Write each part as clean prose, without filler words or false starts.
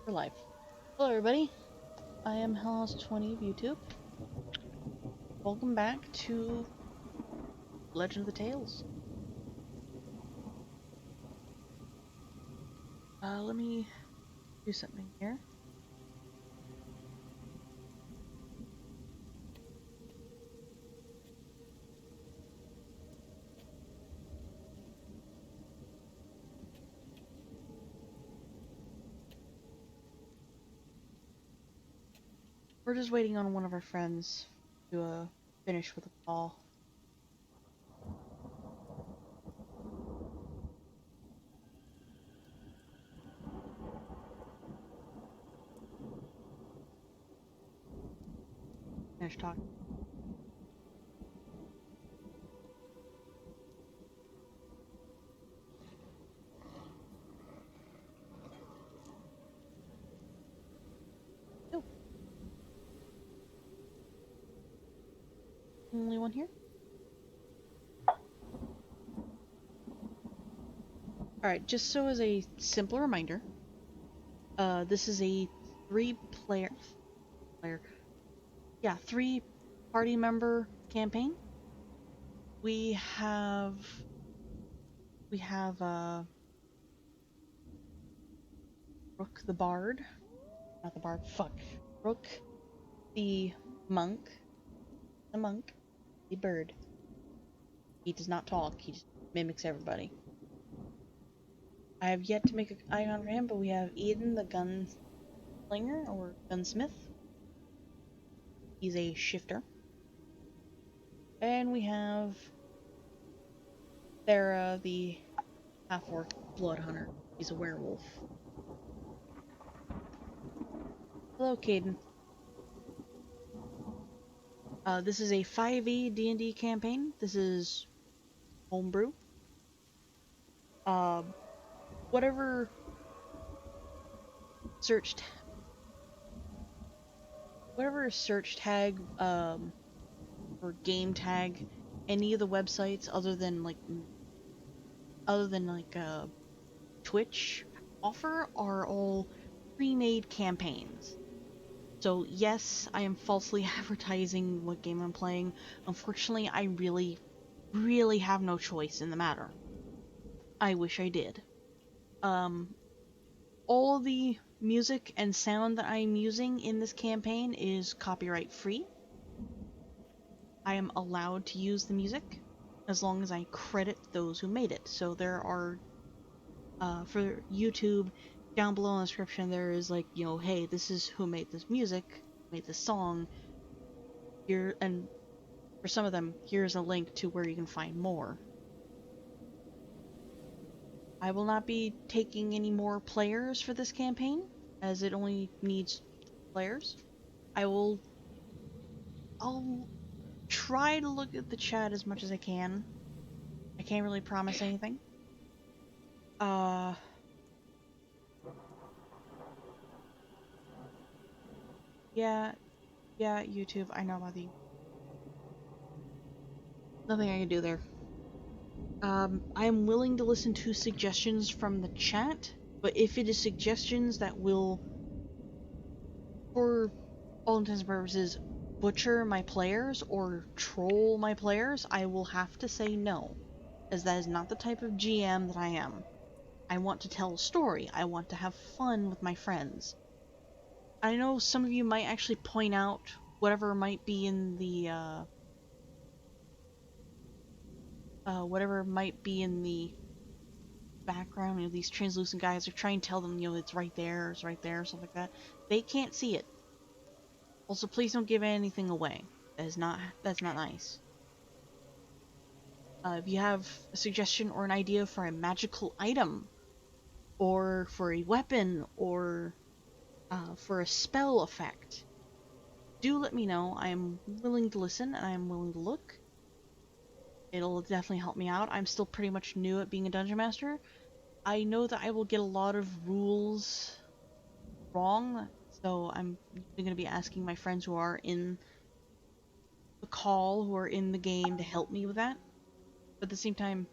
We're live. Hello everybody, I am Hellhouse20 of YouTube. Welcome back to Legend of the Tales. Let me do something here. We're just waiting on one of our friends to finish with a call. Finish talking. Oh. Only one here? Alright, just so as a simple reminder, this is a three party member campaign. We have Rook the Bard, not the Bard, fuck. Rook the monk, the bird. He does not talk, he just mimics everybody. I have yet to make an icon for him, but we have Eden the gunslinger, or gunsmith. He's a shifter. And we have Thera the half-orc blood hunter. He's a werewolf. Hello, Caden. This is a 5e D&D campaign. This is homebrew. Whatever search tag, or game tag any of the websites other than Twitch offer are all pre-made campaigns. So yes, I am falsely advertising what game I'm playing. Unfortunately, I really have no choice in the matter. I wish I did. All the music and sound that I'm using in this campaign is copyright free. I am allowed to use the music as long as I credit those who made it. So there are, for YouTube, down below in the description there is like, you know, hey, this is who made this music, made this song, here, and for some of them, here's a link to where you can find more. I will not be taking any more players for this campaign, as it only needs players. I'll try to look at the chat as much as I can. I can't really promise anything. Yeah, YouTube, I know about the... Nothing I can do there. I am willing to listen to suggestions from the chat, but if it is suggestions that will, for all intents and purposes, butcher my players or troll my players, I will have to say no, as that is not the type of GM that I am. I want to tell a story. I want to have fun with my friends. I know some of you might actually point out whatever might be in the, background. You know, these translucent guys are trying to tell them, you know, it's right there, stuff like that. They can't see it. Also, please don't give anything away. That's not nice. If you have a suggestion or an idea for a magical item, or for a weapon, or for a spell effect, do let me know. I am willing to listen and I am willing to look. It'll definitely help me out. I'm still pretty much new at being a dungeon master. I know that I will get a lot of rules wrong, so I'm going to be asking my friends who are in the call, who are in the game, to help me with that. But at the same time,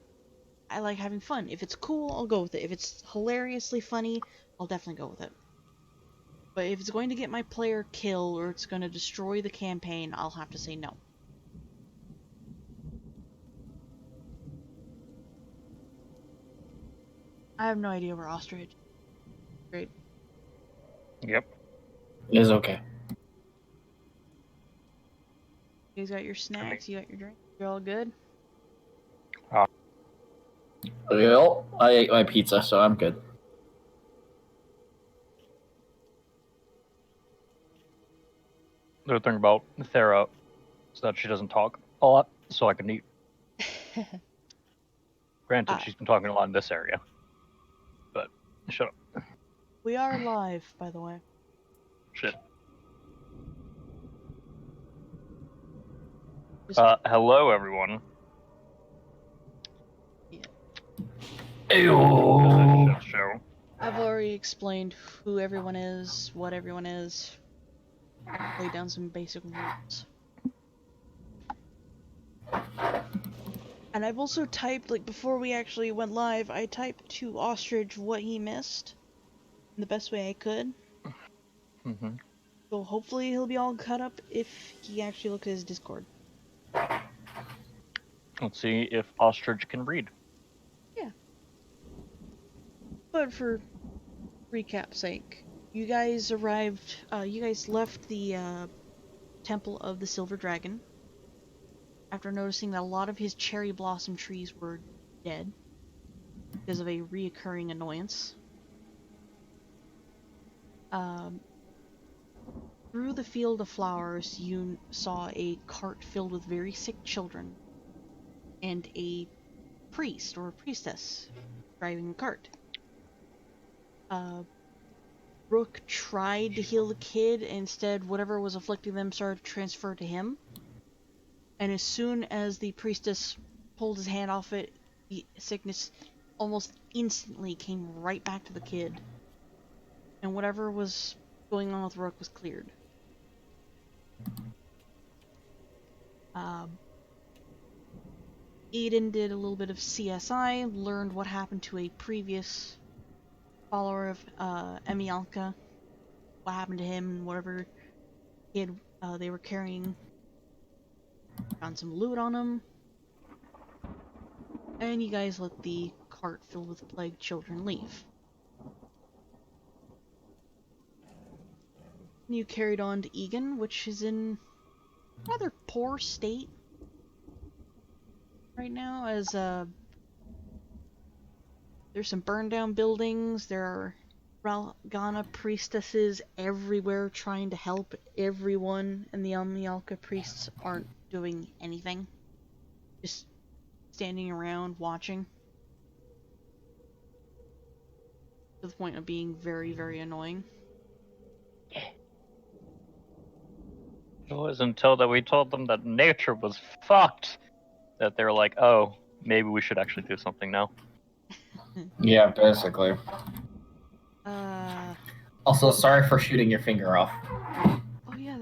I like having fun. If it's cool, I'll go with it. If it's hilariously funny, I'll definitely go with it. But if it's going to get my player killed or it's going to destroy the campaign, I'll have to say no. I have no idea where Ostrich is. Great. Yep. It is okay. You guys got your snacks, you got your drink, you're all good? Well, I ate my pizza, so I'm good. The thing about Thera is that she doesn't talk a lot, so I can eat. Granted, she's been talking a lot in this area. But, shut up. We are live, by the way. Shit. Hello, everyone. Yeah. Ew. Show. I've already explained who everyone is, what everyone is. Lay down some basic rules. And I've also typed, like, before we actually went live, I typed to Ostrich what he missed in the best way I could. Mm-hmm. So hopefully he'll be all cut up if he actually looks at his Discord. Let's see if Ostrich can read. Yeah. But for recap's sake, you guys arrived, you guys left the Temple of the Silver Dragon after noticing that a lot of his cherry blossom trees were dead because of a reoccurring annoyance. Through the field of flowers, you saw a cart filled with very sick children and a priest or a priestess driving a cart. Rook tried to heal the kid, and instead whatever was afflicting them started to transfer to him. And as soon as the priestess pulled his hand off it, the sickness almost instantly came right back to the kid. And whatever was going on with Rook was cleared. Eden did a little bit of CSI, learned what happened to a previous follower of Emialka, what happened to him, whatever kid they were carrying. Found some loot on him. And you guys let the cart filled with plagued children leave. You carried on to Egan, which is in a rather poor state right now, as there's some burned down buildings, there are Ralgana priestesses everywhere trying to help everyone, and the Amialka priests aren't doing anything. Just standing around watching. To the point of being very, very annoying. It was until that we told them that nature was fucked that they were like, oh, maybe we should actually do something now. Yeah, basically. Also, sorry for shooting your finger off. Oh yeah,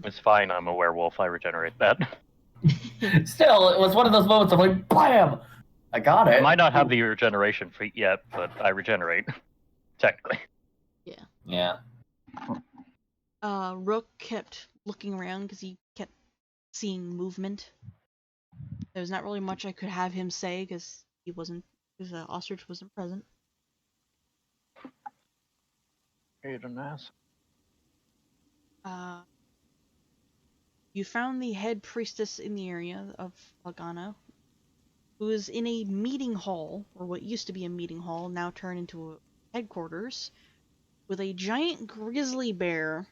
It's fine, I'm a werewolf, I regenerate that. Still, it was one of those moments of like, BAM! I got it. I might not have the regeneration feat yet, but I regenerate. Technically. Yeah. Rook kept looking around because he kept seeing movement. There's not really much I could have him say because Ostrich wasn't present. An ass. You found the head priestess in the area of Lagana, who is in a meeting hall, or what used to be a meeting hall, now turned into a headquarters, with a giant grizzly bear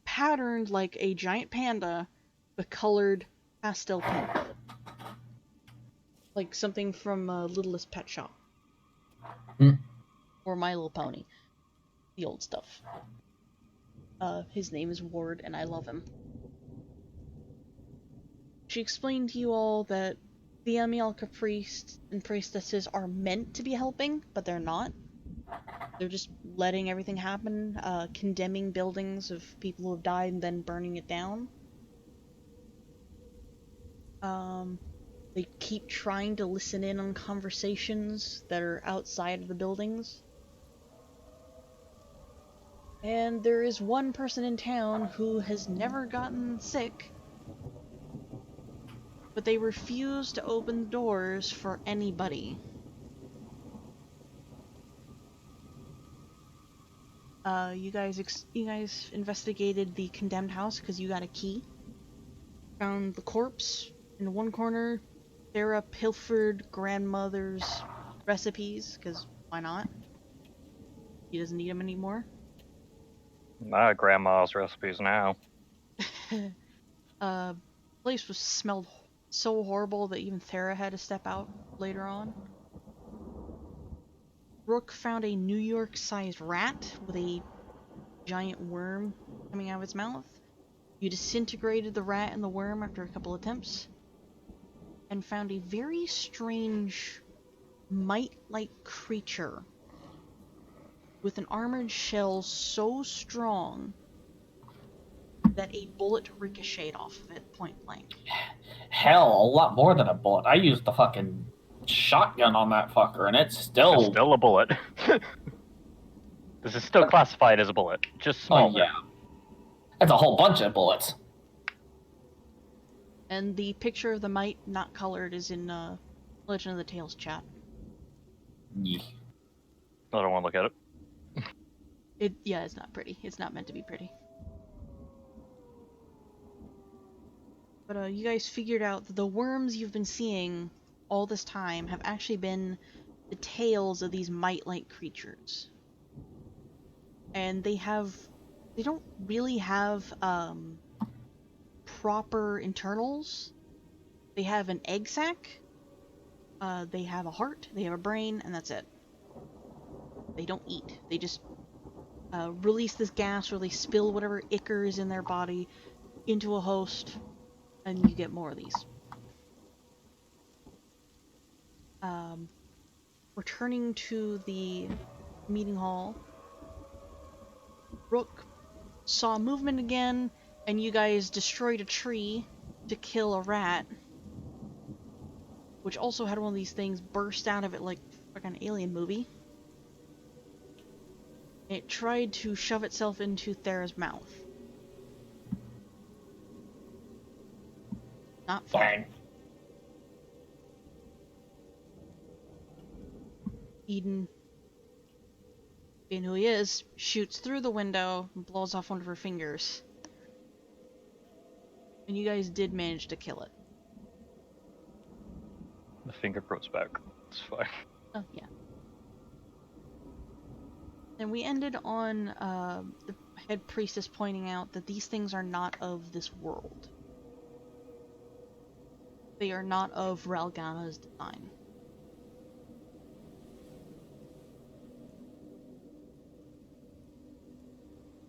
patterned like a giant panda, but colored pastel pink. Like something from Littlest Pet Shop. Or My Little Pony. The old stuff. His name is Ward, and I love him. She explained to you all that the Amialka priests and priestesses are meant to be helping, but they're not. They're just letting everything happen, condemning buildings of people who have died and then burning it down. They keep trying to listen in on conversations that are outside of the buildings. And there is one person in town who has never gotten sick, but they refuse to open doors for anybody. You guys investigated the condemned house because you got a key. Found the corpse in one corner. Sarah pilfered grandmother's recipes because why not? He doesn't need them anymore. Not grandma's recipes now. Place was smelled so horrible that even Thera had to step out later on. Rook found a New York-sized rat with a giant worm coming out of its mouth. You disintegrated the rat and the worm after a couple attempts, and found a very strange mite-like creature with an armored shell so strong that a bullet ricocheted off of it point blank. Hell, a lot more than a bullet. I used the fucking shotgun on that fucker, and it's It's still still a bullet. This is still classified as a bullet, just smaller. Oh yeah, it's a whole bunch of bullets. And the picture of the mite not colored is in Legend of the Tales chat. Yeah. I don't want to look at it. Yeah, it's not pretty. It's not meant to be pretty. But you guys figured out that the worms you've been seeing all this time have actually been the tails of these mite-like creatures. And they don't really have proper internals. They have an egg sac, they have a heart, they have a brain, and that's it. They don't eat. They just release this gas, or they spill whatever ichor is in their body into a host, and you get more of these. Returning to the meeting hall, Rook saw movement again, and you guys destroyed a tree to kill a rat, which also had one of these things burst out of it like an alien movie. It tried to shove itself into Thera's mouth. Not fun. Bang. Eden, being who he is, shoots through the window and blows off one of her fingers. And you guys did manage to kill it. The finger grows back. It's fine. Oh, yeah. And we ended on the head priestess pointing out that these things are not of this world. They are not of Ralgana's design.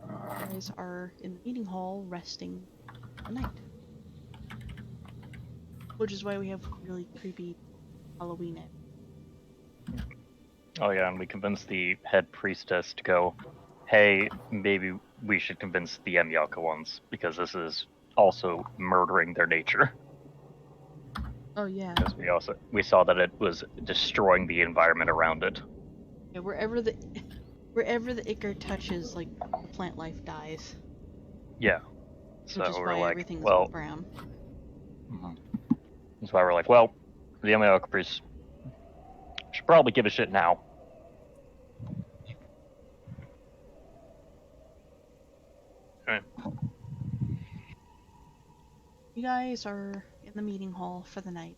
You guys are in the meeting hall resting the night. Which is why we have really creepy Halloween it. Oh yeah, and we convinced the head priestess to go, hey, maybe we should convince the Emyaka ones, because this is also murdering their nature. Oh yeah. Because we saw that it was destroying the environment around it. Yeah, wherever the ichor touches, like, the plant life dies. Yeah. So which is we're why like, everything's well, brown. That's why we're like, well, the Emyaka priest should probably give a shit now. Okay. You guys are in the meeting hall for the night.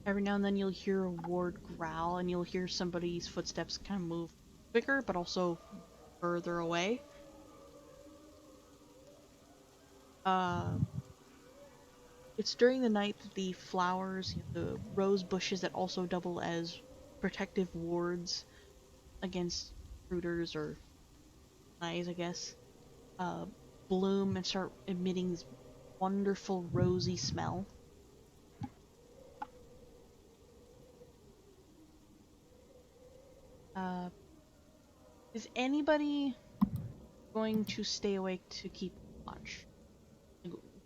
Every now and then you'll hear a ward growl, and you'll hear somebody's footsteps kind of move quicker, but also further away. It's during the night that the flowers, the rose bushes that also double as protective wards against intruders or eyes, I guess, bloom and start emitting this wonderful rosy smell. Is anybody going to stay awake to keep watch?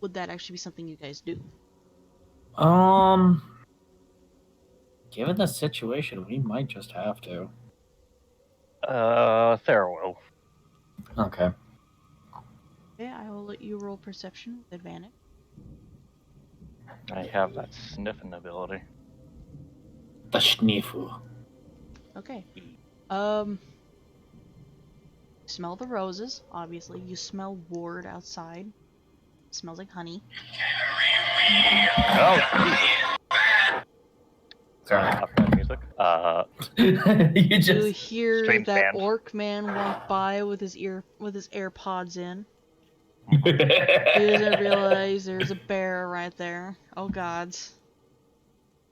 Would that actually be something you guys do? Given the situation, we might just have to. Thera will. Okay. Okay, I will let you roll perception with advantage. I have that sniffing ability. The Schneefu. Okay. Smell the roses, obviously. You smell ward outside. It smells like honey. Oh, Jesus. Sorry. Copyright music. You You just hear Strange that band. orc man walk by with his AirPods in. He doesn't realize there's a bear right there. Oh gods.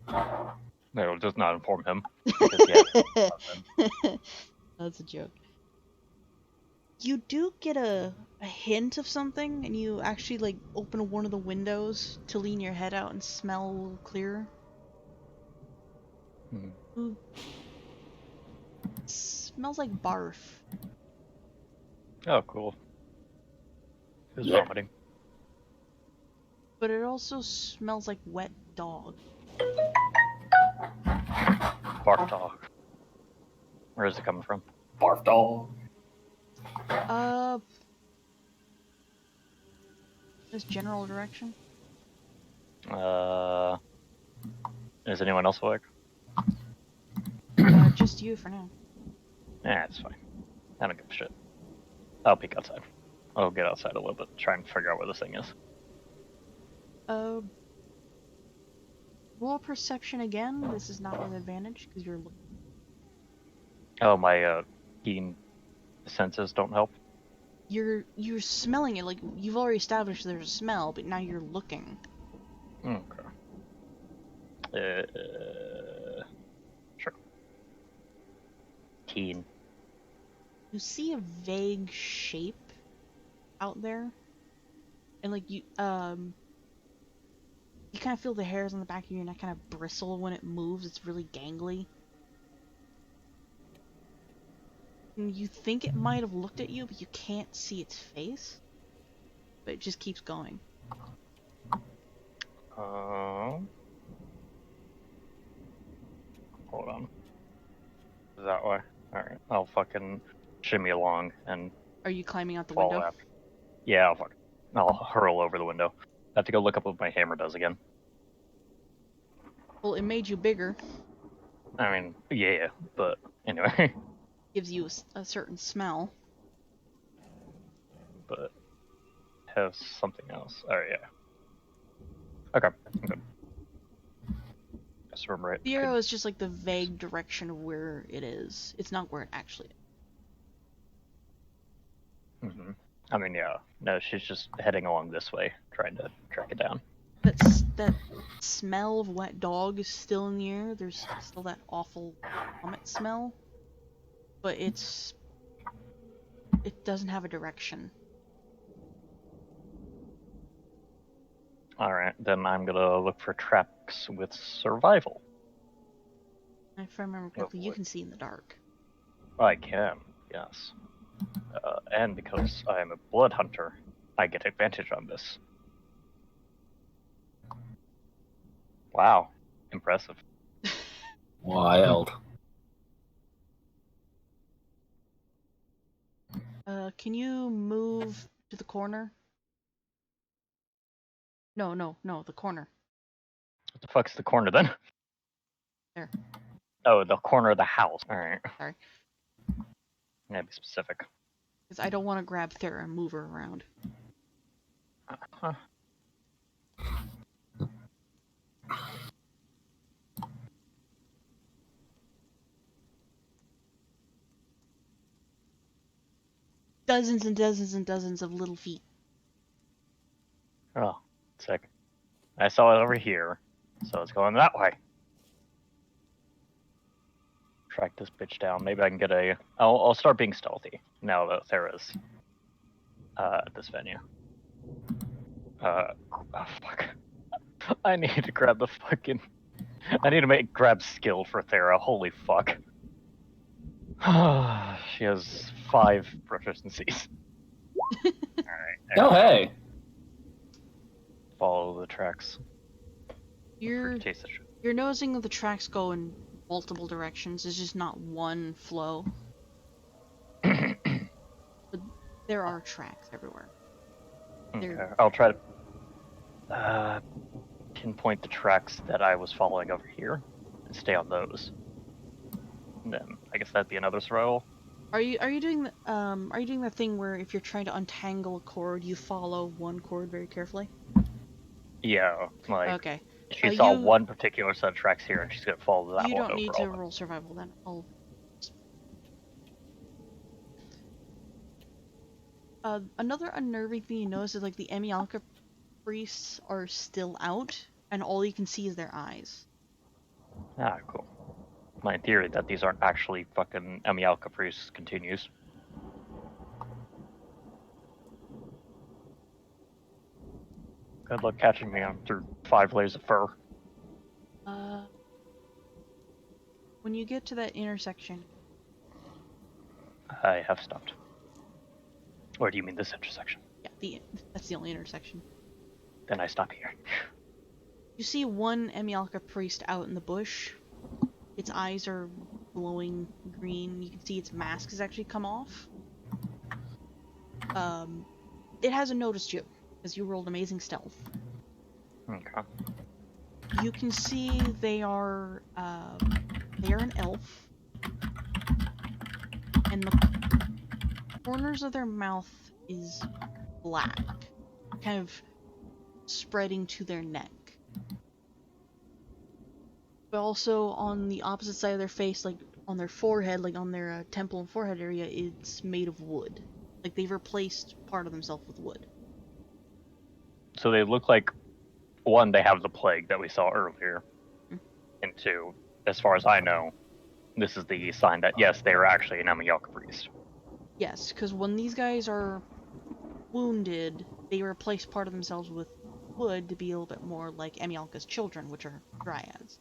No, it does not inform him. Because, yeah, That's a joke. You do get a hint of something, and you actually like open one of the windows to lean your head out and smell a little clearer. Ooh. It smells like barf. Oh, cool. Who's Yeah. vomiting? But it also smells like wet dog. Bark dog. Where is it coming from? barf dog. This general direction. Is anyone else awake? Just you for now. It's fine. I don't give a shit. I'll peek outside. I'll get outside a little bit, try and figure out where this thing is. Roll perception again. This is not with advantage because you're looking. Oh, my keen senses don't help. You're smelling it, like you've already established there's a smell, but now you're looking. Okay. Sure. Keen. You see a vague shape out there, and like you kind of feel the hairs on the back of your neck kind of bristle when it moves. It's really gangly. And you think it might have looked at you, but you can't see its face. But it just keeps going. Hold on. That way. Alright. I'll fucking shimmy along and Are you climbing out the fall window? after. Yeah, I'll hurl over the window. I have to go look up what my hammer does again. Well, it made you bigger. I mean, yeah, but anyway. Gives you a certain smell. But has something else. Oh, yeah. Okay, I'm good. Guess we're right. The arrow is just like the vague direction of where it is. It's not where it actually is. Mm-hmm. I mean, yeah. No, she's just heading along this way, trying to track it down. That smell of wet dog is still in the air. There's still that awful vomit smell. But it doesn't have a direction. Alright, then I'm gonna look for tracks with survival. If I remember correctly, you can see in the dark. I can, yes. And because I am a blood hunter, I get advantage on this. Wow, impressive. Wild. Can you move to the corner? No, the corner. What the fuck's the corner then? There. Oh, the corner of the house. Alright. Sorry. Gotta be specific. Because I don't want to grab Thera and move her around. Huh. Dozens and dozens and dozens of little feet. Oh, sick. I saw it over here, so it's going that way. Track this bitch down. Maybe I can get a... I'll start being stealthy now that Thera's at this venue. Oh, fuck. I need to grab the fucking... I need to grab skill for Thera. Holy fuck. She has 5 proficiencies. Alright. Oh, hey. Follow the tracks. You're noticing that the tracks go in multiple directions. It's just not one flow. But There are tracks everywhere. Okay. They're- I'll try to pinpoint the tracks that I was following over here and stay on those. And then I guess that'd be another survival. Are you doing the thing where if you're trying to untangle a cord, you follow one cord very carefully? Yeah, like Okay. she saw one particular set of tracks here, and she's gonna follow that You one don't need overall. to roll survival then. Another unnerving thing you notice is like the Emialka priests are still out, and all you can see is their eyes. Ah, cool. My theory that these aren't actually fucking Emialka priests continues. Good luck catching me. I'm through 5 layers of fur. When you get to that intersection, I have stopped. Or do you mean this intersection? yeah, that's the only intersection. Then I stop here. You see one Emialka priest out in the bush. Its eyes are glowing green. You can see its mask has actually come off. It hasn't noticed you, because you rolled amazing stealth. Okay. You can see they are an elf, and the corners of their mouth is black, kind of spreading to their neck. But also on the opposite side of their face, like on their forehead, like on their temple and forehead area, it's made of wood. Like they've replaced part of themselves with wood. So they look like, one, they have the plague that we saw earlier, and two, as far as I know, this is the sign that, yes, they are actually an Emialka priest. Yes, because when these guys are wounded, they replace part of themselves with wood to be a little bit more like Emialka's children, which are dryads.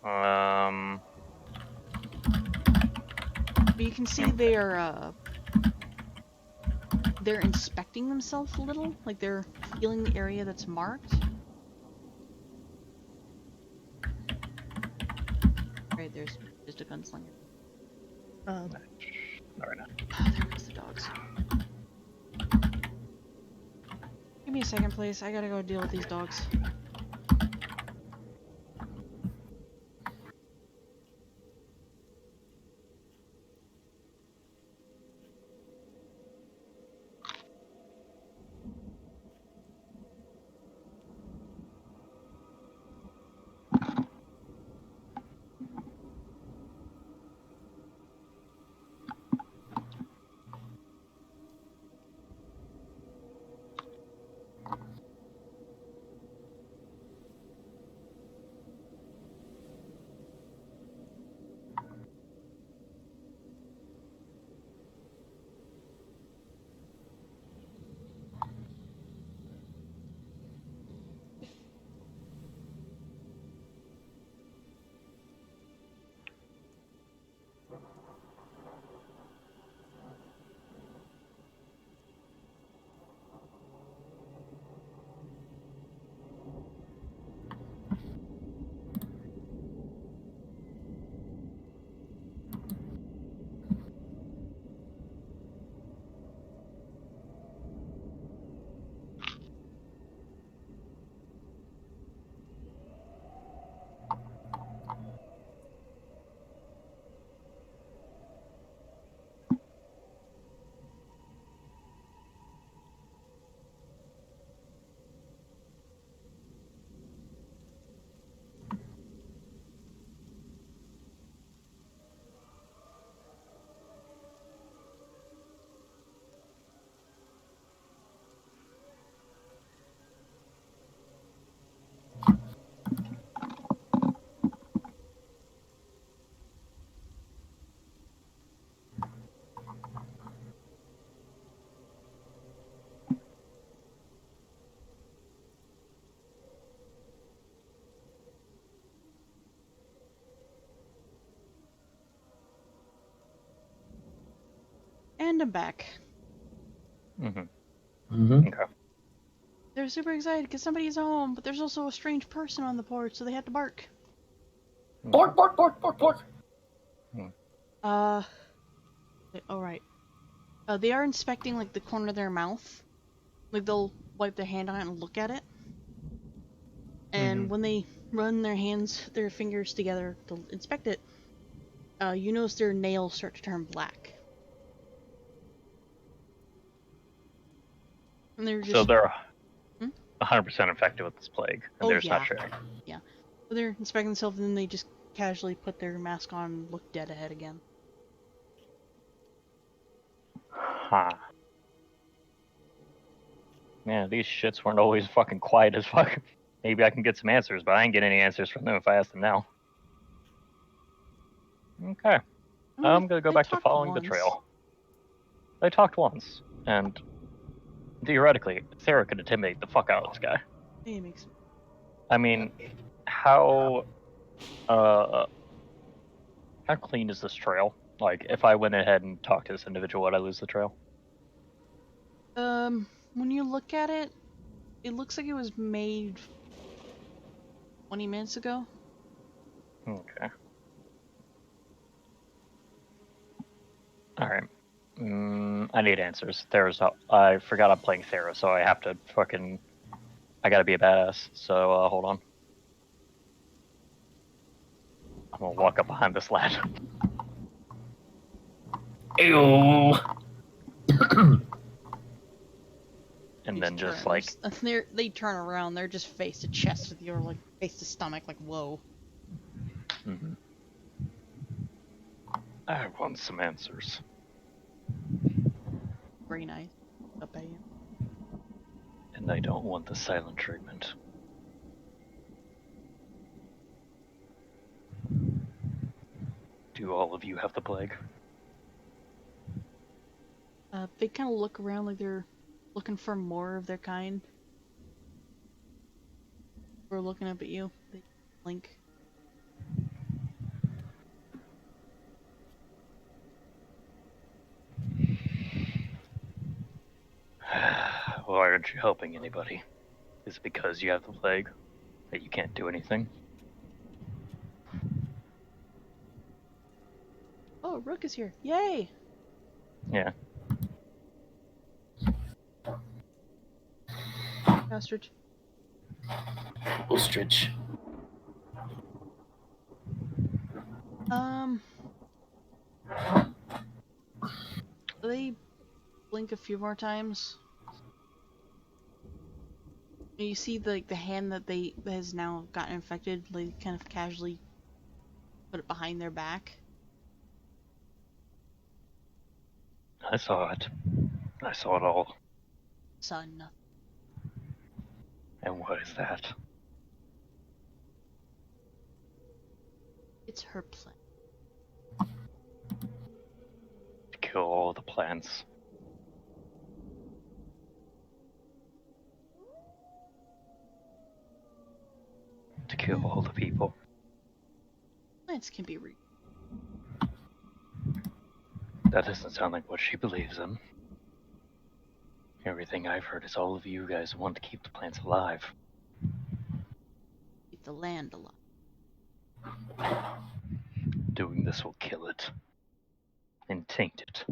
But you can see they're inspecting themselves a little, like they're feeling the area that's marked. Right, there's just a gunslinger. Not right now. There goes the dogs. Give me a second, please. I gotta go deal with these dogs. And I'm back. Okay. They're super excited because somebody's home, but there's also a strange person on the porch, so they had to bark. Bark, bark, bark, bark, bark. All right. They are inspecting like the corner of their mouth. Like they'll wipe their hand on it and look at it. And when they run their fingers together to inspect it, you notice their nails start to turn black. And they're just... So they're 100% infected with this plague, and they're just not sure. Yeah. So they're inspecting themselves, and then they just casually put their mask on and look dead ahead again. Huh. Man, these shits weren't always fucking quiet as fuck. Maybe I can get some answers, but I ain't getting any answers from them if I ask them now. Okay. I'm gonna go back to following the trail. They talked once, and theoretically, Sarah could intimidate the fuck out of this guy. Yeah, it makes sense. I mean, how clean is this trail? Like, if I went ahead and talked to this individual, would I lose the trail? When you look at it, it looks like it was made 20 minutes ago. Okay. Alright. I need answers. I forgot I'm playing Thera, so I have to fucking... I gotta be a badass, so hold on. I'm gonna walk up behind this lad. Ew. And then just like... They turn around, they're just face to chest with you, or like face to stomach, like whoa. I want some answers. Very nice. Up at you. And I don't want the silent treatment. Do all of you have the plague? They kind of look around like they're looking for more of their kind. We're looking up at you. They blink. Why aren't you helping anybody? Is it because you have the plague? That you can't do anything? Oh, Rook is here. Yay! Yeah. Ostrich. Ostrich. They blink a few more times. You see the hand that has now gotten infected, like kind of casually put it behind their back. I saw it. I saw it all. Saw nothing. And what is that? It's her plan. To kill all the plants. To kill all the people. Plants can be read. That doesn't sound like what she believes in. Everything I've heard is all of you guys want to keep the plants alive. Keep the land alive. Doing this will kill it. And taint it.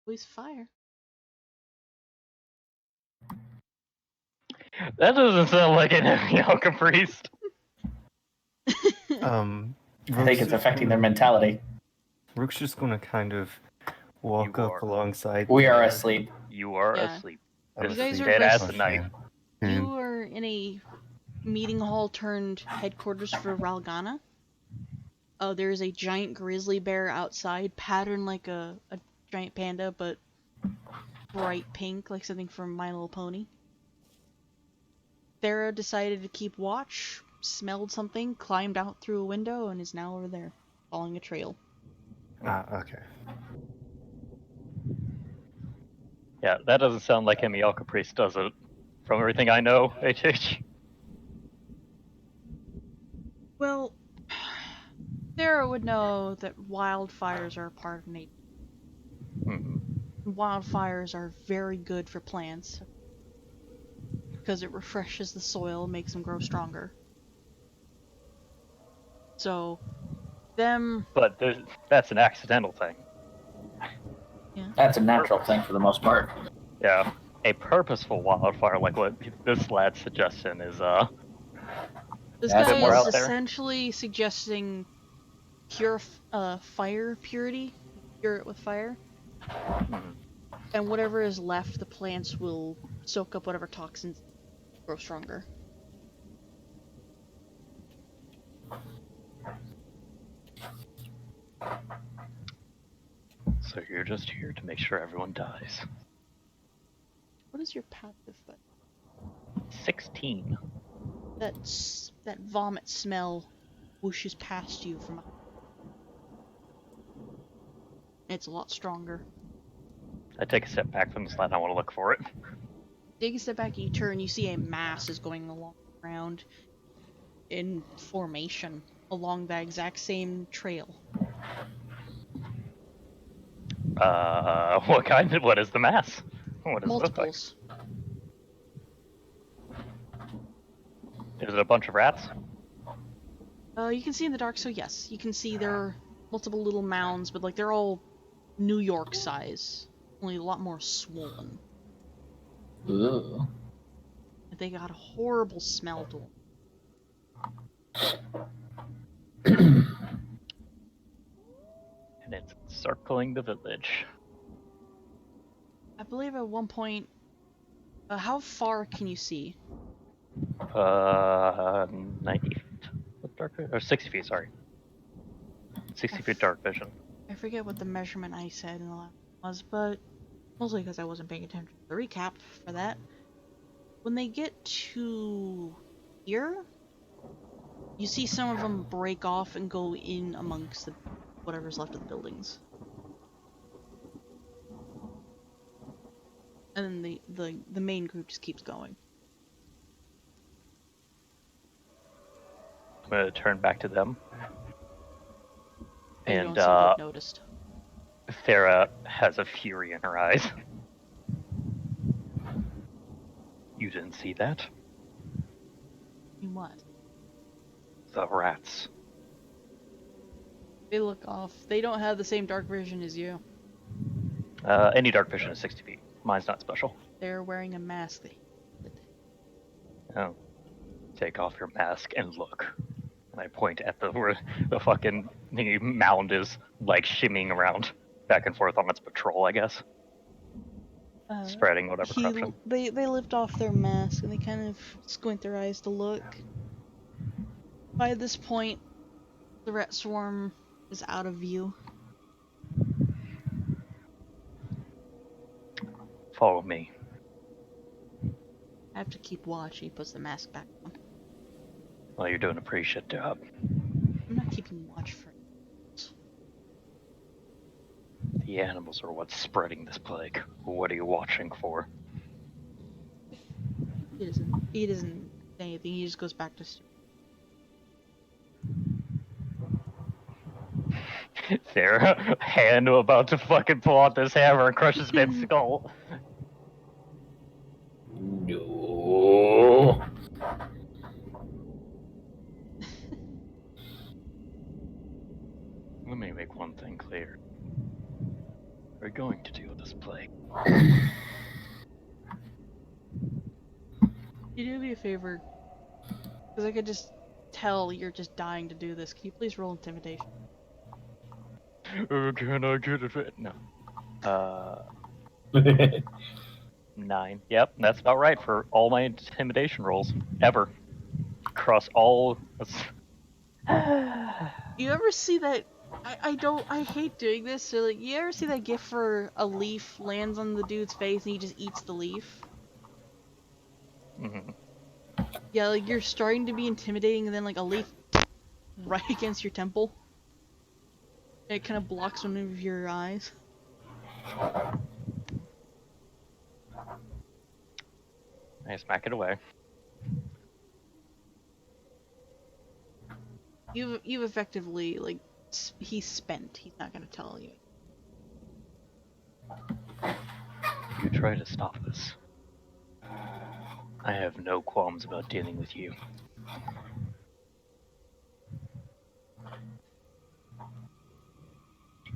Always fire. That doesn't sound like an Alka priest. I think it's affecting their mentality. Rook's just gonna kind of walk up alongside. We are asleep. You are Yeah. asleep. You This guys is are dead ass rest- at night. You are in a meeting hall turned headquarters for Ralgana. There is a giant grizzly bear outside, patterned like a giant panda, but bright pink, like something from My Little Pony. Thera decided to keep watch, smelled something, climbed out through a window, and is now over there, following a trail. Okay. Yeah, that doesn't sound like any Alka priest, does it? From everything I know, HH. Well, Thera would know that wildfires are a part of nature. Wildfires are very good for plants because it refreshes the soil, makes them grow stronger. So, Them, But that's an accidental thing. That's a natural thing for the most part. Yeah. A purposeful wildfire, like what this lad's suggestion is, this That's guy more is out there. essentially suggesting pure fire purity, cure it with fire, mhm. and whatever is left, the plants will soak up whatever toxins, grow stronger. So you're just here to make sure everyone dies. What is your passive? But 16. that vomit smell whooshes past you from. It's a lot stronger. I take a step back from the slide. I want to look for it. Take a step back and you turn, you see a mass is going along the ground in formation along that exact same trail. What kind? What is the mass? What does it look like? Multiples. Is it a bunch of rats? You can see in the dark, so yes, you can see there are multiple little mounds, but like they're all New York size, only a lot more swollen. Ooh. They got a horrible smell to them. And it's circling the village. I believe at one point, how far can you see? 90 feet of dark vision, or 60 feet, sorry. 60 feet dark vision. I forget what the measurement I said in the last was, but mostly because I wasn't paying attention to the recap for that. When they get to here, you see some of them break off and go in amongst the whatever's left of the buildings. And then the main group just keeps going. I'm gonna turn back to them. You And don't seem to have noticed. Thera has a fury in her eyes. You didn't see that? In what? The rats. They look off. They don't have the same dark vision as you. Any dark vision is 60 feet. Mine's not special. They're wearing a mask. Oh. Take off your mask and look. And I point at where the fucking mound is, like, shimmying around back and forth on its patrol, I guess. Spreading whatever corruption. They lift off their mask and they kind of squint their eyes to look. By this point, the rat swarm is out of view. Follow me. I have to keep watch. He puts the mask back on. Well, you're doing a pretty shit job. I'm not keeping watch for. The animals are what's spreading this plague. What are you watching for? He doesn't say anything. He just goes back to. Sarah, hand about to fucking pull out this hammer and crush his man's skull. No. Let me make one thing clear. We're going to deal with this plague. You do me a favor, because I could just tell you're just dying to do this. Can you please roll intimidation? Can I get it? No. 9. Yep, that's about right for all my intimidation rolls ever. Across all. You ever see that? I hate doing this. So like, you ever see that gif where a leaf lands on the dude's face and he just eats the leaf? Mhm. Yeah, like you're starting to be intimidating, and then like a leaf right against your temple. It kind of blocks one of your eyes. I smack it away. You've effectively like he's spent. He's not gonna tell you. You try to stop this. I have no qualms about dealing with you.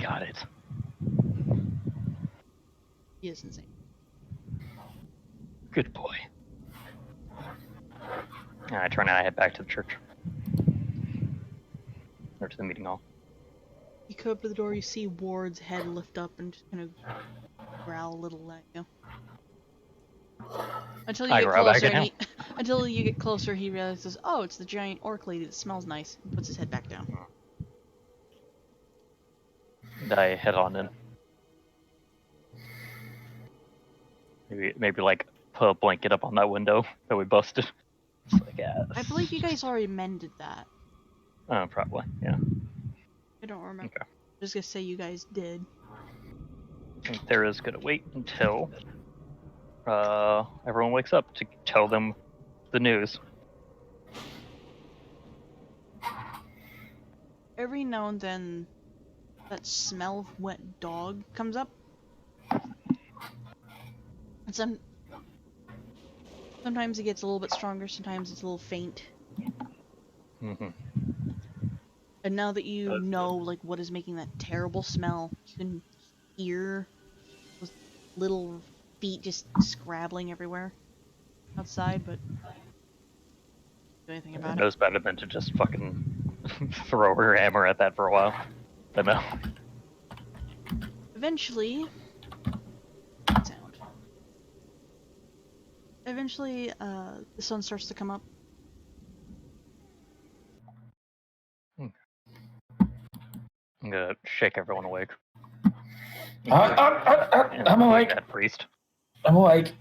got it. He is insane. Good boy. I turn and I head back to the church. Or to the meeting hall. You come up to the door, you see Ward's head lift up and just kind of growl a little at you. Until you I get growl back closer, at and him. until you get closer, he realizes, oh, it's the giant orc lady that smells nice. And puts his head back down. And I head on in. Maybe like put a blanket up on that window that we busted. It's like, yeah. I believe you guys already mended that. Probably, yeah. I don't remember. Okay. I'm just gonna say you guys did. And Thera's gonna wait until everyone wakes up to tell them the news. Every now and then, that smell of wet dog comes up. And sometimes it gets a little bit stronger, sometimes it's a little faint. Mm-hmm. And now that you know, like, what is making that terrible smell, you can hear those little feet just scrabbling everywhere outside, but do anything about it. Knows better than to just fucking throw her hammer at that for a while. But no. Eventually, the sun starts to come up. I'm gonna shake everyone awake. I'm awake. That priest. I'm awake.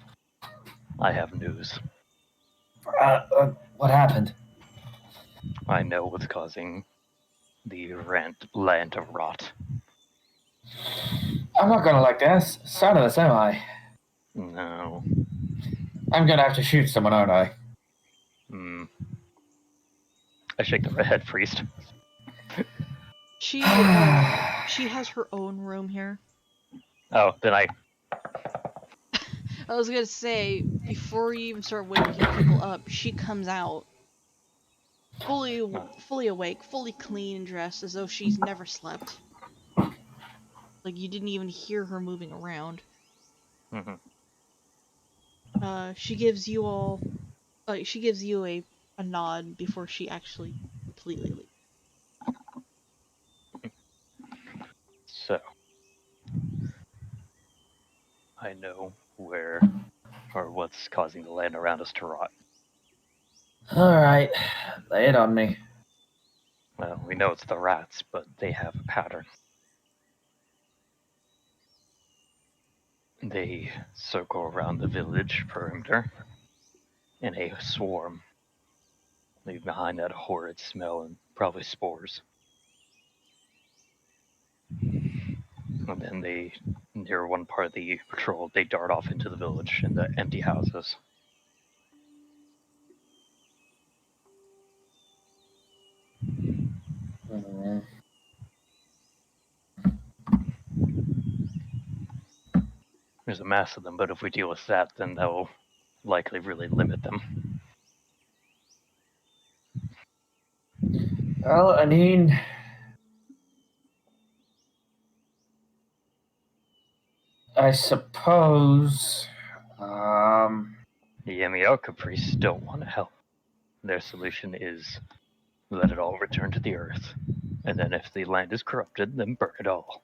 I have news. What happened? I know what's causing the land to rot. I'm not gonna like this. Son of this, am I? No. I'm gonna have to shoot someone, aren't I? I shake the redhead priest. She has her own room here. Oh, then I was gonna say, before you even start waking people up, she comes out, fully awake, fully clean and dressed, as though she's never slept. Like, you didn't even hear her moving around. Mm-hmm. She gives you all, she gives you a nod before she actually completely leaves. So, I know where or what's causing the land around us to rot. Alright, lay it on me. Well, we know it's the rats, but they have a pattern. They circle around the village perimeter in a swarm, leave behind that horrid smell and probably spores. And then they, near one part of the patrol, they dart off into the village and the empty houses. Mm-hmm. There's a mass of them, but if we deal with that, then that will likely really limit them. Well, I mean, I suppose, The Yamioka priests don't want to help. Their solution is let it all return to the earth, and then if the land is corrupted, then burn it all.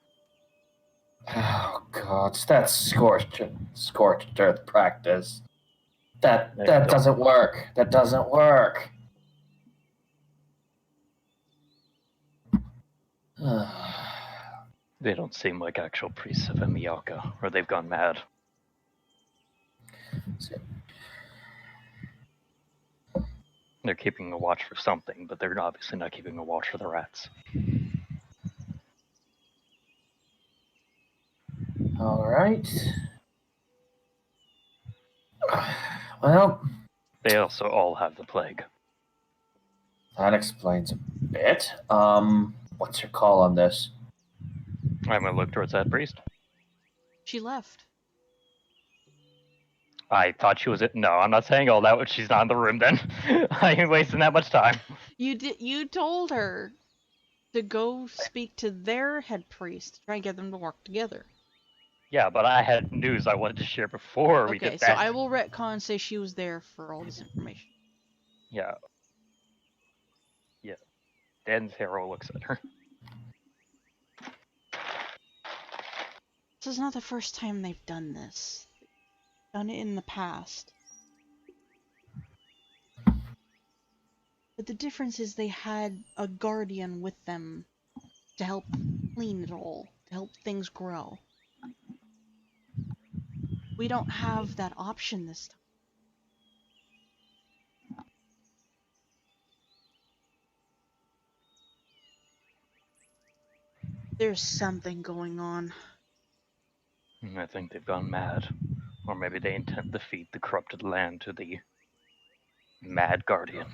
oh god, that's scorched earth practice. That doesn't work. That doesn't work. They don't seem like actual priests of Miyaka, or they've gone mad. They're keeping a watch for something, but they're obviously not keeping a watch for the rats. Alright. Well, They also all have the plague. that explains a bit. What's your call on this? I'm gonna look towards that priest. She left. I thought she was it. No, I'm not saying all that, but she's not in the room then. I ain't wasting that much time. You told her to go speak to their head priest, try and get them to work together. Yeah, but I had news I wanted to share before we Okay, did so that. I will retcon and say she was there for all this information. Yeah. Yeah. Then Zero looks at her. This is not the first time they've done this. They've done it in the past. But the difference is they had a guardian with them to help clean it all, to help things grow. We don't have that option this time. There's something going on. I think they've gone mad. Or maybe they intend to feed the corrupted land to the Mad Guardian.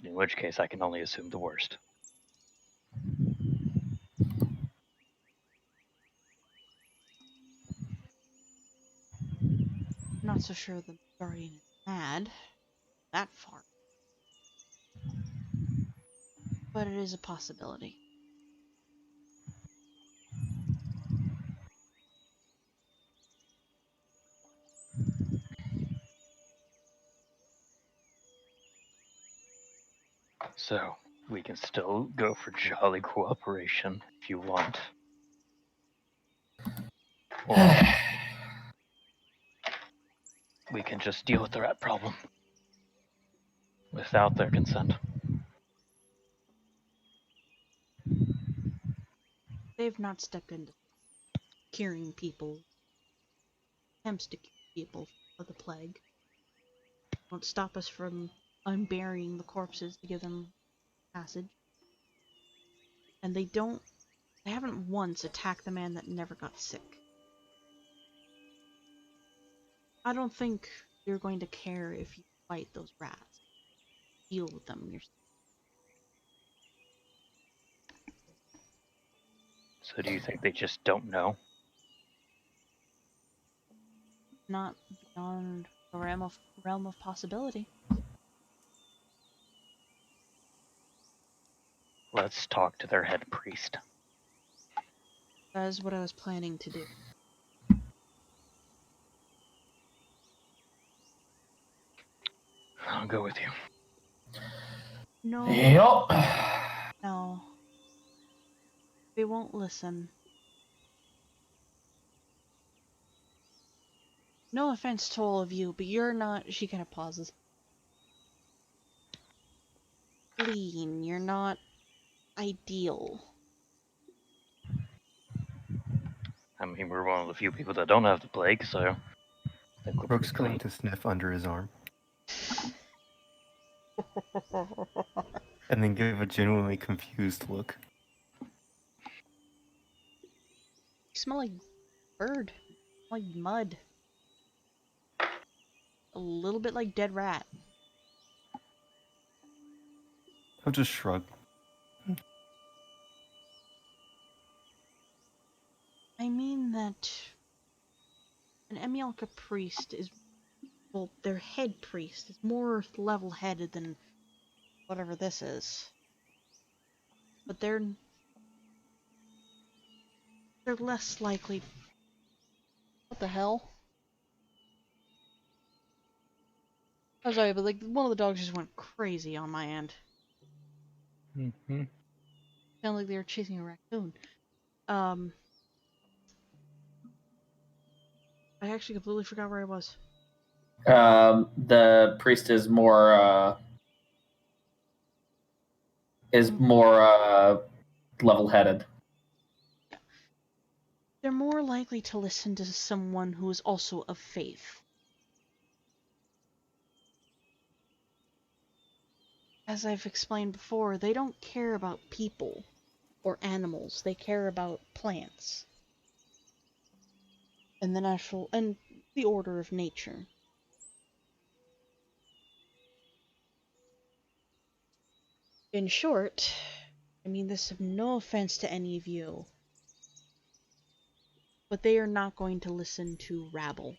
In which case, I can only assume the worst. Not so sure the guardian is mad that far. But it is a possibility. So, we can still go for jolly cooperation if you want. Or we can just deal with the rat problem without their consent. They've not stepped into curing people, attempts to cure people of the plague. Won't stop us from unburying the corpses to give them passage. And they haven't once attacked the man that never got sick. I don't think you're going to care if you fight those rats. Deal with them yourself. So do you think they just don't know? Not beyond the realm of possibility. Let's talk to their head priest. That is what I was planning to do. I'll go with you. No. Yep. No. They won't listen. No offense to all of you, but you're not. She kind of pauses. Clean. You're not ideal. I mean, we're one of the few people that don't have the plague, so I think we're Brooke's pretty going clean. to sniff under his arm. And then give a genuinely confused look. You smell like bird. Like mud. A little bit like dead rat. He'll just shrug. I mean that an Emialka priest is, well, their head priest is more level-headed than whatever this is. But they're less likely. What the hell? I'm sorry, but like one of the dogs just went crazy on my end. Mm-hmm. Sounded like they were chasing a raccoon. I actually completely forgot where I was. The priest is more level-headed. They're more likely to listen to someone who is also of faith. As I've explained before, they don't care about people or animals. They care about plants and the order of nature. In short, I mean this is no offense to any of you, but they are not going to listen to rabble.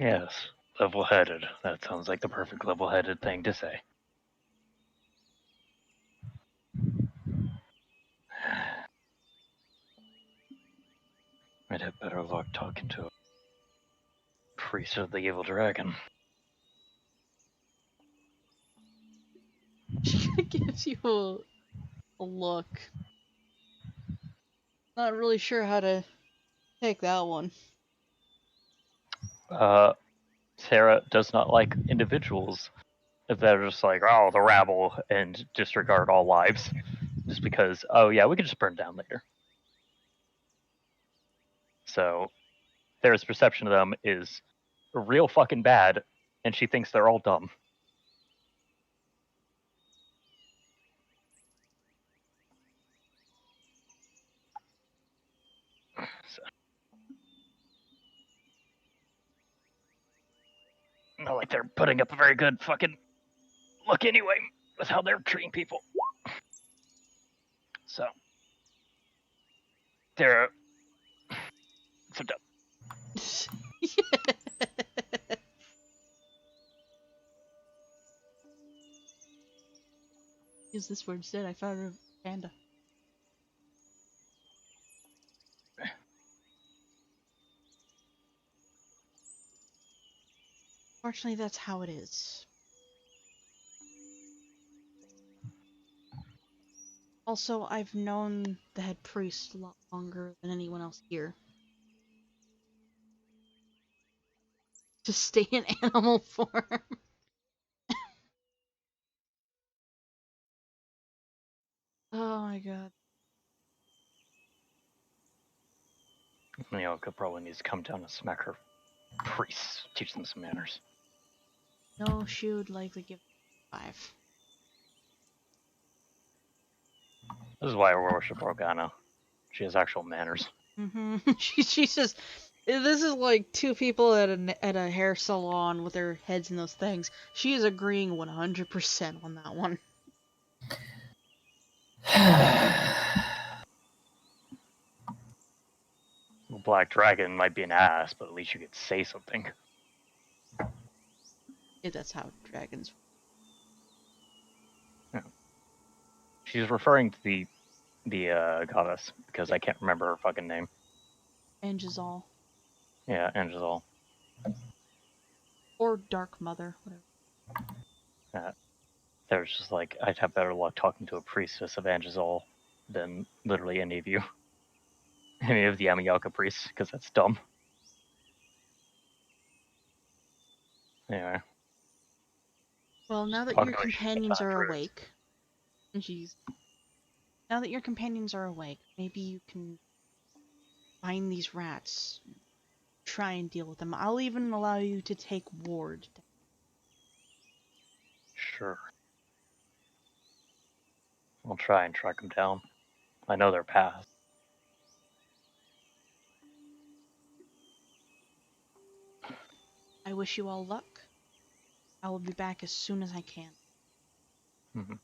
Yes, Level-headed. That sounds like the perfect level-headed thing to say. I'd have better luck talking to a priest of the evil dragon. She gives you a look. Not really sure how to take that one. Sarah does not like individuals that are just like, oh, the rabble, and disregard all lives. Just because, oh yeah, we can just burn down later. So, Sarah's perception of them is real fucking bad, and she thinks they're all dumb. So. Not like they're putting up a very good fucking look anyway, with how they're treating people. So, they're so dumb. Use this word instead. I found a panda. Fortunately, that's how it is. Also, I've known the head priest a lot longer than anyone else here. To stay in animal form. Oh my god. Miyoko probably needs to come down and smack her priests, teach them some manners. No, she would likely give 5. This is why I worship Organa. She has actual manners. She says, this is like 2 people at a hair salon with their heads in those things. She is agreeing 100% on that one. Black Dragon might be an ass, but at least you could say something. Yeah, that's how dragons. Yeah. She's referring to the goddess, because I can't remember her fucking name. Angizal. Yeah, Angizal. Or Dark Mother, whatever. There's just like, I'd have better luck talking to a priestess of Angizal than literally any of you. Any of the Amiyaka priests, because that's dumb. Anyway. Well, now that your companions are awake, now that your companions are awake, maybe you can find these rats, try and deal with them. I'll even allow you to take ward. Sure. I'll try and track them down. I know their path. I wish you all luck. I will be back as soon as I can. Mm-hmm.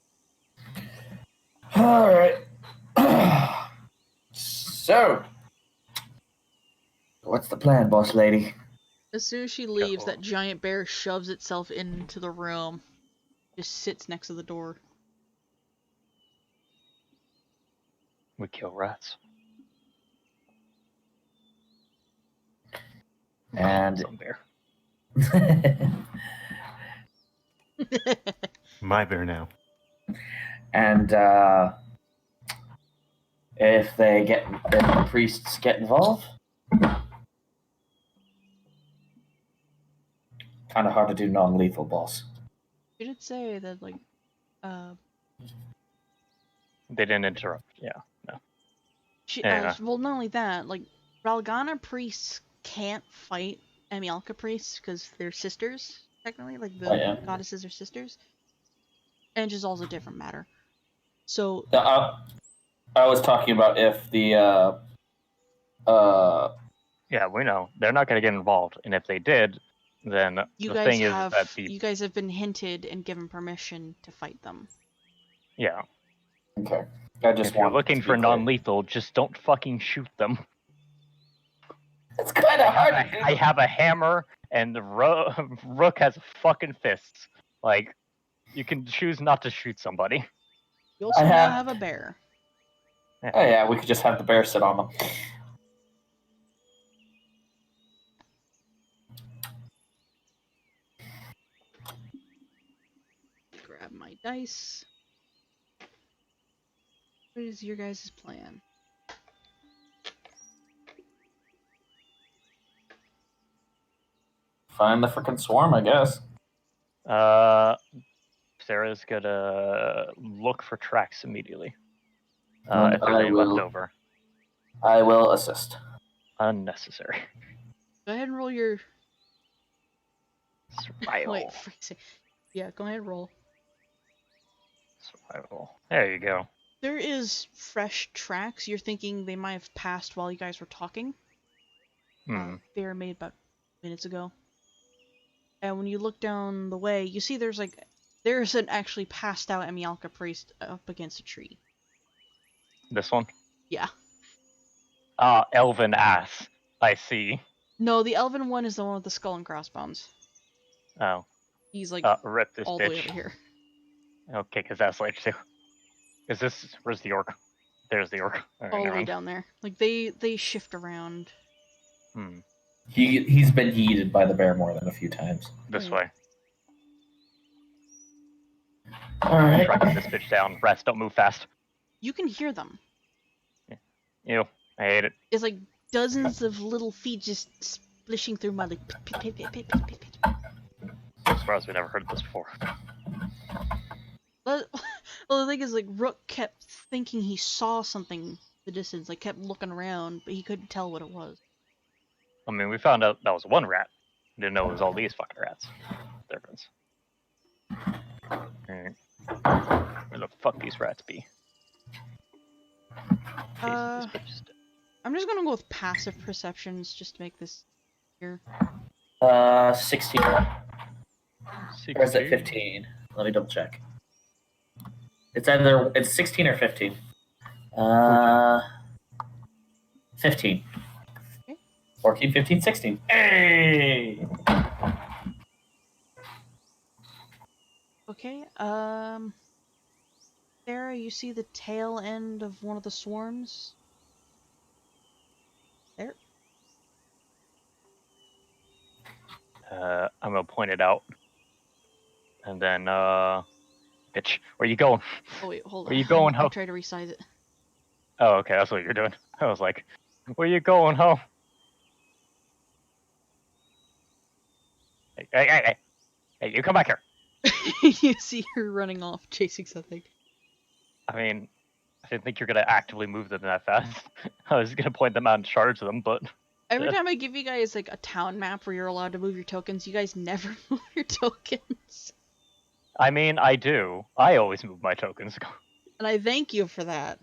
Alright. So, what's the plan, boss lady? As soon as she leaves, that giant bear shoves itself into the room. Just sits next to the door. We kill rats. And Some bear. My bear now. And if the priests get involved, kind of hard to do non-lethal, boss. You did say that, like, They didn't interrupt. Yeah, no. well, not only that, like, Ralgana priests can't fight Emialka priests because they're sisters, technically. Like, the goddesses are sisters. And Gisele's a different matter. So... I was talking about if the, Yeah, we know. They're not going to get involved. And if they did, then you guys have been hinted and given permission to fight them. Yeah. Okay. If you're looking for non-lethal, just don't fucking shoot them. It's kind of hard. I have a hammer and the Rook has fucking fists. Like, you can choose not to shoot somebody. You also now have a bear. Oh yeah, we could just have the bear sit on them. Grab my dice. What is your guys' plan? Find the frickin' swarm, I guess. Sarah's gonna look for tracks immediately. And If there's any left over. I will assist. Unnecessary. Go ahead and roll your... Survival. Wait, freezing. Yeah, go ahead and roll. Survival. There you go. There is fresh tracks. You're thinking they might have passed while you guys were talking. They were made about minutes ago. And when you look down the way, you see there's an actually passed out Emialka priest up against a tree. This one? Yeah. Elven ass. I see. No, the elven one is the one with the skull and crossbones. Oh. He's like rip this all bitch. the way over here. Okay, because that's like too. Is this? Where's the orc? There's the orc. All All the way down there. Like they shift around. He's been yeeted by the bear more than a few times. This way. Alright. Tracking this bitch down. Rest, don't move fast. You can hear them. Ew, I hate it. It's like dozens of little feet just splishing through mud, like pit, pit, pit, pit, pit, pit, pit. I'm surprised we never heard this before. Well, the thing is, like, Rook kept thinking he saw something in the distance, like, kept looking around, but he couldn't tell what it was. I mean, we found out that was one rat. Didn't know it was all these fucking rats. Difference. Alright. Where the fuck these rats be? I'm just gonna go with passive perceptions just to make this here. 16. Or is it 15? Let me double check. It's 16 or 15. 15. Okay. 14, 15, 16. Hey! Okay, Sarah, you see the tail end of one of the swarms? There. I'm gonna point it out. And then, bitch, where you going? Oh wait, hold on. Where you going, I'll ho? try to resize it. Oh, okay, that's what you're doing. I was like, where you going, ho? Hey, you come back here. You see her running off, chasing something. I mean, I didn't think you're gonna actively move them that fast. I was gonna point them out and charge them, but... Every time I give you guys, like, a town map where you're allowed to move your tokens, you guys never move your tokens. I mean, I do. I always move my tokens. And I thank you for that.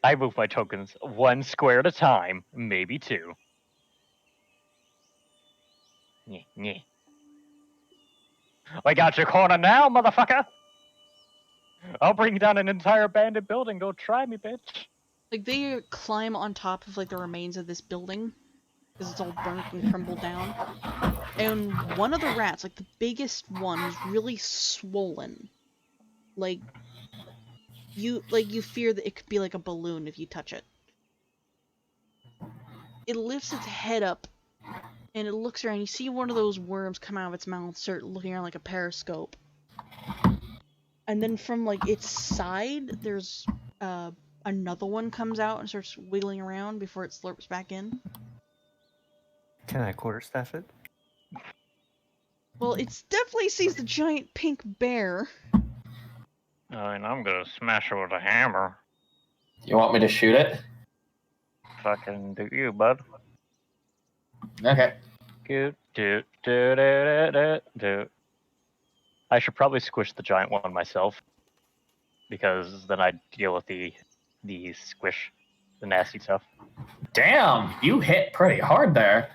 I move my tokens one square at a time, maybe two. Yeah. I got your corner now, motherfucker! I'll bring down an entire abandoned building. Go try me, bitch. Like, they climb on top of, like, the remains of this building. Because it's all burnt and crumbled down. And one of the rats, like, the biggest one, is really swollen. Like, you fear that it could be like a balloon if you touch it. It lifts its head up, and it looks around. You see one of those worms come out of its mouth, start looking around like a periscope. And then from, like, its side, there's, another one comes out and starts wiggling around before it slurps back in. Can I quarterstaff it? Well, it definitely sees the giant pink bear. And I'm gonna smash it with a hammer. You want me to shoot it? Fucking do you, bud. Okay. Do. I should probably squish the giant one myself. Because then I'd deal with the squish, the nasty stuff. Damn, you hit pretty hard there.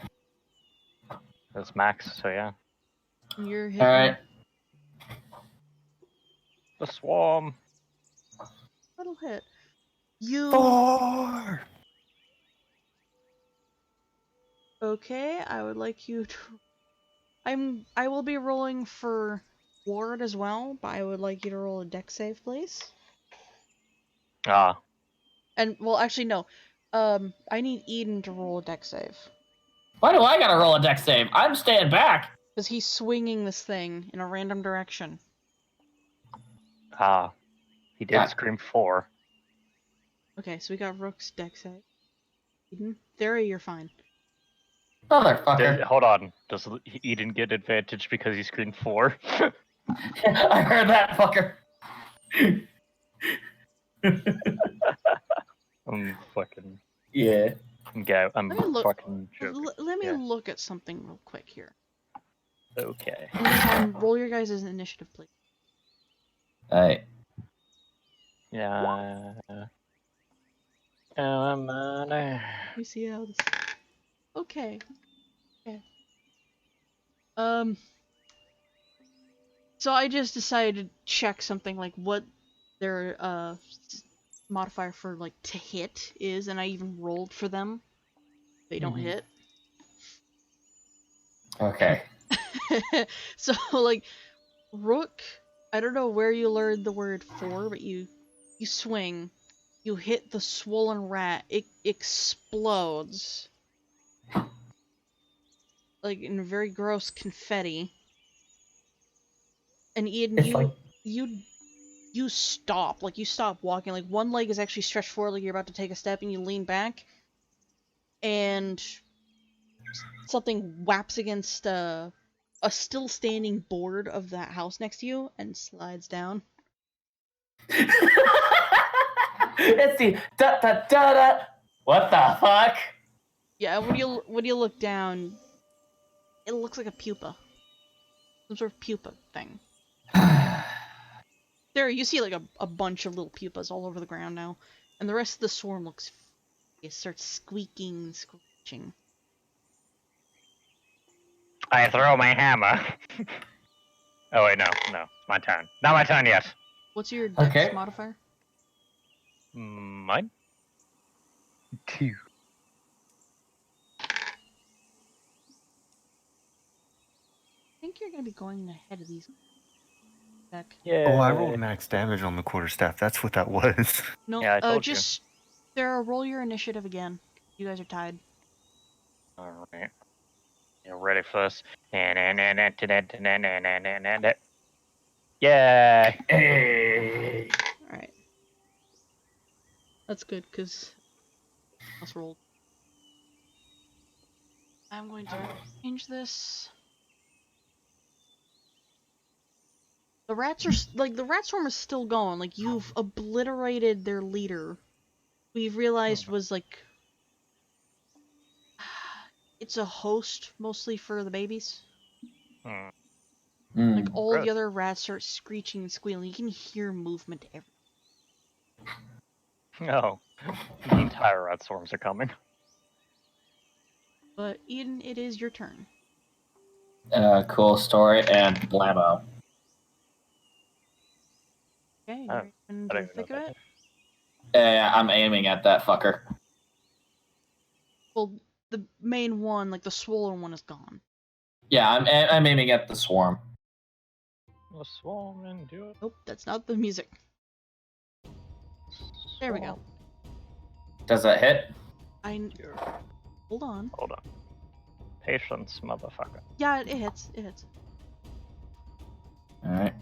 That's max, so yeah. You're hitting. Alright. The swarm. Little hit. You. 4! Okay, I would like you to I will be rolling for Ward as well, but I would like you to roll a deck save, please. Ah, And well, actually no. I need Eden to roll a deck save Why do I gotta roll a deck save? I'm staying back. because he's swinging this thing in a random direction. he did God. scream 4. Okay, so we got Rook's deck save. Eden, Theory, you're fine. Motherfucker. Hold on. Does Eden get advantage because he screamed 4? I heard that fucker. I'm fucking. Yeah. I'm Let me look- fucking joking. Let me Yeah. look at something real quick here. Okay. In the meantime, roll your guys' initiative, please. Alright. Yeah. I'm Let me see how this. Okay. Okay. So I just decided to check something like what their modifier for like to hit is, and I even rolled for them. They don't hit. Okay. So like Rook, I don't know where you learned the word for, but you swing, you hit the swollen rat, it explodes like in very gross confetti. And Eden, It's like you stop, like you stop walking, like one leg is actually stretched forward like you're about to take a step and you lean back and something whaps against a still standing board of that house next to you and slides down. It's the da da da da. What the fuck? Yeah, when you look down, it looks like a pupa. Some sort of pupa thing. There, you see like a bunch of little pupas all over the ground now. And the rest of the swarm looks... It starts squeaking and screeching. I throw my hammer. Oh wait, no, it's my turn. Not my turn yet. What's your dex Okay. modifier? Mine? 2. I think you're gonna be going ahead of these. Deck. Yeah. Oh, I rolled max damage on the quarterstaff. That's what that was. No, Yeah, I told you. just... Sarah, roll your initiative again. You guys are tied. Alright. Yeah, ready for this. Yeah. Hey. Alright. That's good, because... Let's roll. I'm going to change this. The rats are... Like, the rat swarm is still going. Like, you've obliterated their leader. We've realized was, like... It's a host, mostly for the babies. Hmm. Like, all Gross. the other rats start screeching and squealing. You can hear movement everywhere. No. The entire rat swarms are coming. But, Eden, it is your turn. Cool story and blammo. Okay, Oh, you're in I the don't even thick know of that. it. Yeah, I'm aiming at that fucker. Well, the main one, like the swollen one, is gone. Yeah, I'm aiming at the swarm. Let's swarm and do it. Nope, that's not the music. There we go. Does that hit? Hold on. Hold on. Patience, motherfucker. Yeah, it hits. It hits. All right.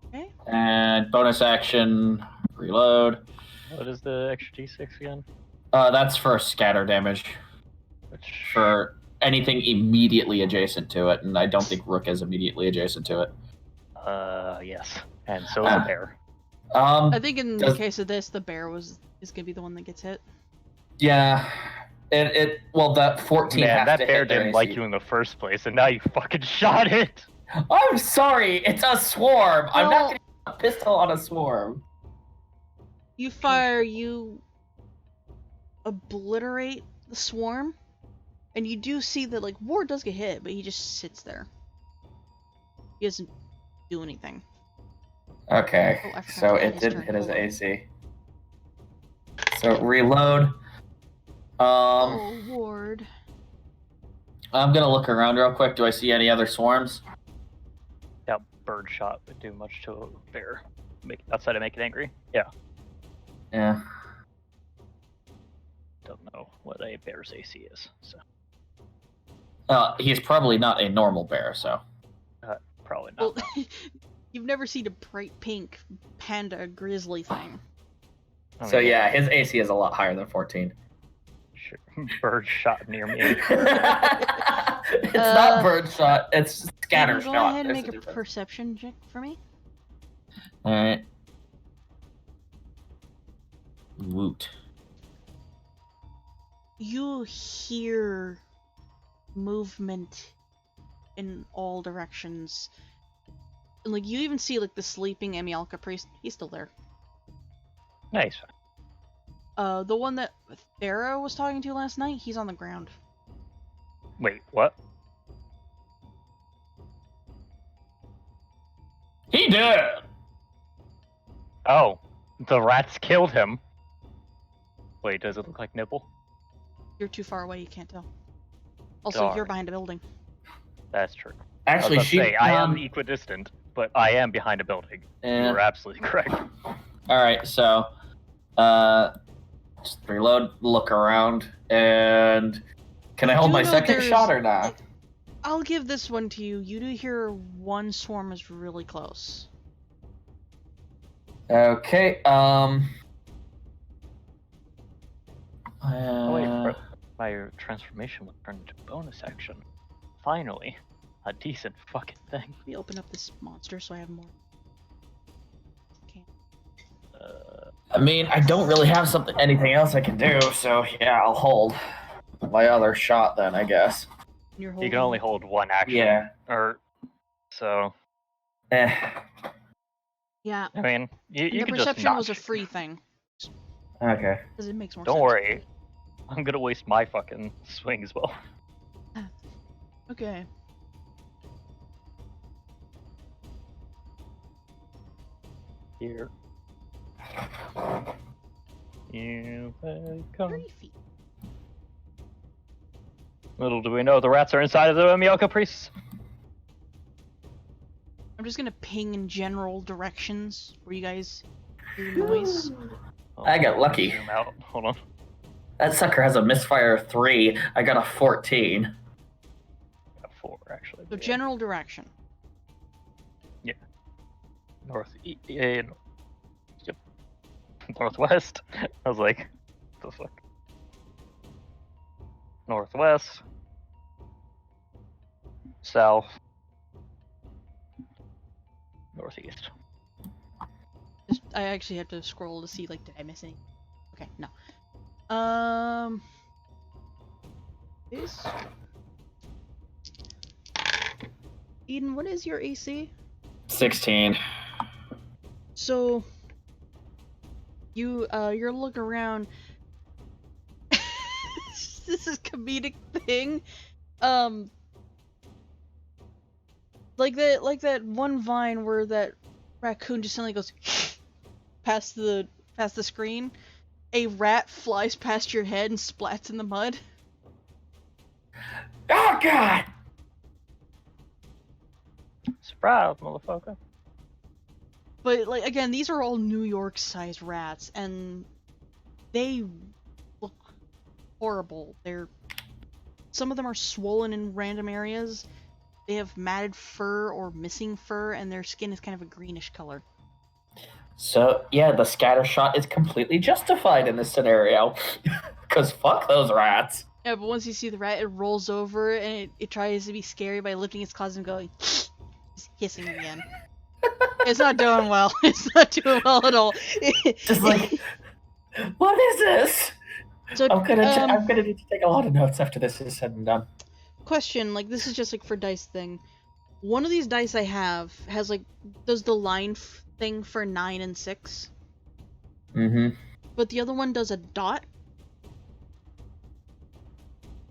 Okay. And bonus action, reload. What is the extra d6 again? That's for scatter damage Which... for anything immediately adjacent to it, and I don't think Rook is immediately adjacent to it. Yes. And so is the bear. I think in the does- case of this, the bear is gonna be the one that gets hit. Yeah. Well, that 14 Man, has that to bear hit their didn't like AC. you in the first place, and now you fucking shot it! I'm sorry, it's a swarm. I'm Well- not gonna use a pistol on a swarm. You fire, you obliterate the swarm, and you do see that, like, Ward does get hit, but he just sits there. He doesn't do anything. Okay, Oh, I forgot so to add it his didn't turn. hit his Hold on. AC. So reload. Oh, Ward. I'm gonna look around real quick. Do I see any other swarms? Yeah, bird shot would do much to a bear. Outside of make it angry. Yeah. Yeah. Don't know what a bear's AC is, so He's probably not a normal bear, so. probably Well, not. you've never seen a bright pink panda grizzly thing. I So mean, yeah, his AC is a lot higher than 14. Sure. Bird shot near me. It's not bird shot, it's scatter Go shot. ahead and There's make a difference. perception check for me. Alright. Woot. You hear movement in all directions. And, like, you even see, like, the sleeping Emialka priest. He's still there. Nice. The one that Thera was talking to last night, he's on the ground. Wait, what? He did! Oh, the rats killed him. Wait, does it look like nipple? You're too far away, you can't tell. Also, Darn. you're behind a building. That's true. Actually, I was about to say, I am um, equidistant, but I am behind a building. Yeah. You were absolutely correct. Alright, so, just reload, look around, and can I hold do my know second there's- shot or not? I'll give this one to you. You do hear one swarm is really close. Okay, Oh wait, my transformation was turned into bonus action. Finally, a decent fucking thing. Let me open up this monster so I have more. Okay. I mean, I don't really have anything else I can do, so yeah, I'll hold my other shot then, I guess. You're You holding. can only hold one action. Yeah. Or, so, Eh. Yeah. I mean, you And the can just perception not was a shoot. free thing. Okay. Because it makes more Don't sense. worry. I'm gonna waste my fucking swing as well. Okay. Here. Here they come. 3 feet. Little do we know, the rats are inside of the Miyoko priests. I'm just gonna ping in general directions where you guys hear noise. I got lucky. Zoom out. Hold on. That sucker has a misfire of 3. I got a 14. Got 4 actually. So but yeah. general direction. Yep. Northwest. I was like, what the fuck? Northwest. South. Northeast. I actually have to scroll to see, like, did I miss any? Okay, no. This. Eden, what is your AC? 16. So, you're looking around. This is comedic thing. Like that one vine where that raccoon just suddenly goes past the screen. A rat flies past your head and splats in the mud. Oh god! Surprise, motherfucker. But, like, again, these are all New York-sized rats, and they look horrible. Some of them are swollen in random areas. They have matted fur or missing fur, and their skin is kind of a greenish color. So, yeah, the scatter shot is completely justified in this scenario. Because fuck those rats. Yeah, but once you see the rat, it rolls over, and it tries to be scary by lifting its claws and going, just hissing again. It's not doing well. It's not doing well at all. Just like, what is this? So, I'm gonna need to take a lot of notes after this is said and done. question, like, this is just, like, for dice thing. One of these dice I have has, like, does the line thing for 9 and 6. Mm-hmm. But the other one does a dot.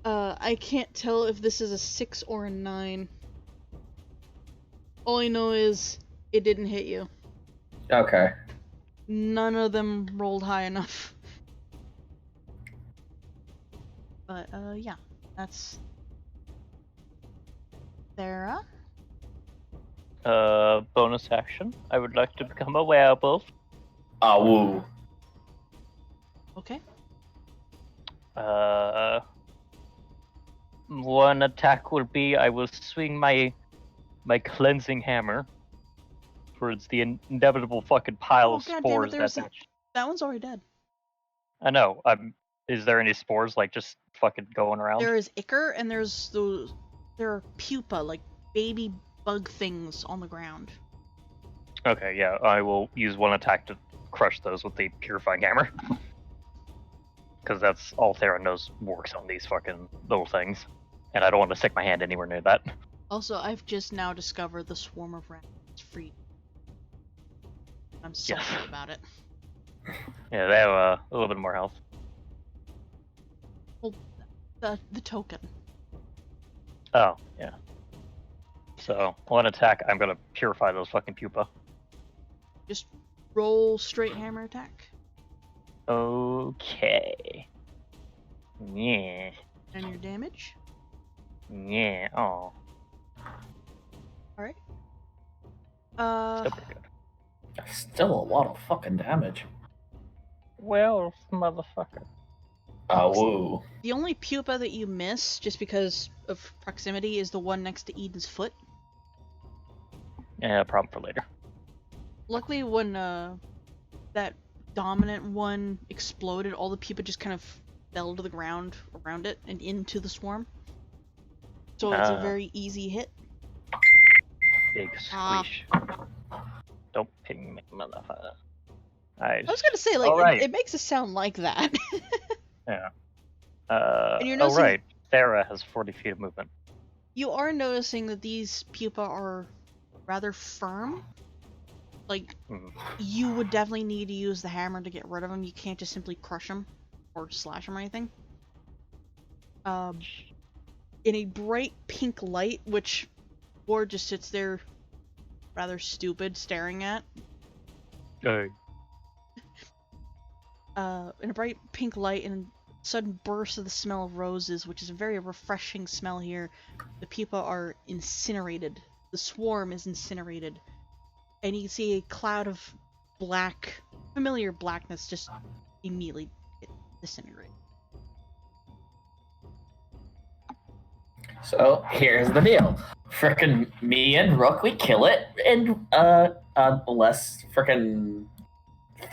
I can't tell if this is a 6 or a 9. All I know is it didn't hit you. Okay. None of them rolled high enough. But yeah, that's Sarah. Bonus action. I would like to become a werewolf. Ah, woo. Okay. One attack will be I will swing my cleansing hammer towards the inevitable fucking pile Oh of god damn it! spores that's. That one's already dead. I know. Is there any spores like just fucking going around? There is ichor, and there are pupa, like baby bug things on the ground. Okay, yeah, I will use one attack to crush those with the purifying hammer. Because that's all Thera knows works on these fucking little things. And I don't want to stick my hand anywhere near that. Also, I've just now discovered the swarm of rats is free. I'm salty about it. Yeah, they have a little bit more health. Well, the token. Oh, yeah. So, one attack, I'm gonna purify those fucking pupa. Just roll straight hammer attack. Okay. Yeah. And your damage. Yeah. Oh. Alright. Still pretty good. Still a lot of fucking damage. Well, motherfucker. Ah, woo. The only pupa that you miss, just because of proximity, is the one next to Eden's foot. Yeah, problem for later. Luckily, when that dominant one exploded, all the pupa just kind of fell to the ground around it and into the swarm. So it's a very easy hit. Big squish. Don't ping me, motherfucker. I was gonna say, like, right. it makes it sound like that. Yeah. And you're noticing, right. Thera has 40 feet of movement. You are noticing that these pupa are rather firm. Like, you would definitely need to use the hammer to get rid of them. You can't just simply crush them or slash them or anything. In a bright pink light, which Ward just sits there rather stupid staring at. Hey. In a bright pink light and a sudden burst of the smell of roses, which is a very refreshing smell here, the pupa are incinerated. The swarm is incinerated. And you can see a cloud of black, familiar blackness just immediately disintegrate. So here's the deal. Frickin' me and Rook, we kill it, and unless frickin'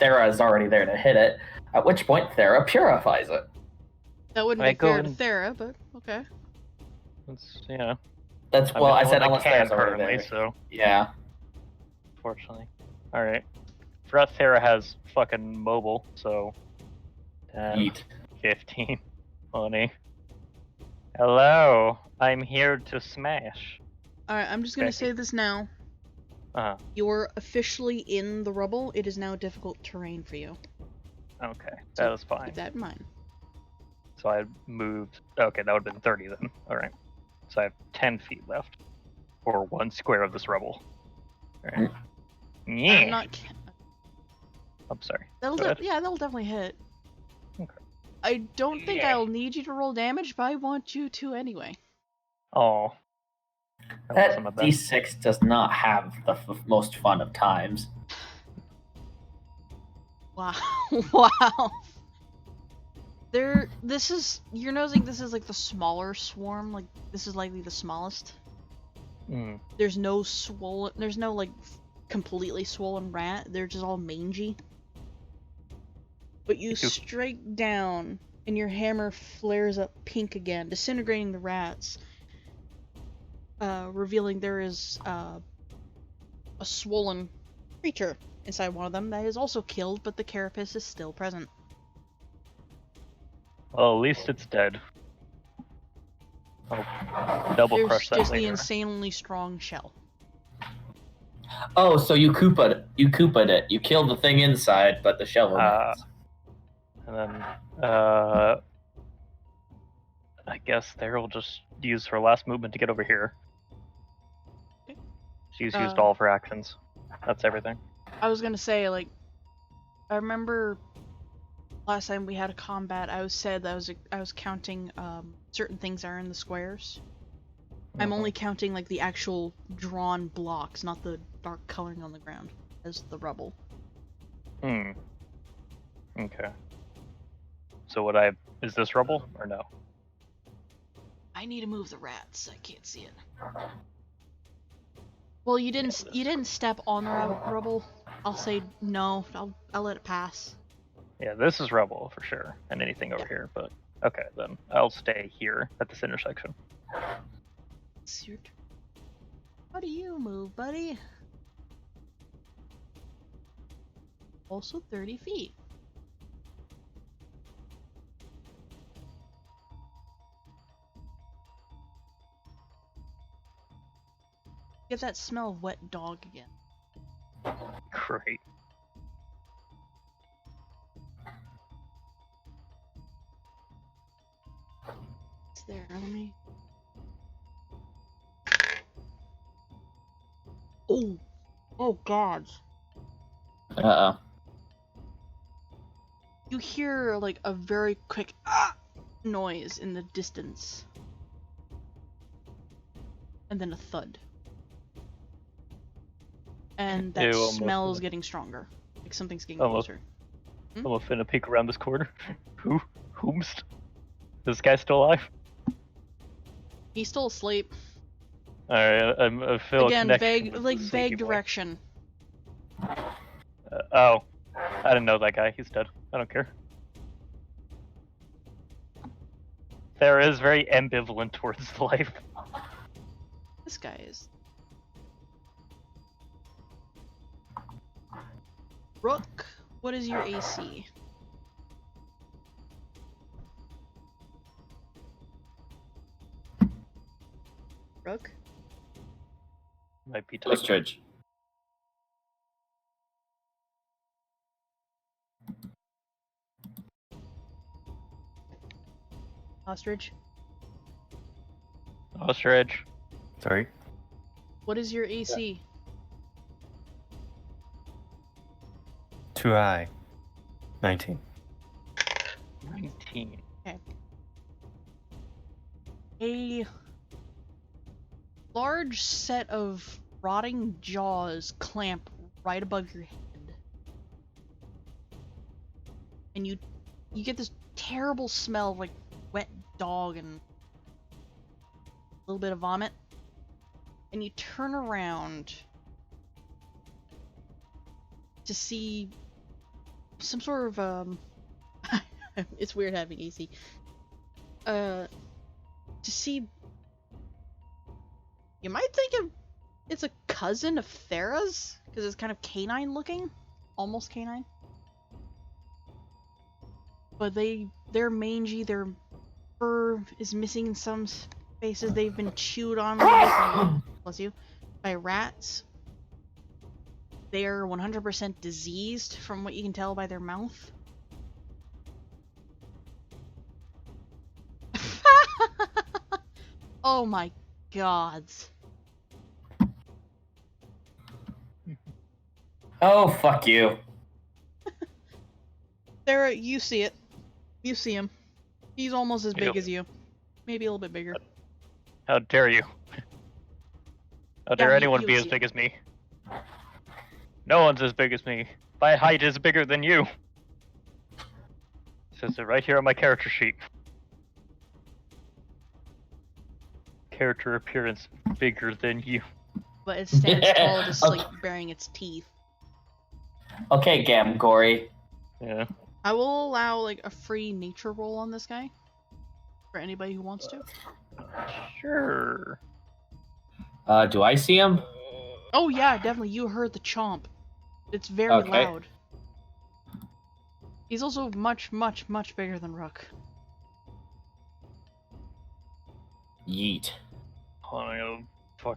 Thera is already there to hit it, at which point Thera purifies it. That wouldn't be fair to Thera, but okay. That's, yeah. That's, well, I said unless Thera's already currently, there. so. Yeah. Fortunately. Alright. Forgot Thera has fucking mobile, so 10, Eat. 15, 20. Hello, I'm here to smash. Alright, I'm just gonna say this now. You're officially in the rubble. It is now difficult terrain for you. Okay, that was fine. Keep that in mind. So I moved. Okay, that would have been 30 then. Alright. So I have 10 feet left. Or 1 square of this rubble. Alright. Yeah. I'm sorry. That'll definitely hit. Okay. I don't think I'll need you to roll damage, but I want you to anyway. Oh. That D6 does not have the most fun of times. Wow. Wow. You're noticing this is like the smaller swarm, like this is likely the smallest. There's no like completely swollen rat, they're just all mangy. But you strike down and your hammer flares up pink again, disintegrating the rats, revealing there is a swollen creature inside one of them that is also killed, but the carapace is still present. Well, at least it's dead. I'll double crush that There's just later. the insanely strong shell. Oh, so you Koopa'd it. You killed the thing inside, but the shell remains. And then, I guess Thera will just use her last movement to get over here. She's used all of her actions. That's everything. I was gonna say, like, I remember last time we had a combat, I was counting certain things that are in the squares. I'm only counting like the actual drawn blocks, not the dark coloring on the ground, as the rubble. Hmm. Okay. So is this rubble or no? I need to move the rats. I can't see it. Well, you didn't step on the rubble. I'll say no. I'll let it pass. Yeah, this is rubble for sure, and anything over Yeah. here. But okay, then I'll stay here at this intersection. It's your turn. How do you move, buddy? Also 30 feet. Get that smell of wet dog again. Great. It's there. Let me. Oh, oh God! Uh-oh. You hear like a very quick noise in the distance, and then a thud, and that Ew, almost smell is did. getting stronger. Like something's getting Almost. closer. I'm finna peek around this corner. Whomst? Is this guy still alive? He's still asleep. Alright, I feel Again, a connection vague, with like the vague sleepy boy. direction. Oh, I didn't know that guy. He's dead. I don't care. Thera is very ambivalent towards life. This guy is. Rook, what is your AC? Rook? Might be tough. Ostrich. Ostrich? Ostrich. Sorry. What is your AC? Too high. 19. 19. A large set of rotting jaws clamp right above your head. And you get this terrible smell of like wet dog and a little bit of vomit. And you turn around to see some sort of it's weird having AC. To see, you might think it's a cousin of Thera's because it's kind of canine looking, almost canine. But they're mangy. Their fur is missing in some spaces. They've been chewed on bless you, by rats. They are 100% diseased from what you can tell by their mouth. Oh my gods. Oh, fuck you. There, you see it. You see him. He's almost as big Yep. as you. Maybe a little bit bigger. How dare you? How dare anyone be as big as me? No one's as big as me. My height is bigger than you. It says it right here on my character sheet. Character appearance bigger than you. But it stands Yeah. tall, just Okay. like baring its teeth. Okay, Gamgory. Yeah. I will allow like a free nature roll on this guy. For anybody who wants to. Sure. Do I see him? Oh yeah, definitely. You heard the chomp. It's very Okay. loud. He's also much, much, much bigger than Rook. Yeet. Hold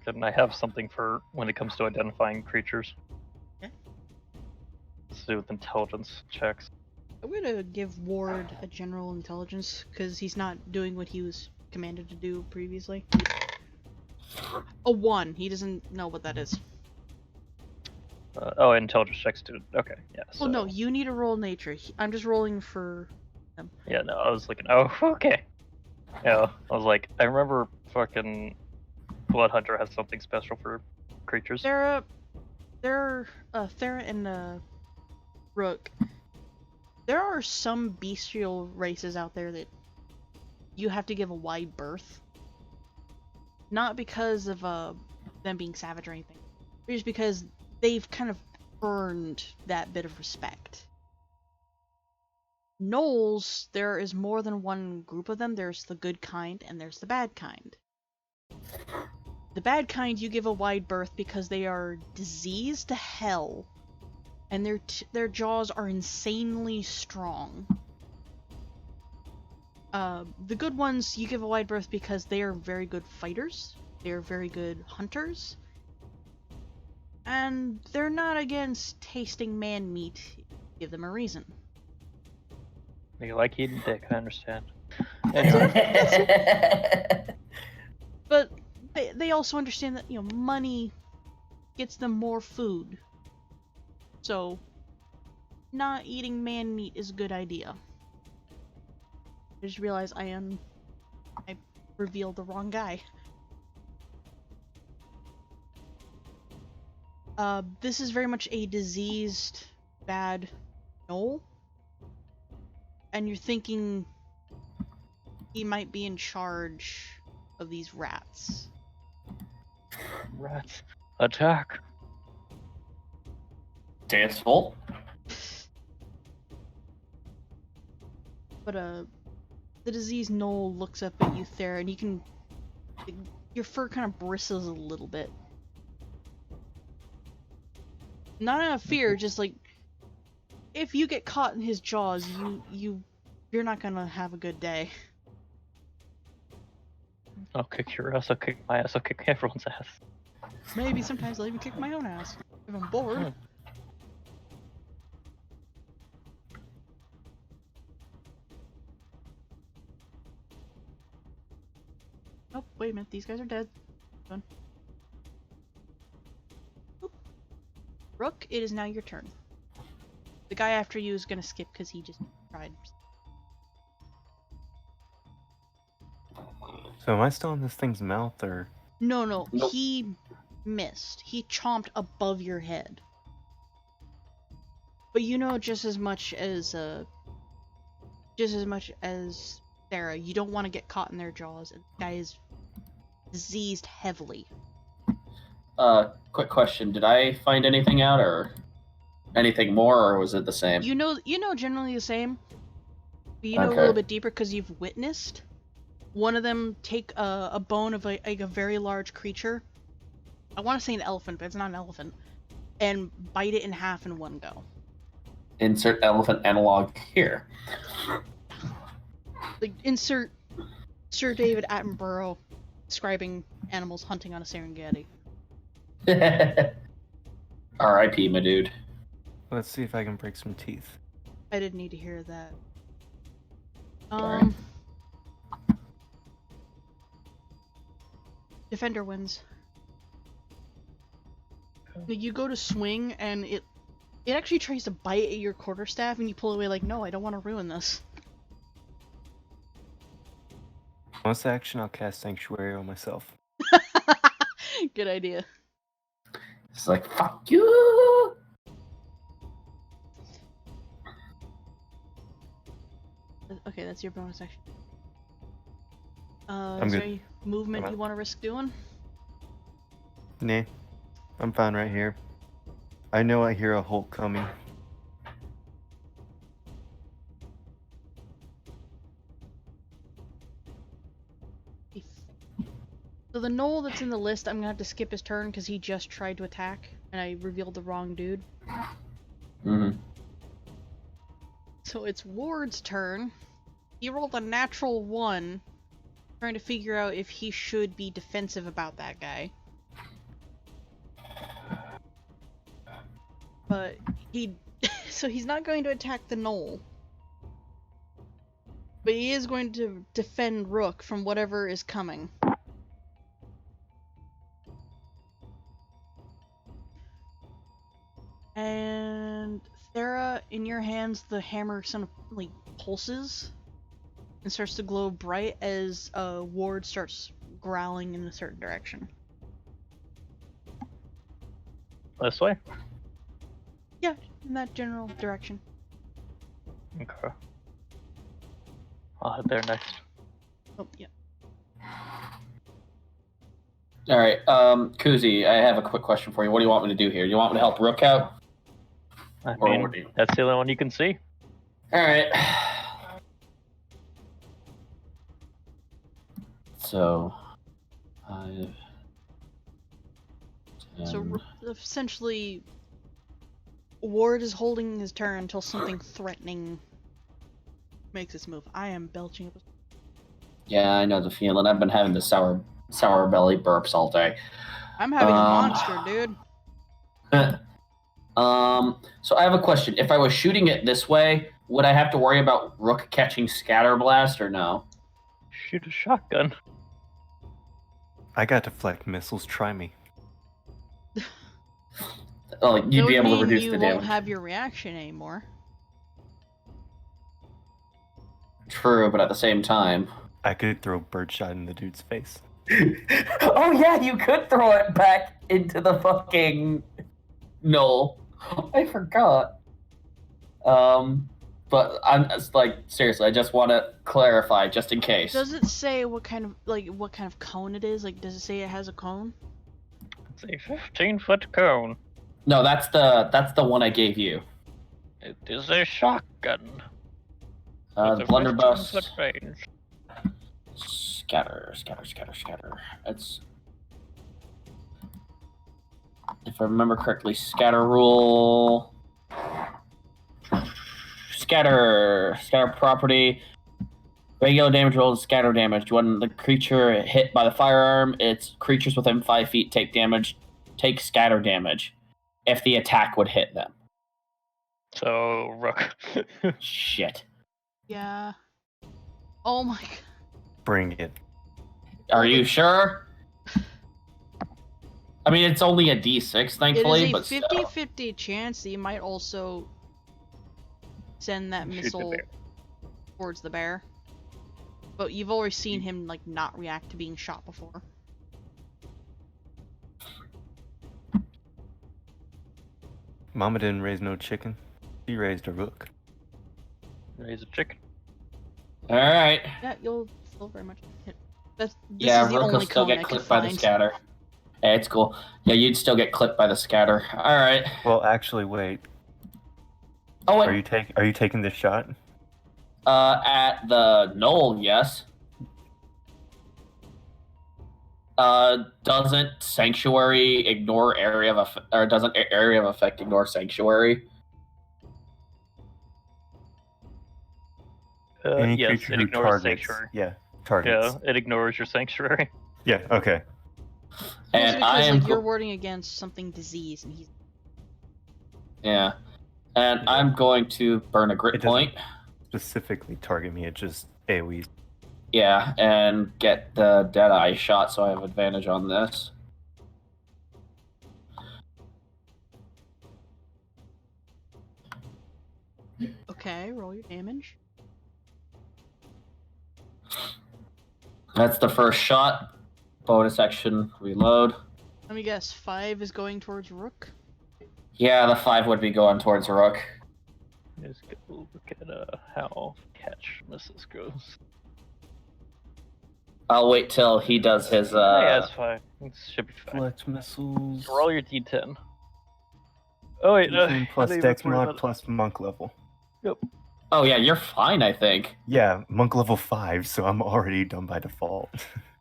on, I have something for when it comes to identifying creatures. Okay. Let's do with intelligence checks. I'm gonna give Ward a general intelligence, because he's not doing what he was commanded to do previously. A 1. He doesn't know what that is. Oh, intelligence checks too. Okay, yeah. So, Well, no, you need to roll nature. I'm just rolling for them. Yeah, no, I was looking. Oh, okay. Yeah, I was like, I remember fucking Blood Hunter has something special for creatures. Thera and Rook. There are some bestial races out there that you have to give a wide berth. Not because of them being savage or anything. But just because they've kind of earned that bit of respect. Gnolls, there is more than one group of them. There's the good kind and there's the bad kind. The bad kind you give a wide berth because they are diseased to hell, and their jaws are insanely strong. The good ones you give a wide berth because they are very good fighters, they are very good hunters, and they're not against tasting man meat. Give them a reason. You like eating dick, I understand. But they also understand that, you know, money gets them more food. So, not eating man meat is a good idea. I just realized I revealed the wrong guy. This is very much a diseased, bad gnoll. And you're thinking he might be in charge of these rats. Rats. Attack. Tasteful. But the diseased gnoll looks up at you, Thera, and you can... your fur kind of bristles a little bit. Not out of fear, just like... if you get caught in his jaws, you're not gonna have a good day. I'll kick your ass, I'll kick my ass, I'll kick everyone's ass. Maybe sometimes I'll even kick my own ass if I'm bored. Oh, wait a minute, these guys are dead. Done. Oop. Rook, it is now your turn. The guy after you is gonna skip because he just tried. So am I still in this thing's mouth, or? No, Nope. he missed. He chomped above your head. But you know just as much as Sarah, you don't want to get caught in their jaws, and the guy is diseased heavily. Quick question. Did I find anything out, or anything more, or was it the same? You know generally the same. But you know a Okay. little bit deeper because you've witnessed one of them take a bone of a very large creature. I want to say an elephant, but it's not an elephant. And bite it in half in one go. Insert elephant analog here. Like, insert Sir David Attenborough describing animals hunting on a Serengeti. R.I.P. my dude. Let's see if I can break some teeth. I didn't need to hear that. Sorry. Defender wins. Like, you go to swing and it actually tries to bite at your quarterstaff and you pull away like, no, I don't want to ruin this. Bonus action, I'll cast Sanctuary on myself. Good idea. It's like, fuck you! Okay, that's your bonus action. I'm is there good. any movement you want to risk doing? Nah, I'm fine right here. I know I hear a Hulk coming. So the gnoll that's in the list, I'm gonna have to skip his turn because he just tried to attack and I revealed the wrong dude. Mm-hmm. So it's Ward's turn. He rolled a natural 1, trying to figure out if he should be defensive about that guy. But so he's not going to attack the gnoll. But he is going to defend Rook from whatever is coming. And Thera, in your hands, the hammer sort of like pulses and starts to glow bright as Ward starts growling in a certain direction. This way? Yeah, in that general direction. Okay. I'll head there next. Oh, yeah. All right, Kuzi, I have a quick question for you. What do you want me to do here? Do you want me to help Rook out? I Or mean, what do you- that's the only one you can see. All right. So, 5. So 10. essentially, Ward is holding his turn until something threatening makes its move. I am belching up. Yeah, I know the feeling. I've been having the sour belly burps all day. I'm having a monster, dude. So I have a question. If I was shooting it this way, would I have to worry about Rook catching Scatter Blast or no? Shoot a shotgun. I got deflect missiles. Try me. Oh, That you'd would be able to mean reduce you the won't damage. have your reaction anymore. True, but at the same time. I could throw birdshot in the dude's face. Oh yeah, you could throw it back into the fucking knoll. I forgot. But I'm just like, seriously, I just want to clarify just in case. Does it say what kind of cone it is? Like, does it say it has a cone? It's a 15-foot cone. No, that's the one I gave you. It is a shotgun. The With a blunderbuss. 15-foot range. Scatter. It's, if I remember correctly, scatter rule. Scatter property. Regular damage rolls, scatter damage. When the creature hit by the firearm, its creatures within 5 feet take scatter damage if the attack would hit them. So, Rook. Shit. Yeah. Oh my god. Bring it. Are you sure? I mean, it's only a d6, thankfully, It but is a still. 50-50 chance that you might also send that Shoot the missile bear. towards the bear. But you've already seen him like not react to being shot before. Mama didn't raise no chicken. She raised a rook. Raise a chicken. All right. Yeah, you'll still very much hit. This Yeah, is the Rook will only still cone I get could clipped by the find. scatter. Yeah, it's cool. Yeah, you'd still get clipped by the scatter. All right. Well, actually, wait. Oh Are wait. you taking this shot? At the knoll, yes. Doesn't sanctuary ignore area of or doesn't area of effect ignore sanctuary? Any Yes, creature it who ignores targets. sanctuary. Yeah, targets. Yeah, it ignores your sanctuary. Yeah. Okay. Mostly And I because am like you're warding against something disease, and he's yeah, and I'm going to burn a It grit doesn't- point. Specifically target me. It just AoEs. Yeah, and get the Deadeye shot, so I have advantage on this. okay. Roll your damage. That's the first shot. Bonus action, reload. Let me guess. 5 is going towards Rook. Yeah, the 5 would be going towards Rook. Let's go look at how catch misses goes. I'll wait till he does his. Yeah, it's fine. It should be fine. Flex missiles. Roll your d10. Oh wait, no. D10 plus dex mod plus monk level. Oh yeah, you're fine, I think. Yeah, monk level 5, so I'm already done by default.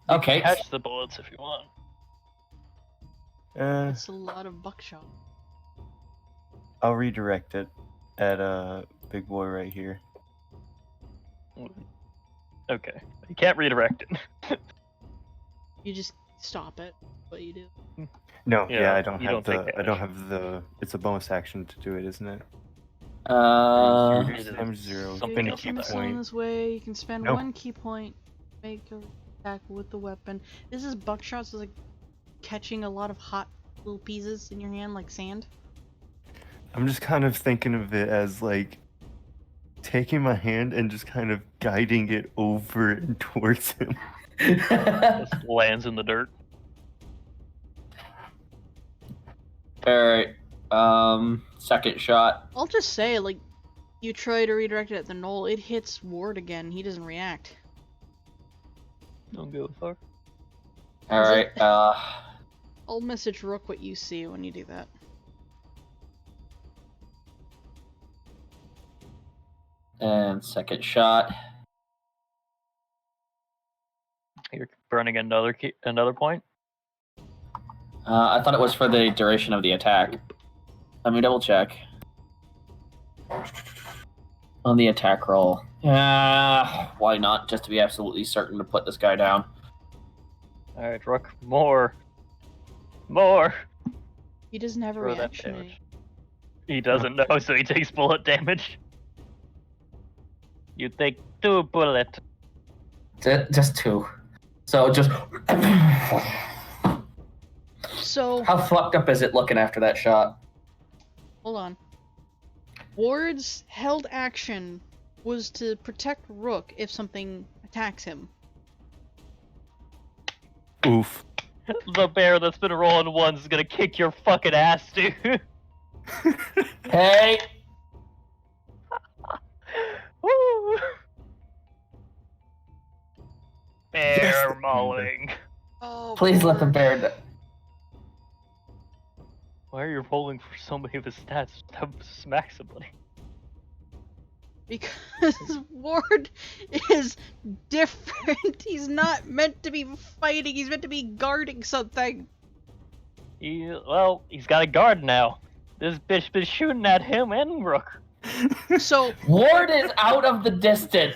Okay. Catch the bullets if you want. That's a lot of buckshot. I'll redirect it at big boy right here. Okay, you can't redirect it. You just stop it. What you do. No, Yeah, yeah, I don't you have don't take the. I don't damage. have the. It's a bonus action to do it, isn't it? It is Damage 0. something Spin to a keep missile that. in this way. You can spend No. 1 key point. Make a attack with the weapon. This is buckshot, so it's like catching a lot of hot little pieces in your hand, like sand. I'm just kind of thinking of it as like taking my hand and just kind of guiding it over and towards him. Just lands in the dirt. Alright. Second shot. I'll just say, like, you try to redirect it at the knoll, it hits Ward again. He doesn't react. Don't go far. Alright, I'll message Rook what you see when you do that. and second shot. You're burning another point. I thought it was for the duration of the attack. Let me double check. On the attack roll. Why not? Just to be absolutely certain to put this guy down. Alright, Rook, more. More! He doesn't have a Throw that reaction. damage. He doesn't know, so he takes bullet damage. You take 2 bullets. Just 2. So just... So, How fucked up is it looking after that shot? hold on. Ward's held action was to protect Rook if something attacks him. Oof. The bear that's been rolling ones is gonna kick your fucking ass, dude. Hey! Woo! Bear Yes. mauling. Oh, Please let the Ward. bear... Why are you rolling for so many of his stats? Just smack somebody. Because Ward is different. He's not meant to be fighting. He's meant to be guarding something. He's got a guard now. This bitch been shooting at him and Rook. So, Ward is out of the distance!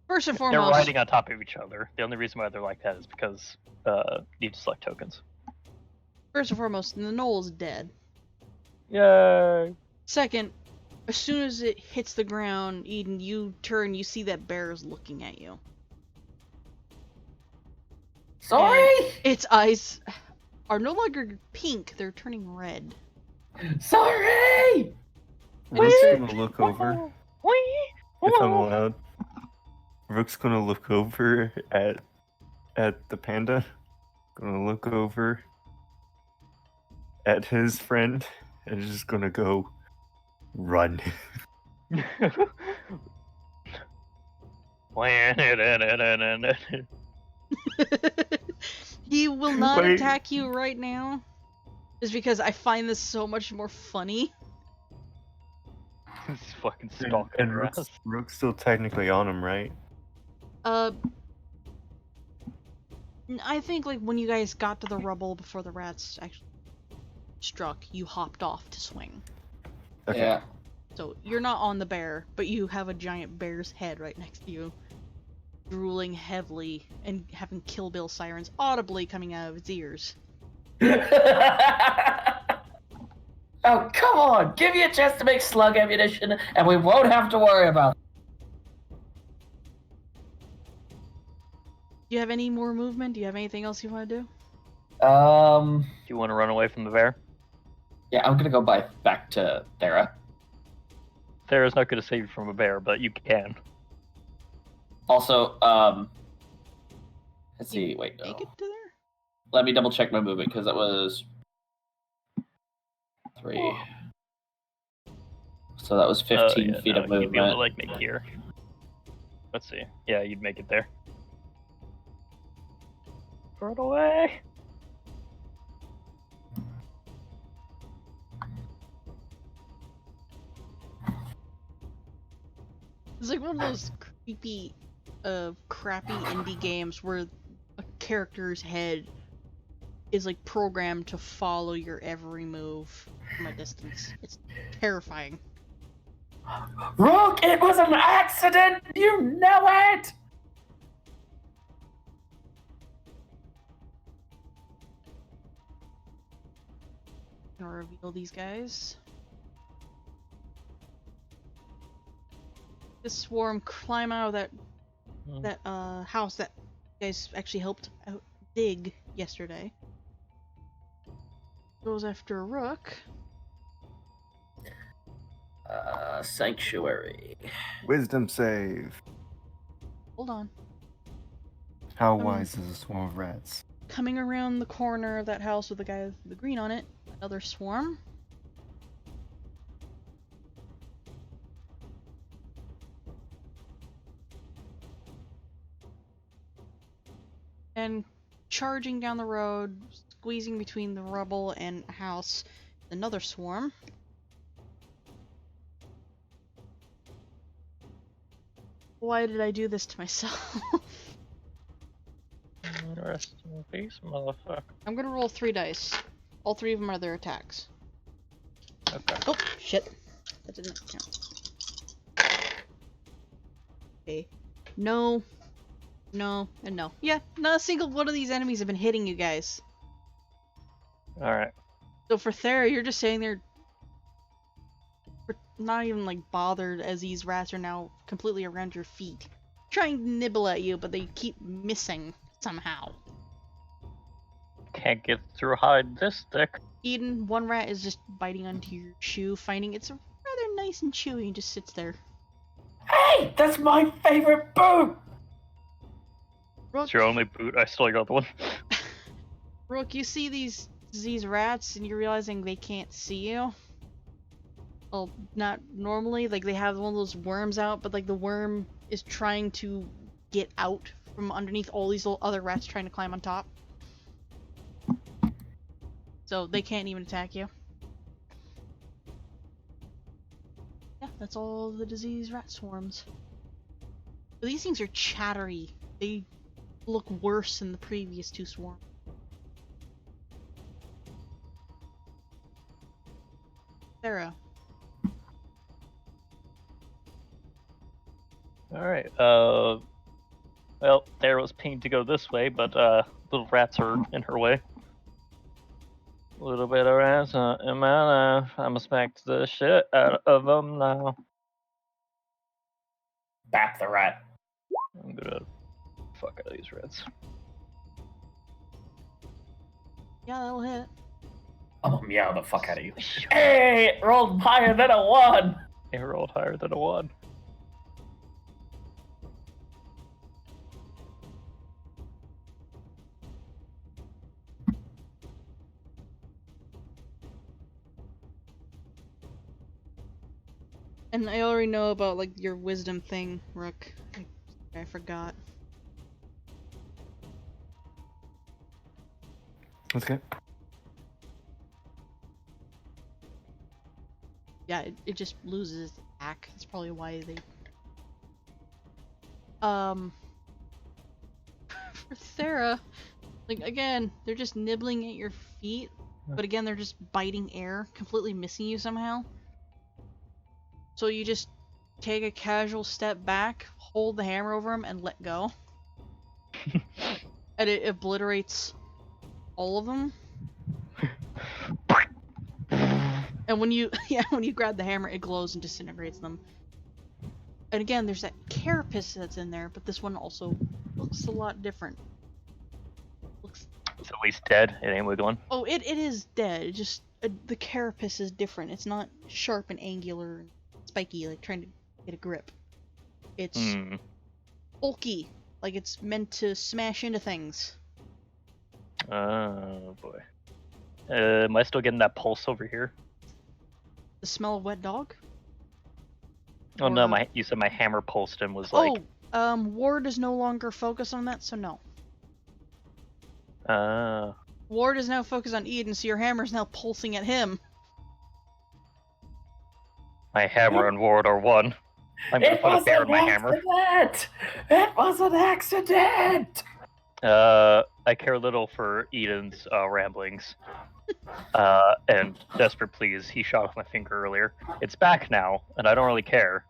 first and They're foremost, riding on top of each other. The only reason why they're like that is because you just select tokens. the knoll is dead. Yay! Second, as soon as it hits the ground, Eden, you turn, you see that bear is looking at you. Sorry? Its eyes are no longer pink, they're turning red. Sorry! Rook's gonna look over, if I'm allowed. Rook's gonna look over at the panda. Gonna look over at his friend and just gonna go run. He will not Wait. attack you right now. Just because I find this so much more funny. He's fucking stalking And your ass. Rook's still technically on him, right? I think like when you guys got to the rubble before the rats actually struck, you hopped off to swing. Okay. Yeah. So you're not on the bear, but you have a giant bear's head right next to you, drooling heavily and having Kill Bill sirens audibly coming out of its ears. Oh, come on! Give me a chance to make slug ammunition, and we won't have to worry about it. Do you have any more movement? Do you have anything else you want to do? Do you want to run away from the bear? Yeah, I'm gonna go back to Thera. Thera's not going to save you from a bear, but you can. Also, let's see, wait, Make no. it to there? Let me double check my movement, because that was 3. So that was 15 feet of You'd be able to, movement. like, make here. Let's see. Yeah, you'd make it there. Run away! It's like one of those creepy, crappy indie games where a character's head is like programmed to follow your every move from a distance. It's terrifying. Rook, it was an accident! You know it! Gonna reveal these guys. This swarm climb out of that house that you guys actually helped out dig yesterday. Goes after Rook. Sanctuary. Wisdom save. Hold on. How wise is a swarm of rats? Coming around the corner of that house with the guy with the green on it. Another swarm. And charging down the road, squeezing between the rubble and a house, another swarm. Why did I do this to myself? Rest in peace, motherfucker. I'm gonna roll 3 dice. All 3 of them are their attacks. Okay. Oh, shit. That didn't count. Okay. No. No, and no. Yeah, not a single one of these enemies have been hitting you guys. Alright. So for Thera, you're just sitting there not even like bothered as these rats are now completely around your feet. Trying to nibble at you, but they keep missing somehow. Can't get through hide this thick. Eden, one rat is just biting onto your shoe, finding it's rather nice and chewy, and just sits there. Hey, that's my favorite boot! Rook, It's your only boot. I still got the one. Rook, you see these rats, and you're realizing they can't see you. Well, not normally. Like, they have one of those worms out, but like the worm is trying to get out from underneath all these little other rats trying to climb on top. So they can't even attack you. Yeah, that's all the disease rat swarms. But these things are chattery. They look worse than the previous 2 swarms. Sarah. Alright, well, there was pinged to go this way, but, little rats are in her way. A little bit of rats in my life. I'ma smack the shit out of them now. Bap the rat. I'm gonna fuck out of these rats. Yeah, that'll hit. Oh, meow the fuck out of you. Hey, it rolled higher than a 1! They rolled higher than a 1. And I already know about, like, your wisdom thing, Rook. I forgot. Okay. Yeah, it just loses its attack. That's probably why they... For Thera, like, again, they're just nibbling at your feet, but again, they're just biting air, completely missing you somehow. So you just take a casual step back, hold the hammer over them, and let go. And it obliterates all of them. And when you when you grab the hammer, it glows and disintegrates them. And again, there's that carapace that's in there, but this one also looks a lot different. Looks... It's at least dead. It ain't wiggling. Oh, it is dead. It just the carapace is different. It's not sharp and angular and spiky, like trying to get a grip. It's bulky, like it's meant to smash into things. Oh boy. Am I still getting that pulse over here? The smell of wet dog? Oh no, Or- you said my hammer pulsed and was like. Ward is no longer focused on that, so no. Ward is now focused on Eden, so your hammer is now pulsing at him. My hammer and ward are one. I'm gonna put a bear in my hammer. It was an accident! I care little for Eden's ramblings. And desperate pleas, he shot off my finger earlier. It's back now, and I don't really care.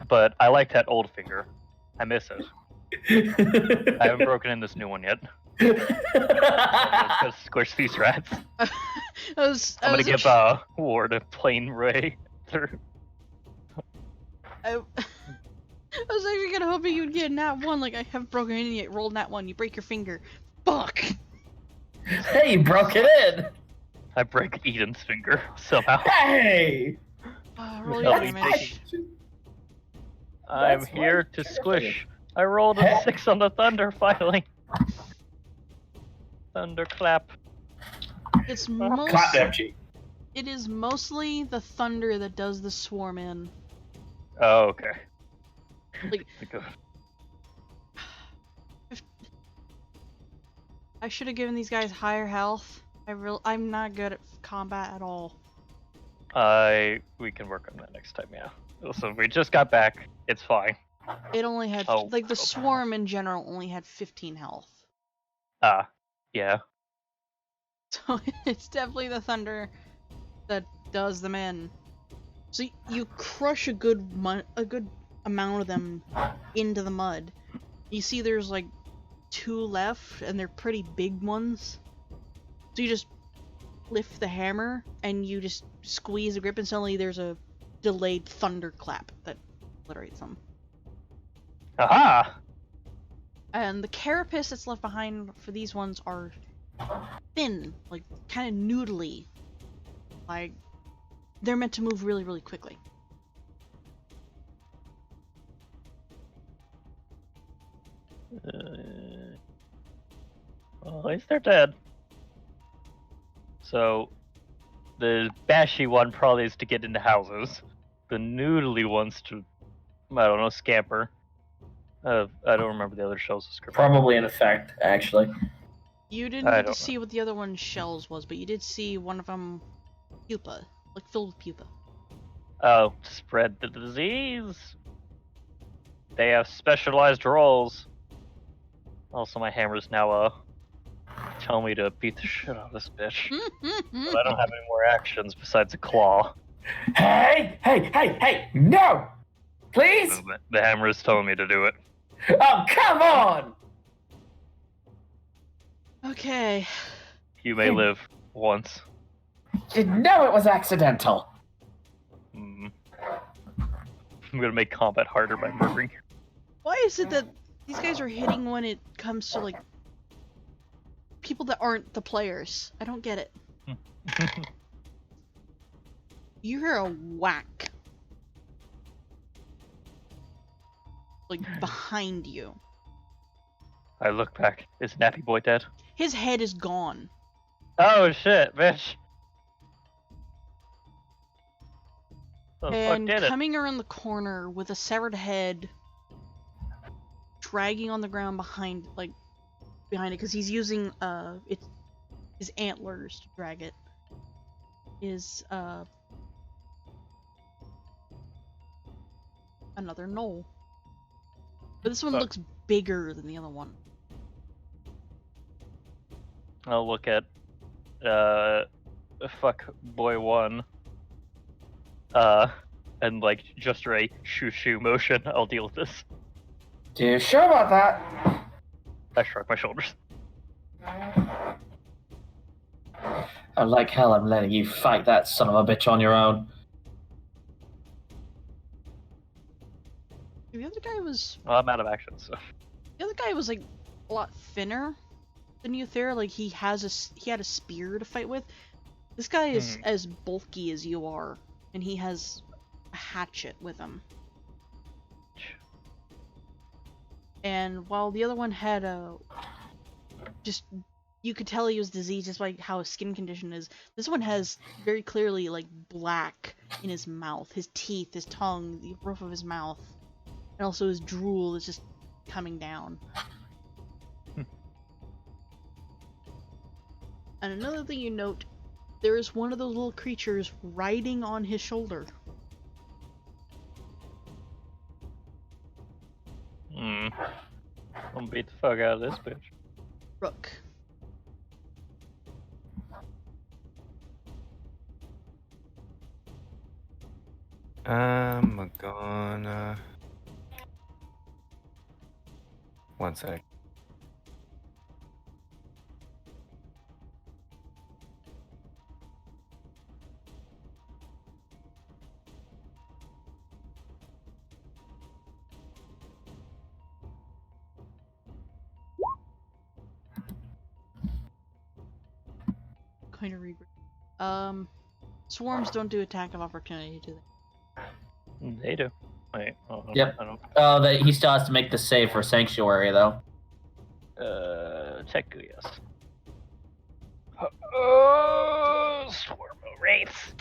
But I like that old finger. I miss it. I haven't broken in this new one yet. I'm just gonna squish these rats. I'm gonna give Ward a plain ray through. I was actually gonna hoping you'd get nat 1, like I haven't broken in yet, rolled nat 1, you break your finger. Fuck! Hey, you broke it in! I break Eden's finger somehow. Hey! Roll your I'll be damage. I'm That's here fine. to Sure, squish. I rolled a 6 on the thunder finally. Thunderclap. It's Clap them cheek. It is mostly the thunder that does the swarm in. Oh, okay. Like- I should have given these guys higher health. I'm not good at combat at all. We can work on that next time, yeah. Also, we just got back. It's fine. It only had Oh, like the okay. swarm in general only had 15 health. Yeah. So it's definitely the thunder that does them in. So you crush a good amount of them into the mud. You see there's like 2 left, and they're pretty big ones. So you just lift the hammer, and you just squeeze the grip, and suddenly there's a delayed thunderclap that obliterates them. Aha! And the carapace that's left behind for these ones are thin, like kind of noodly. Like they're meant to move really, really quickly. Well, at least they're dead. So, the bashy one probably is to get into houses. The noodly one's to, I don't know, scamper. I don't remember the other shell's description. Probably in effect, actually. You didn't I get to don't see what the other one's shells was, but you did see one of them pupa, like filled with pupa. Oh, to spread the disease. They have specialized roles. Also, my hammer's now, telling me to beat the shit out of this bitch. But I don't have any more actions besides a claw. Hey! No! Please? The hammer is telling me to do it. Oh, come on! Okay. You may live once. You know it was accidental. I'm gonna make combat harder by murdering. Why is it that these guys are hitting when it comes to like people that aren't the players? I don't get it. You hear a whack. Like behind you. I look back. Is Nappy Boy dead? His head is gone. Oh shit, bitch. The And fuck did it? coming around the corner with a severed head dragging on the ground behind it, because he's using his antlers to drag it, is another knoll. But this one looks bigger than the other one. I'll look at fuck boy 1. And like just a shoo motion, I'll deal with this. You sure about that? I shrug my shoulders. I like how I'm letting you fight that son of a bitch on your own. The other guy was Well, I'm out of action, so. the other guy was like a lot thinner than you, Thera. Like he had a spear to fight with. This guy is as bulky as you are, and he has a hatchet with him. And while the other one had you could tell he was diseased just by how his skin condition is. This one has very clearly like black in his mouth, his teeth, his tongue, the roof of his mouth, and also his drool is just coming down. And another thing you note, there is one of those little creatures riding on his shoulder. I'm gonna beat the fuck out of this bitch. Rook. I'm gonna... One sec. Going to regroup. Swarms don't do attack of opportunity, do they? They do. Wait. Oh, Yep. I don't. He still has to make the save for Sanctuary, though. Technically, yes. Swarmo wraiths.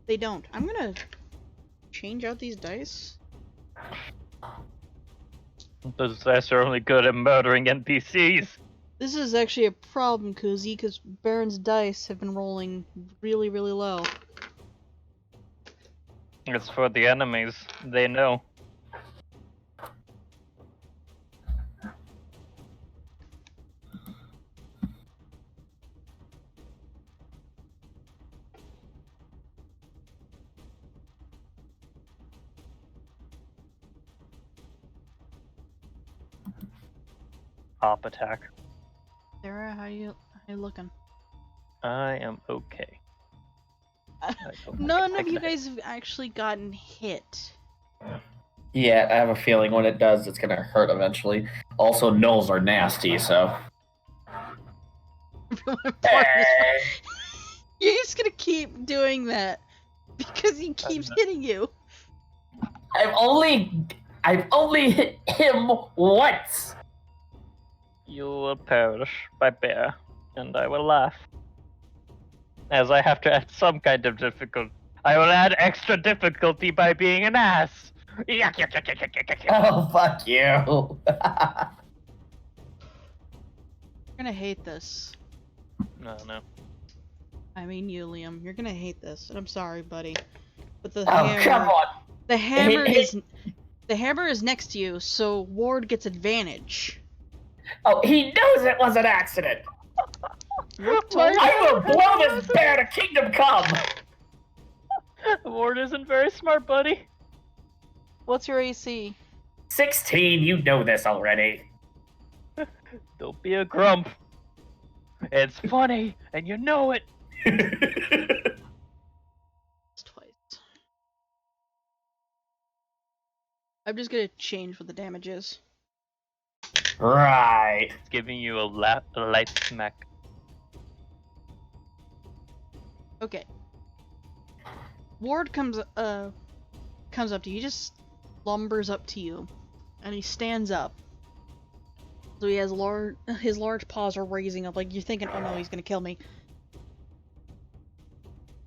They don't. I'm gonna change out these dice. Those dice are only good at murdering NPCs. This is actually a problem, Koozie, because Baron's dice have been rolling really, really low. It's for the enemies. They know. Pop attack. Sarah, how you looking? I am okay. None of you guys have actually gotten hit. Yeah, I have a feeling when it does, it's gonna hurt eventually. Also, gnolls are nasty, so. You're just gonna keep doing that because he keeps hitting you. I've only hit him once. You will perish by bear, and I will laugh. As I have to add some kind of difficulty. I will add extra difficulty by being an ass. Oh, fuck you. You're gonna hate this. No. I mean you, Liam. You're gonna hate this, and I'm sorry, buddy. But the Oh, hammer, come on. the hammer is next to you, so Ward gets advantage. Oh, he knows it was an accident. I will blow this bear to kingdom come. Ward isn't very smart, buddy. What's your AC? 16, you know this already. Don't be a grump. It's funny, and you know it. It's twice. I'm just gonna change what the damage is. Right. It's giving you a light smack. Okay. Ward comes up to you. He just lumbers up to you, and he stands up. So he has his large paws are raising up, like you're thinking, oh no, he's gonna kill me.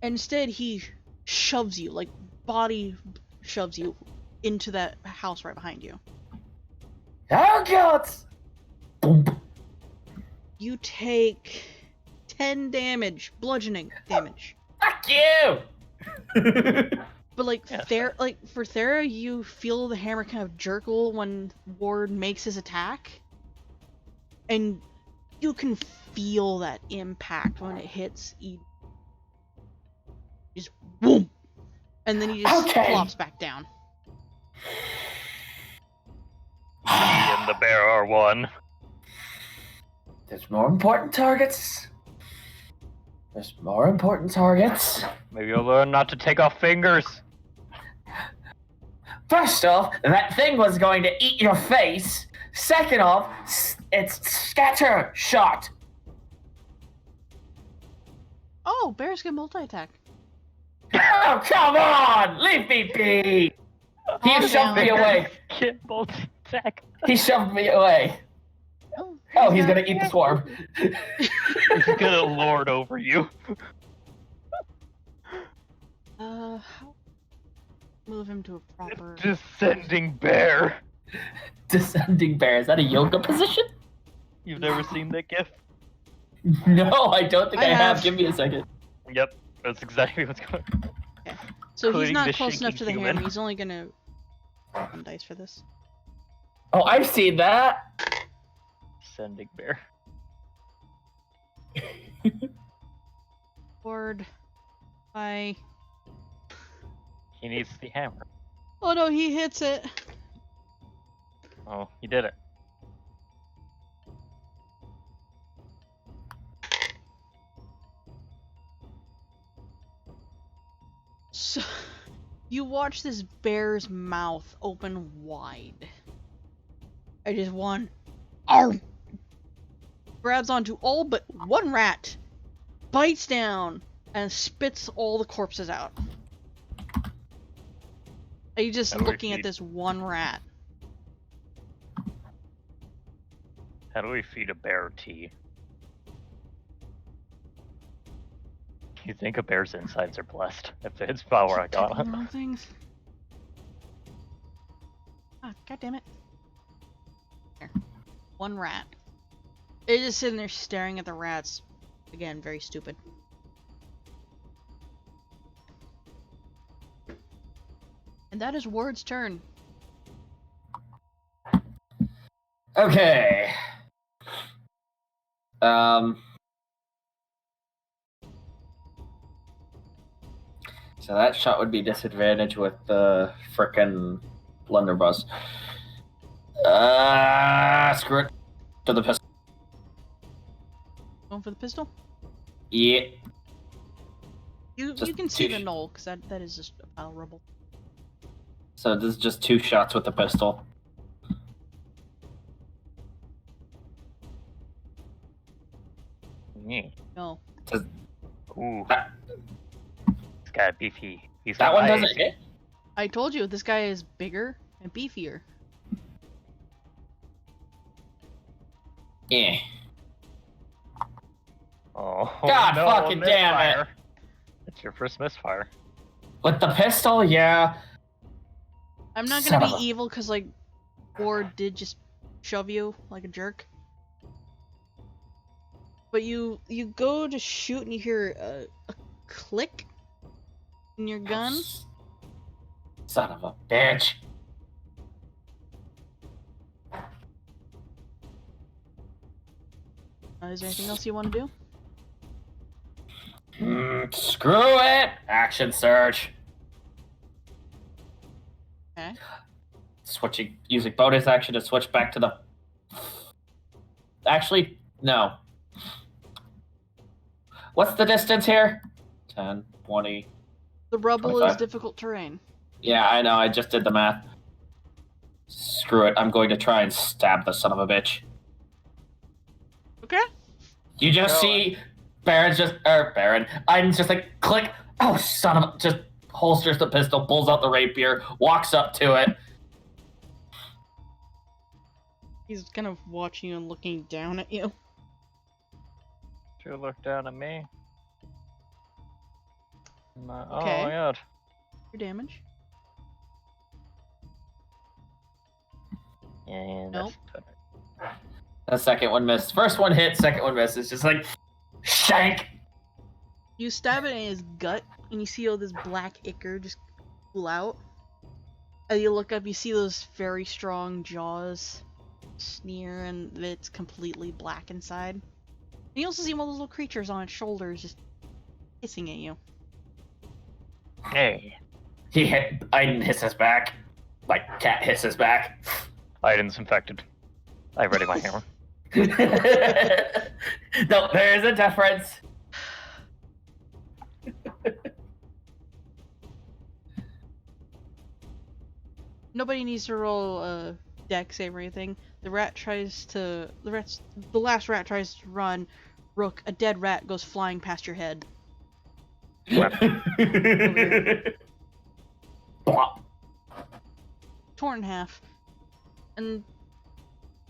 Instead, he shoves you, like body shoves you into that house right behind you. Oh god! Boom. You take 10 damage, bludgeoning damage. Fuck you! But like Yeah, for Thera, you feel the hammer kind of jerkle when Ward makes his attack, and you can feel that impact when it hits Eden. Just boom, and then he just flops back down. Me and the bear are one. There's more important targets. Maybe you'll learn not to take off fingers. First off, that thing was going to eat your face. Second off, it's scatter shot. Oh, bears can multi-attack. Oh, come on! Leave me be! He shoved me away. Can't multi-attack. He shoved me away. Oh, he's gonna eat the swarm. He's gonna lord over you. How move him to a proper Descending bear. Descending bear. Is that a yoga position? You've never seen that gif? No, I don't think I I have. have. Give me a second. Yep, that's exactly what's going on. So he's Including not the close enough to the shaking hammer. human. He's only gonna roll one dice for this. Oh, I've seen that. Descending bear. Ward. Bye. He needs the hammer. Oh no, he hits it. Oh, he did it. So, you watch this bear's mouth open wide. I just one. Arr! Grabs onto all but one rat, bites down, and spits all the corpses out. Are you just How do we looking at feed- this one rat? How do we feed a bear tea? You think a bear's insides are blessed? If it's power I got Typing it. the wrong things. Ah, god damn it. There. One rat. It's just sitting there staring at the rats. Again, very stupid. And that is Ward's turn. Okay. So that shot would be disadvantage with the frickin' blunderbuss. Screw it. To the pistol. Going for the pistol? Yeah. You Just can see two the knoll, because that is just a pile of rubble. So this is just 2 shots with the pistol. Yeah. No. Ooh. That, This guy beefy. He's that got one eyes. doesn't hit? I told you, this guy is bigger and beefier. Yeah. Oh, God no, fucking damn it. misfire. It's your first misfire. With the pistol, yeah. I'm not Son gonna of be a- evil, because, like, Ward did just shove you like a jerk. But you go to shoot and you hear a click in your gun. Son of a bitch. Is there anything else you want to do? Screw it! Action surge. Okay. Switching, using bonus action to switch back to the. Actually, no. What's the distance here? 10, 20. The rubble 25. is difficult terrain. Yeah, I know, I just did the math. Screw it, I'm going to try and stab the son of a bitch. Okay. You just see Baron's just, Baron, I'm just like, click, oh son of a, just holsters the pistol, pulls out the rapier, walks up to it. He's kind of watching you and looking down at you. You look down at me. Oh Okay. my god. Your damage. And Nope. The second one missed. First one hit, second one missed. It's just like, shank! You stab it in his gut, and you see all this black ichor just pull out. As you look up, you see those very strong jaws sneer, and it's completely black inside. And you also see one of those little creatures on its shoulders just hissing at you. Hey. He hit, Aiden hisses back. Like, cat hisses back. Aiden's infected. I ready my hammer. No, there's a difference. Nobody needs to roll a deck save or anything. The last rat tries to run. Rook, a dead rat goes flying past your head. Plop. Torn in half. And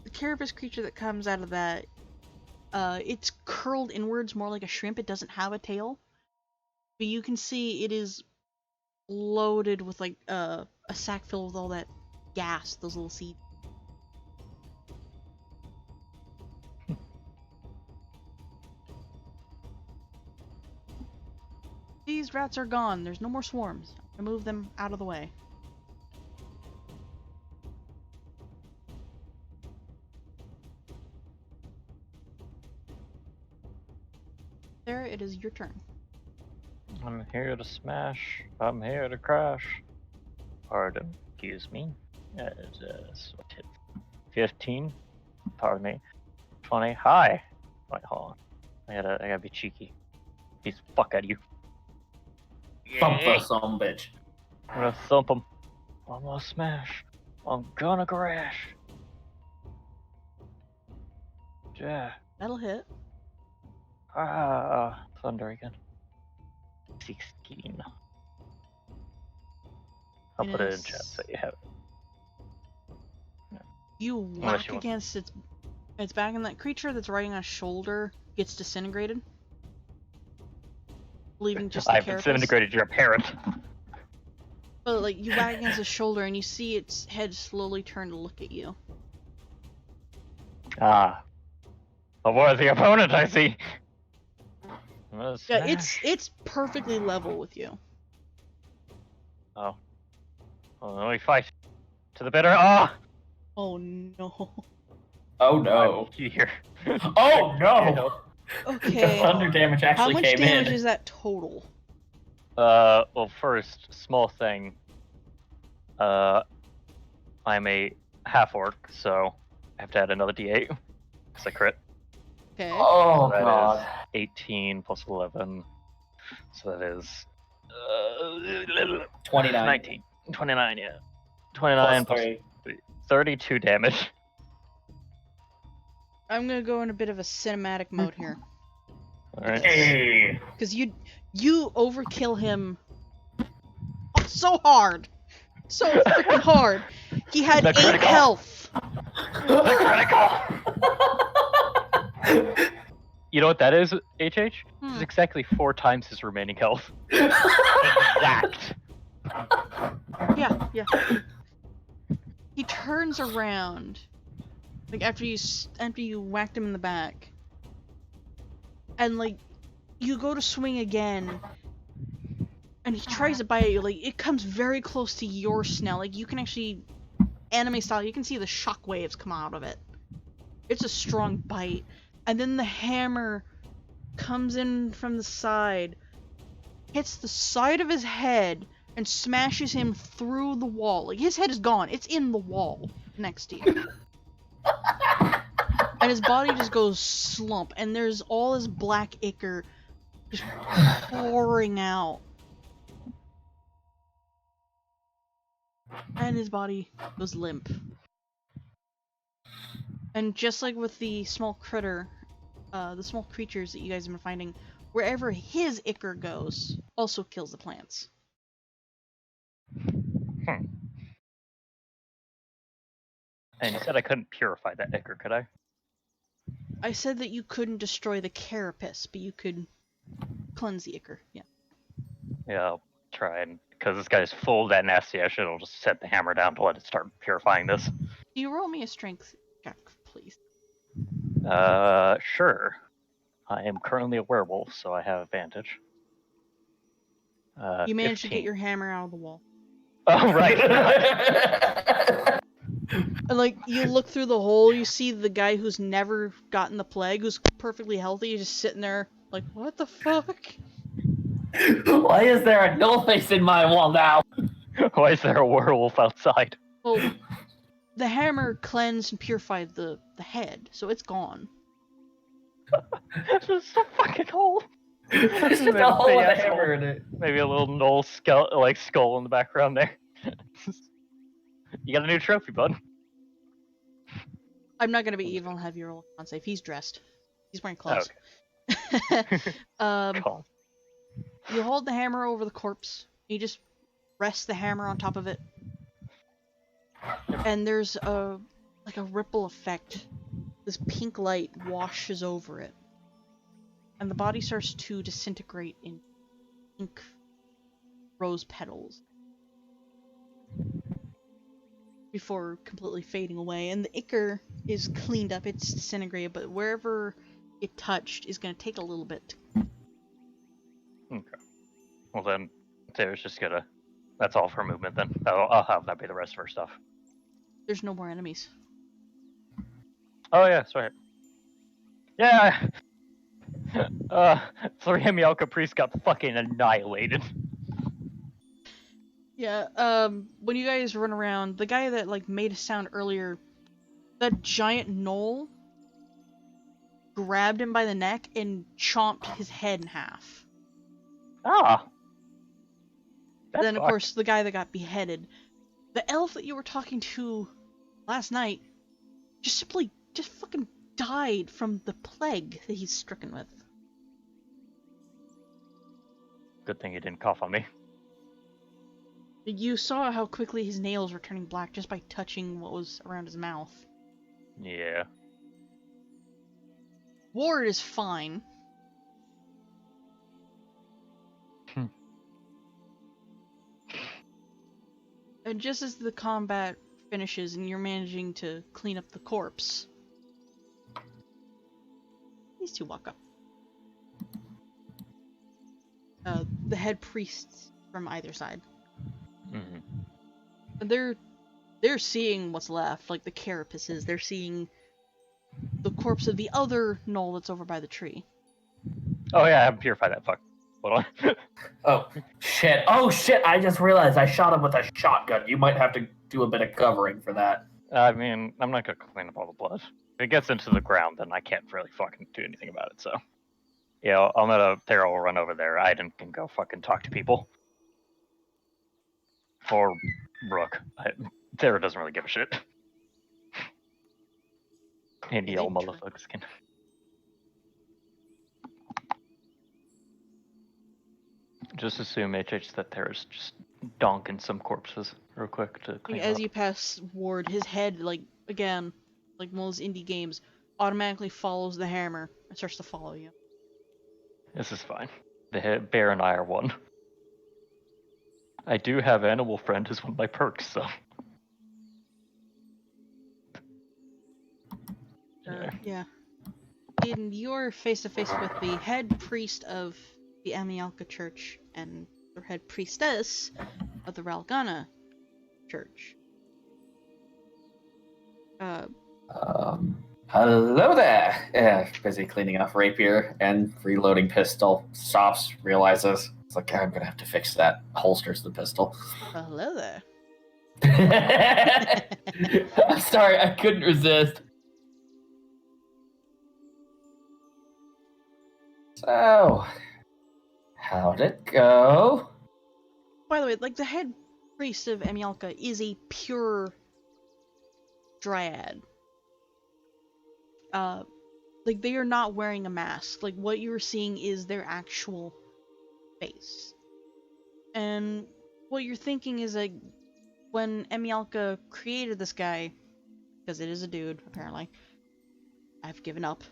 the carapace creature that comes out of that, it's curled inwards more like a shrimp. It doesn't have a tail. But you can see it is loaded with like a sack filled with all that gas, those little seeds. These rats are gone. There's no more swarms. I move them out of the way. There, it is your turn. I'm here to smash. I'm here to crash. Pardon. Excuse me. What hit? 15. Pardon me. 20. Hi. Wait, hold on. I gotta be cheeky. Beat the fuck out of you. Thump the son bitch. I'm gonna thump him. I'm gonna smash. I'm gonna crash. Yeah. That'll hit. Thunder again. 16. I'll put it in chat so you have it. You Unless whack you want- against its back, and that creature that's riding on a shoulder gets disintegrated, leaving just the I've carapace. disintegrated your parent. But like you whack against its shoulder, and you see its head slowly turn to look at you. Ah. A worthy opponent, I see. Yeah, it's perfectly level with you. Oh. Well, we fight to the bitter. Ah! Oh no. Oh no. I'm here. Oh no! Okay. The thunder damage How actually much came damage in. is that total? Well, first, small thing. I'm a half orc, so I have to add another d8 because I crit. Okay. Oh That is god. 18 plus 11, so that is 29. 19. 29, yeah. 29 Plus plus 3. 32 damage. I'm gonna go in a bit of a cinematic mode here. Alright. Hey. Because you overkill him so hard. So freaking hard. He had The 8 critical. health. The critical! You know what that is, HH? It's exactly 4 times his remaining health. Exact. Yeah. He turns around, like after you whacked him in the back, and like you go to swing again, and he tries to bite at you. Like it comes very close to your snout. Like you can actually, anime style, you can see the shock waves come out of it. It's a strong bite, and then the hammer comes in from the side, hits the side of his head, and smashes him through the wall. Like, his head is gone. It's in the wall next to you. And his body just goes slump, and there's all his black ichor just pouring out. And his body goes limp. And just like with the small critter, the small creatures that you guys have been finding, wherever his ichor goes, also kills the plants. And you said I couldn't purify that ichor, could I? I said that you couldn't destroy the carapace, but you could cleanse the ichor. Yeah. Yeah, I'll try and because this guy's full of that nasty ash, I'll just set the hammer down to let it start purifying this. Do you roll me a strength check, please? Sure. I am currently a werewolf, so I have advantage. You managed to get 15. your hammer out of the wall. Oh, right. And like, you look through the hole, you see the guy who's never gotten the plague, who's perfectly healthy, just sitting there, like, what the fuck? Why is there a null face in my wall now? Why is there a werewolf outside? Well, the hammer cleansed and purified the head, so it's gone. It's just a fucking hole. There's just a hole with a hammer in it. Maybe a little null skull in the background there. You got a new trophy, bud. I'm not gonna be evil and have you roll a con save. He's dressed. He's wearing clothes. Okay. Cool. You hold the hammer over the corpse. You just rest the hammer on top of it. And there's a ripple effect. This pink light washes over it. And the body starts to disintegrate in pink rose petals before completely fading away. And the ichor is cleaned up, it's disintegrated, but wherever it touched is going to take a little bit. Okay. Well then, Sarah's just gonna. That's all for movement then. I'll have that be the rest of her stuff. There's no more enemies. Oh yeah, that's right. Yeah. Three Caprice got fucking annihilated. Yeah, when you guys run around, the guy that, like, made a sound earlier, that giant knoll grabbed him by the neck and chomped his head in half. Ah. Then, of course, the guy that got beheaded. The elf that you were talking to last night just fucking died from the plague that he's stricken with. Good thing he didn't cough on me. You saw how quickly his nails were turning black just by touching what was around his mouth. Yeah. Ward is fine. And just as the combat finishes and you're managing to clean up the corpse, these two walk up. The head priests from either side. Mm-hmm. They're seeing what's left, like the carapaces. They're seeing the corpse of the other gnoll that's over by the tree. Oh yeah, I haven't purified that. Fuck. Hold on. Oh shit! Oh shit! I just realized I shot him with a shotgun. You might have to do a bit of covering for that. I mean, I'm not gonna clean up all the blood. If it gets into the ground, then I can't really fucking do anything about it. So, yeah, I'll let a Thera will run over there. Aiden can go fucking talk to people. For Rook, Thera doesn't really give a shit. And Yeah, yell they try. motherfuckers can. Just assume HH that Thera's just donking some corpses real quick to clean As up. you pass Ward, his head, like, again, like one of those indie games, automatically follows the hammer and starts to follow you. This is fine. The bear and I are one. I do have Animal Friend as one of my perks, so. Yeah. Aiden, you're face to face with the head priest of the Amialka Church and the head priestess of the Ralgana Church. Hello there. Busy cleaning off rapier and reloading pistol. Stops, realizes it's like I'm gonna have to fix that. Holsters the pistol. Hello there. I'm sorry, I couldn't resist. So, how'd it go? By the way, like, the head priest of Amialka is a pure dryad. Like, they are not wearing a mask. Like, what you're seeing is their actual face. And what you're thinking is, like, when Amialka created this guy, because it is a dude, apparently, I've given up,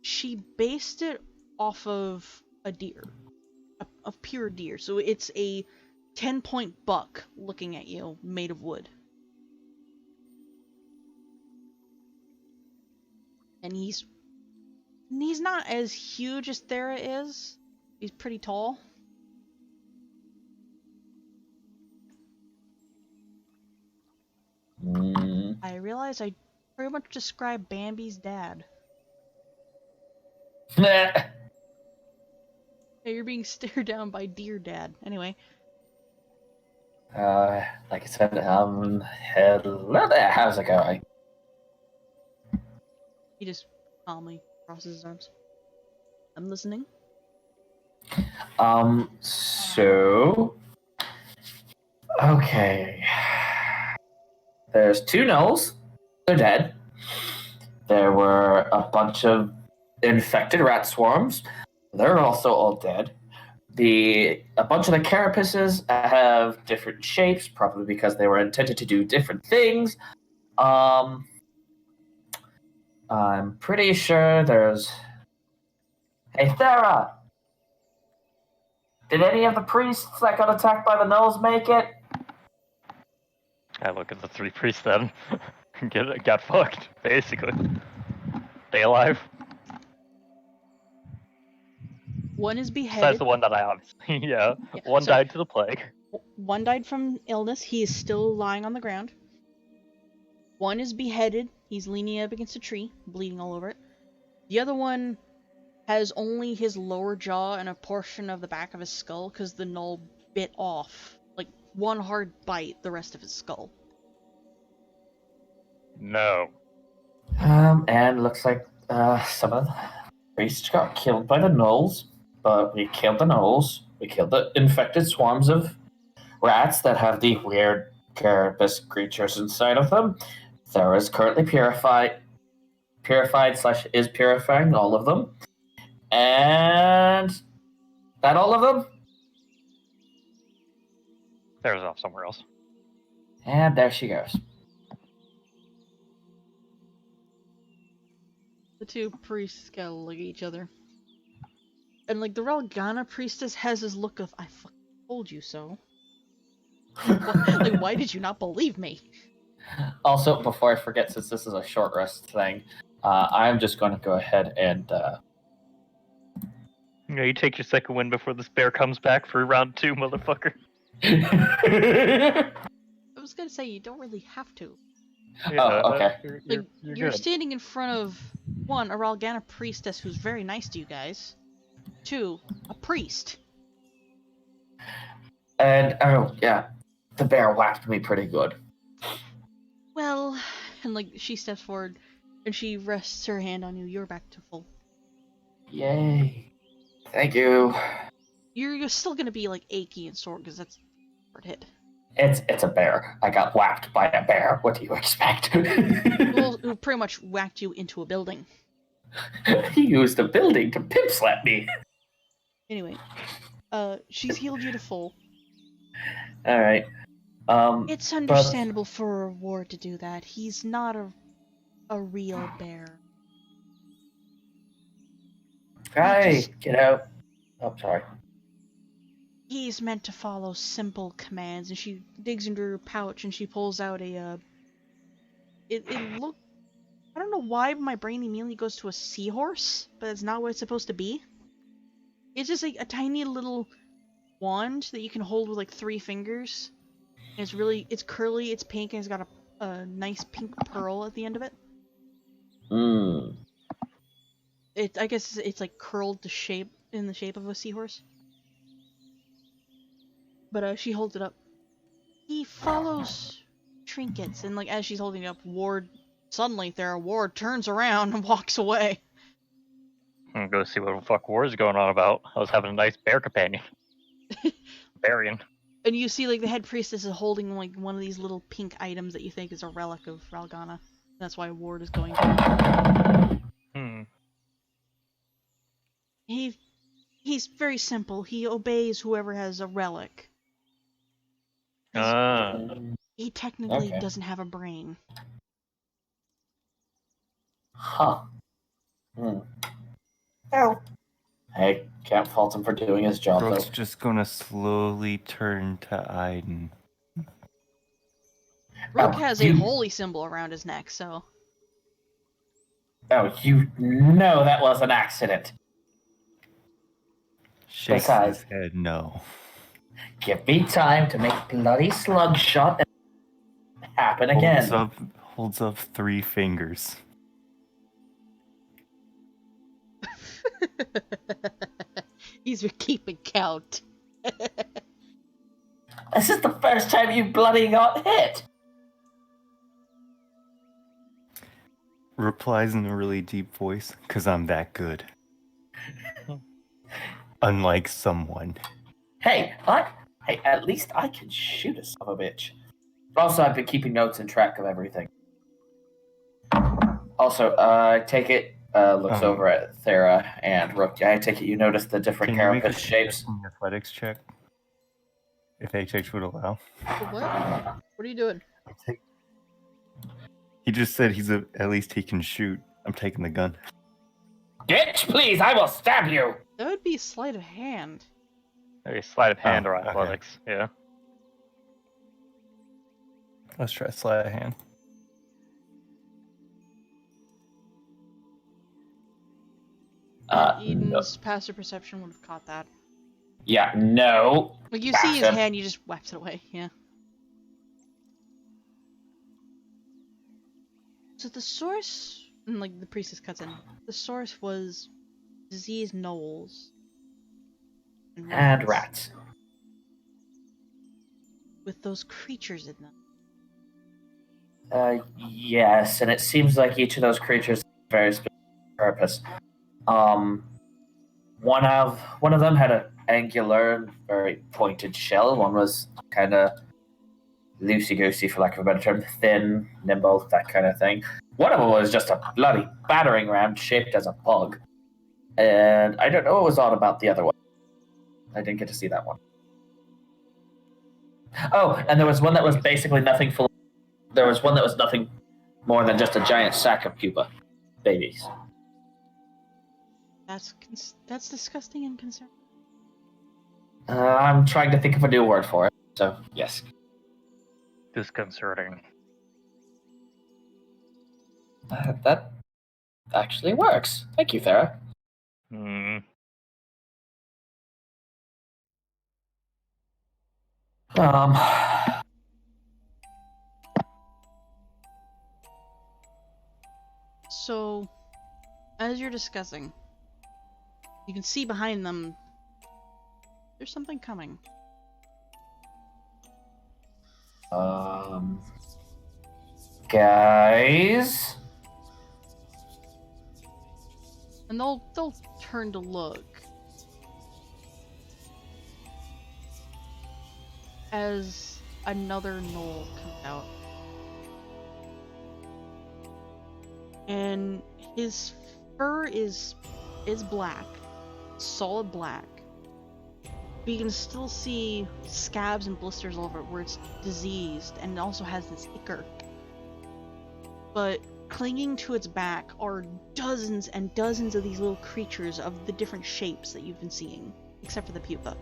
she based it off of a deer. A pure deer. So it's a 10-point buck looking at you, made of wood. And he's not as huge as Thera is. He's pretty tall. I realize I pretty much described Bambi's dad. Hey, you're being stared down by Deer Dad. Anyway. Like I said, hello there. How's it going? He just calmly crosses his arms. I'm listening. So... Okay. There's two gnolls. They're dead. There were a bunch of infected rat swarms. They're also all dead. A bunch of the carapaces have different shapes, probably because they were intended to do different things. I'm pretty sure there's... Hey, Thera! Did any of the priests that got attacked by the gnolls make it? I look at the three priests then. Got fucked, basically. They alive? One is beheaded. Besides the one that I obviously, yeah. One so- died to the plague. One died from illness. He is still lying on the ground. One is beheaded. He's leaning up against a tree, bleeding all over it. The other one has only his lower jaw and a portion of the back of his skull because the gnoll bit off. Like, one hard bite, the rest of his skull. No. And looks like some of the priests got killed by the gnolls, but we killed the gnolls. We killed the infected swarms of rats that have the weird carapace creatures inside of them. Thera is currently purified / is purifying all of them. And that all of them? There's off somewhere else. And there she goes. The two priests gotta look at each other. And, like, the Ralgana priestess has this look of, I fucking told you so. Like, why did you not believe me? Also, before I forget, since this is a short rest thing, I'm just going to go ahead and... You take your second win before this bear comes back for round 2, motherfucker. I was gonna say, you don't really have to. Yeah, Oh, okay. You're standing in front of, 1, a Ralgana priestess who's very nice to you guys. 2, a priest. And, oh, yeah, the bear whacked me pretty good. Well, and, like, she steps forward, and she rests her hand on you. You're back to full. Yay. Thank you. You're still gonna be, like, achy and sore, because that's hard hit. It's a bear. I got whacked by a bear. What do you expect? Well, who pretty much whacked you into a building. He used a building to pimp slap me. Anyway, she's healed you to full. Alright. It's understandable for a ward to do that. He's not a real bear. Hey, get out. Oh, sorry. He's meant to follow simple commands, and she digs into her pouch and she pulls out a, it looked, I don't know why my brain immediately goes to a seahorse, but it's not what it's supposed to be. It's just like a tiny little wand that you can hold with like 3 fingers. And it's curly, it's pink, and it's got a nice pink pearl at the end of it. I guess it's like curled in the shape of a seahorse. But she holds it up. He follows trinkets, and like as she's holding it up, suddenly Ward turns around and walks away. I'm gonna go see what the fuck war is going on about. I was having a nice bear companion. Barian. And you see like the head priestess is holding like one of these little pink items that you think is a relic of Ralgana. That's why Ward is going to. He's very simple. He obeys whoever has a relic. He technically doesn't have a brain. Huh. Well, I can't fault him for doing his job, Brooke's though. just gonna slowly turn to Aiden. Rook has a holy symbol around his neck, so... Oh, you know that was an accident. Shakes Besides, his head no. give me time to make bloody slug shot and happen again. Holds up 3 fingers. He's keeping count. This is the first time you bloody got hit. Replies in a really deep voice, 'cause I'm that good. Unlike someone. Hey, at least I can shoot a son of a bitch. Also, I've been keeping notes and track of everything. Also, I take it, looks over at Thera and Rook. I take it you noticed the different carapace shapes. An athletics check? If HH would allow. What? What are you doing? He just said at least he can shoot. I'm taking the gun. Bitch, please, I will stab you! That would be sleight of hand. Maybe sleight of hand or okay. athletics, yeah. Let's try sleight of hand. Eden's passive perception would have caught that. Yeah, no. Like, you see his hand, you just whacked it away, yeah. So the source, and like the priestess cuts in, the source was diseased gnolls. And rats. With those creatures in them. Yes, and it seems like each of those creatures has a very specific purpose. One of them had an angular, very pointed shell. One was kind of loosey-goosey, for lack of a better term, thin, nimble, that kind of thing. One of them was just a bloody battering ram shaped as a bug. And I don't know what was odd about the other one. I didn't get to see that one. Oh, and there was one that was basically nothing full. There was one that was nothing more than just a giant sack of pupa babies. That's disgusting and concerning. I'm trying to think of a new word for it. So yes. Disconcerting. That actually works. Thank you, Thera. Hmm. Um. So, as you're discussing, you can see behind them there's something coming. Guys. And they'll turn to look as another gnoll comes out. And his fur is black, solid black. But you can still see scabs and blisters all over it where it's diseased, and it also has this ichor. But clinging to its back are dozens and dozens of these little creatures of the different shapes that you've been seeing, except for the pupa.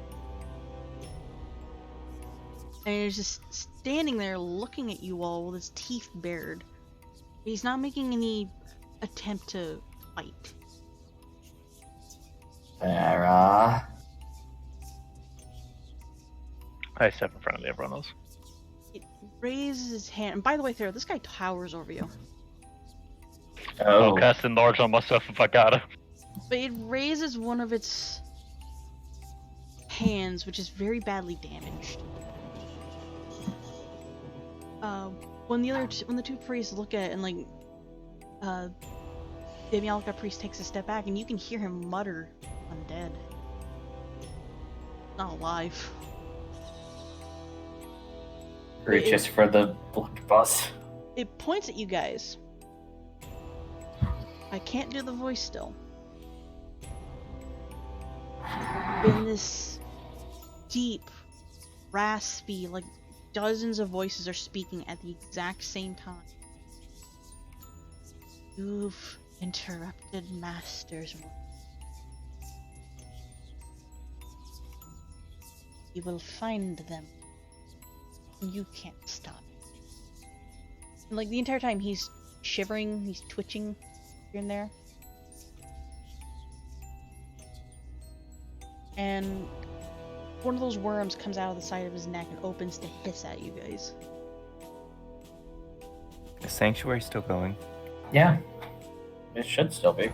And he's just standing there looking at you all with his teeth bared. He's not making any attempt to fight. Thera. I step in front of everyone else. It raises his hand. And by the way, Thera, this guy towers over you. Oh. I'll cast enlarge on myself if I gotta. But it raises one of its hands, which is very badly damaged. When the two priests look at it, and like, the Mialka priest takes a step back, and you can hear him mutter, "Undead. Not alive." Reaches for the blunderbuss. It points at you guys. I can't do the voice still. In this deep, raspy, like dozens of voices are speaking at the exact same time. You've interrupted Master's work. You will find them. You can't stop. And like the entire time he's shivering, he's twitching here and there. And one of those worms comes out of the side of his neck and opens to hiss at you guys. Is Sanctuary still going? Yeah. It should still be.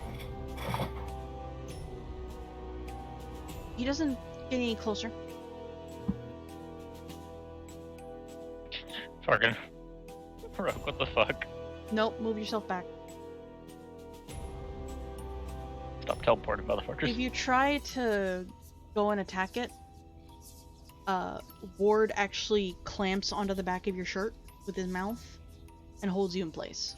He doesn't get any closer. Fucking. Rogue, what the fuck? Nope, move yourself back. Stop teleporting, motherfuckers. If you try to go and attack it, Ward actually clamps onto the back of your shirt with his mouth and holds you in place.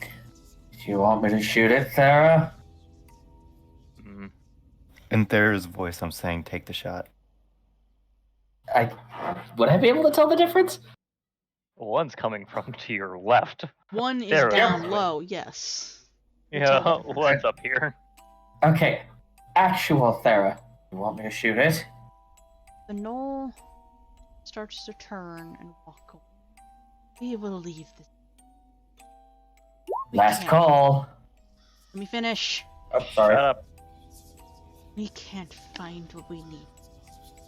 Do you want me to shoot it, Thera? Mm. In Thera's voice, I'm saying take the shot. Would I be able to tell the difference? One's coming from to your left. One is There, down yeah. low, yes. Yeah, one's up here. Okay. Actual Thera. You want me to shoot it? The gnoll starts to turn and walk away. We will leave this. We Last can't. call. Let me finish. Oh, Shut sorry. up. We can't find what we need.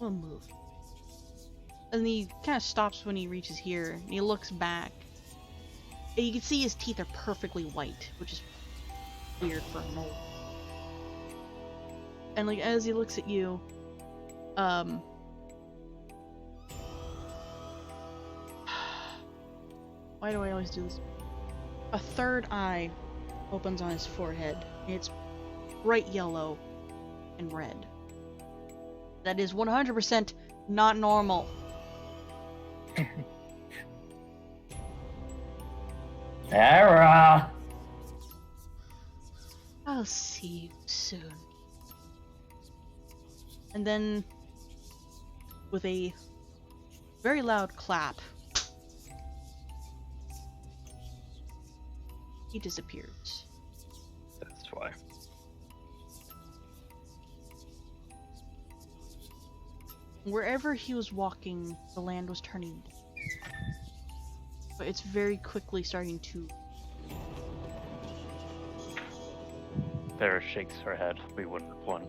We'll move. And he kind of stops when he reaches here, and he looks back. And you can see his teeth are perfectly white, which is weird for a gnoll. And like as he looks at you, why do I always do this? A third eye opens on his forehead. It's bright yellow and red. That is 100% not normal. Thera! I'll see you soon. And then, with a very loud clap. He disappears. That's why. Wherever he was walking, the land was turning. But it's very quickly starting to. There shakes her head. We wouldn't have won.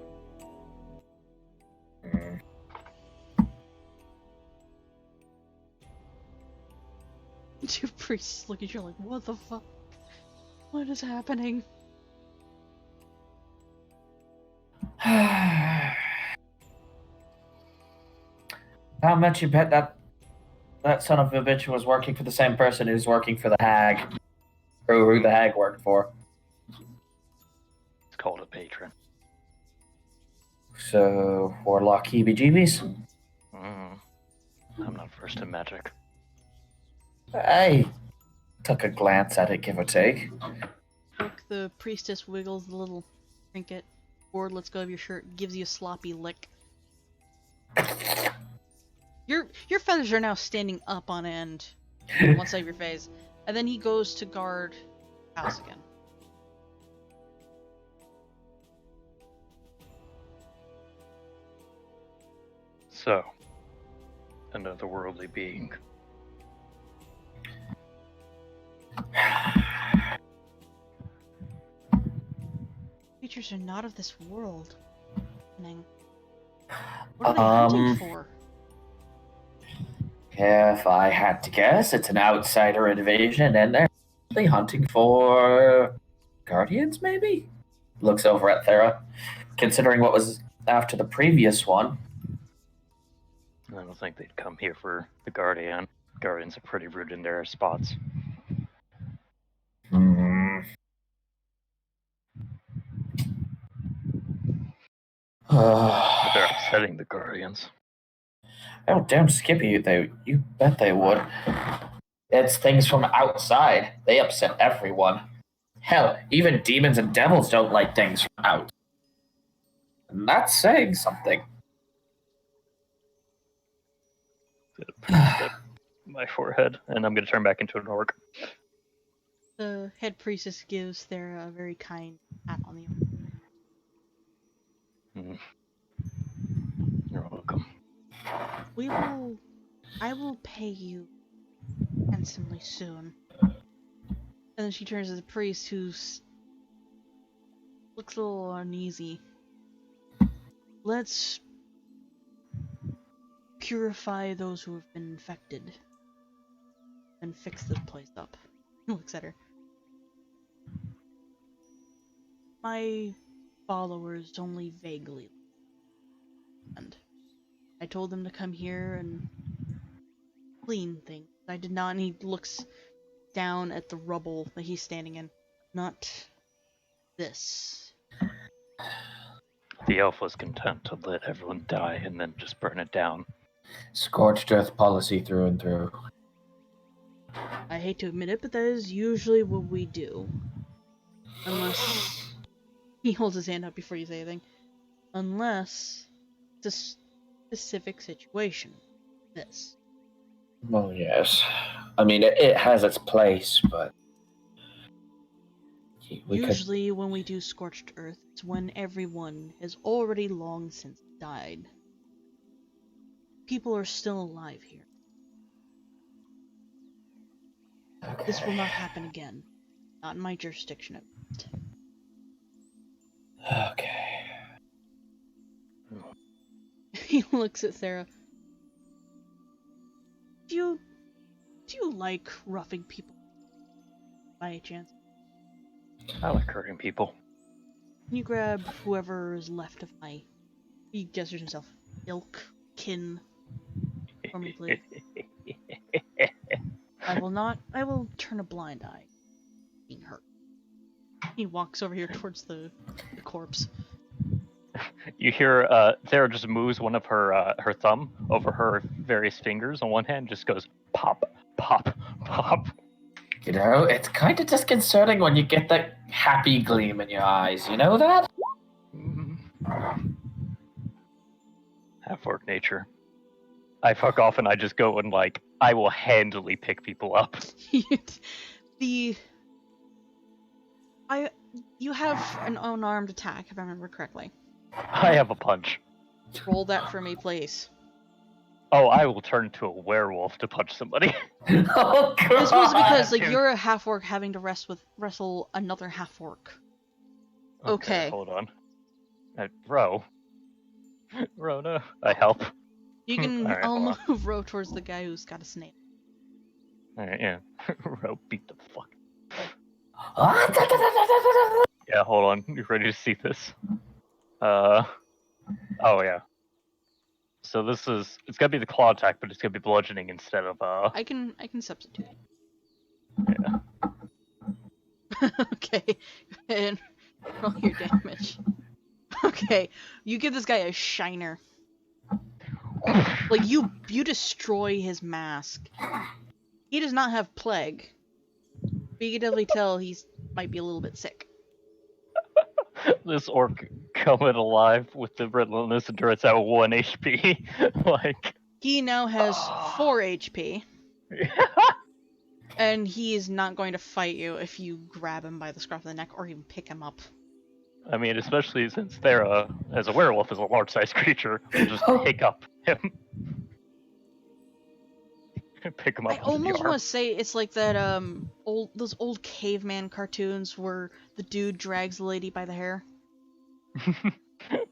Two priests look at you like, what the fuck? What is happening? How much you bet that son of a bitch was working for the same person who's working for the hag? Or who the hag worked for? It's called a patron. So, Warlock heebie-jeebies? I'm not versed in magic. I took a glance at it, give or take. Look, the priestess wiggles the little trinket. Or lets go of your shirt, gives you a sloppy lick. Your feathers are now standing up on end on one side of your face. And then he goes to guard the house again. So, another worldly being. Creatures are not of this world. What are they hunting for? If I had to guess, it's an outsider invasion, and they're probably hunting for guardians, maybe? Looks over at Thera. Considering what was after the previous one. I don't think they'd come here for the Guardian. Guardians are pretty rude in their spots. But they're upsetting the Guardians. Oh, damn Skippy, you bet they would. It's things from outside. They upset everyone. Hell, even demons and devils don't like things from out. And that's saying something. My forehead, and I'm gonna turn back into an orc. The head priestess gives their very kind pat on the arm. You're welcome. I will pay you handsomely soon. And then she turns to the priest, who's looks a little uneasy. Let's purify those who have been infected and fix this place up. He looks at her. My followers only vaguely, and I told them to come here and clean things. I did not. And he looks down at the rubble that he's standing in. Not this. The elf was content to let everyone die and then just burn it down. Scorched earth policy through and through. I hate to admit it, but that is usually what we do. Unless... He holds his hand up before you say anything. Unless it's a specific situation. This. Well, yes. I mean, it has its place, but... Usually when we do Scorched Earth, it's when everyone has already long since died. People are still alive here. Okay. This will not happen again. Not in my jurisdiction at least. Okay. He looks at Thera. Do you like roughing people? By any chance? I like hurting people. Can you grab whoever is left of my... He gestures himself. Ilk, kin, for me, please. I will turn a blind eye. Being hurt. He walks over here towards the corpse. You hear Sarah just moves one of her thumb over her various fingers on one hand, just goes pop, pop, pop. You know, it's kind of disconcerting when you get that happy gleam in your eyes, you know that? Half orc nature. I fuck off and I just go and like I will handily pick people up. You have an unarmed attack, if I remember correctly. I have a punch. Roll that for me, please. Oh, I will turn into a werewolf to punch somebody. Oh god! This was because like Dude. you're a half orc having to wrestle another half orc. Okay. Hold on. Ro, no. I help. You can Alright, I'll hold on. move Ro towards the guy who's got a snake. Alright, yeah. Ro beat the fuck. Ah, Yeah, hold on. You ready to see this? Oh yeah. So this is it's gonna be the claw attack, but it's gonna be bludgeoning instead of I can substitute. Yeah. Okay. And roll your damage. Okay. You give this guy a shiner. Like you destroy his mask. He does not have plague. But you can definitely tell he's might be a little bit sick. This orc coming alive with the relentless endurance at 1 HP. Like He now has 4 HP, and he is not going to fight you if you grab him by the scruff of the neck or even pick him up. I mean, especially since Thera, as a werewolf, is a large-sized creature, will just pick up him. Pick him up. I almost want to say it's like that those old caveman cartoons where the dude drags the lady by the hair.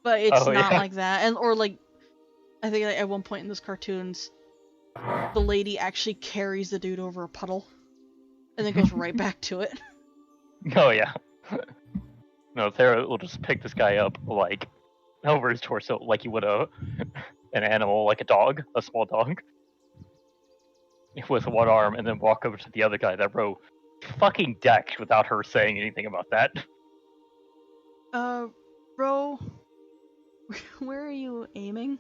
But it's not like that. And or like I think like, at one point in those cartoons the lady actually carries the dude over a puddle and then goes right back to it. Oh yeah. No, Thera will just pick this guy up like over his torso like you would an animal, like a dog, a small dog. With one arm, and then walk over to the other guy that Ro fucking decked without her saying anything about that. Ro, where are you aiming?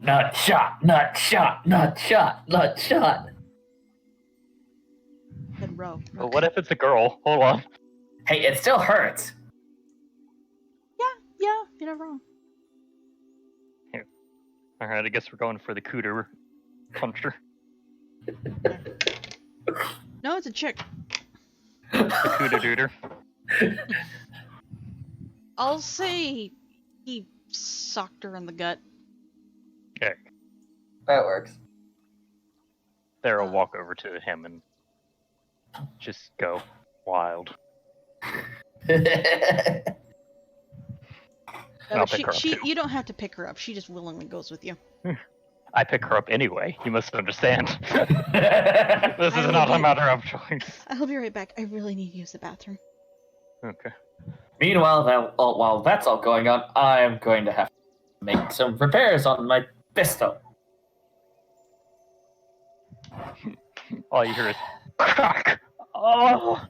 Nut shot, nut shot, nut shot, nut shot. Then Ro. But what if it's a girl? Hold on. Hey, it still hurts. Yeah, you're not wrong. Alright, I guess we're going for the cooter puncher. No, it's a chick. The cooter dooter. I'll say he socked her in the gut. Okay. That works. Thera will walk over to him and just go wild. I'll pick her up too. You don't have to pick her up. She just willingly goes with you. I pick her up anyway. You must understand. This is not a matter of choice. I'll be right back. I really need to use the bathroom. Okay. Meanwhile, while that's all going on, I'm going to have to make some repairs on my pistol. All you hear is crack. Oh.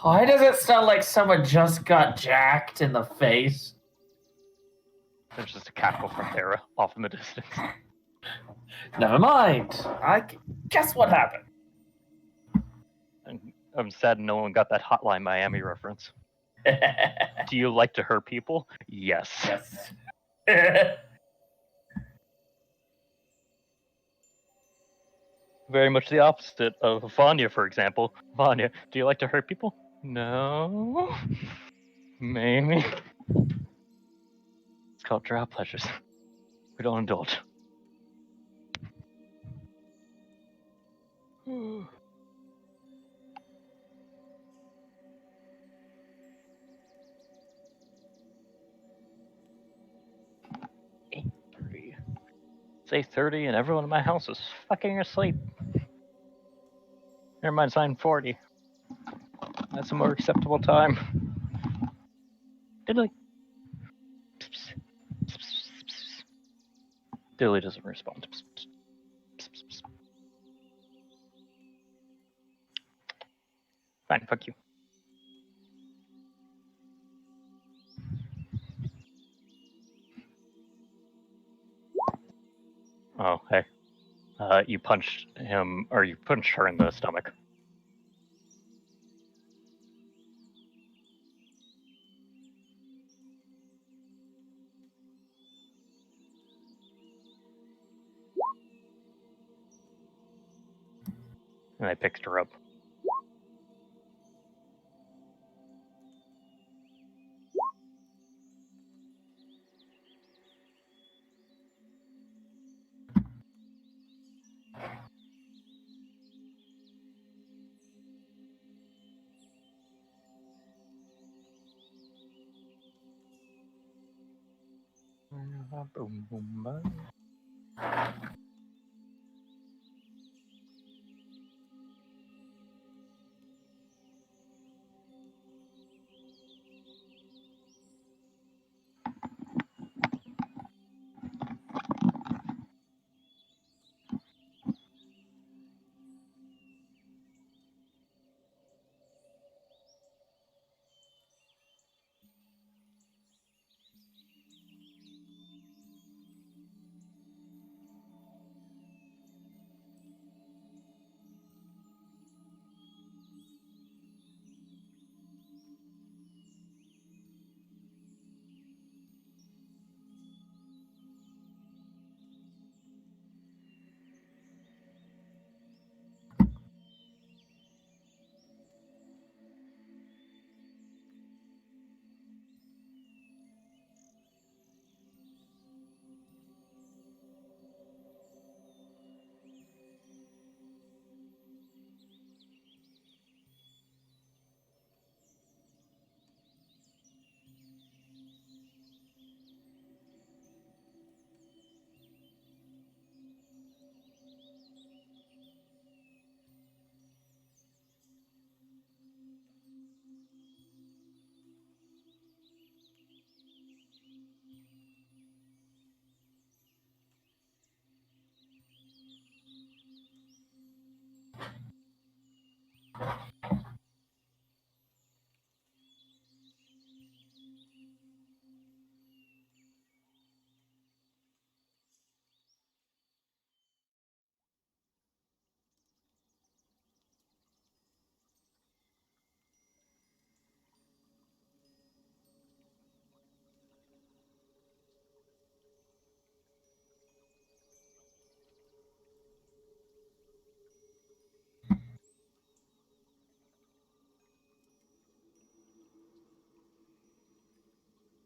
Why does it sound like someone just got jacked in the face? There's just a cackle from Thera off in the distance. Never mind. Guess what happened? And I'm sad no one got that Hotline Miami reference. Do you like to hurt people? Yes. Yes. Very much the opposite of Vanya, for example. Vanya, do you like to hurt people? No. Maybe. It's called drought pleasures. We don't indulge. 8:30. It's 8:30 and everyone in my house is fucking asleep. Never mind, it's 9:40. That's a more acceptable time. Diddly. Diddly doesn't respond. Fine, fuck you. Oh, hey. You punched him, or you punched her in the stomach. And I picked her up. Boom, boom, boom.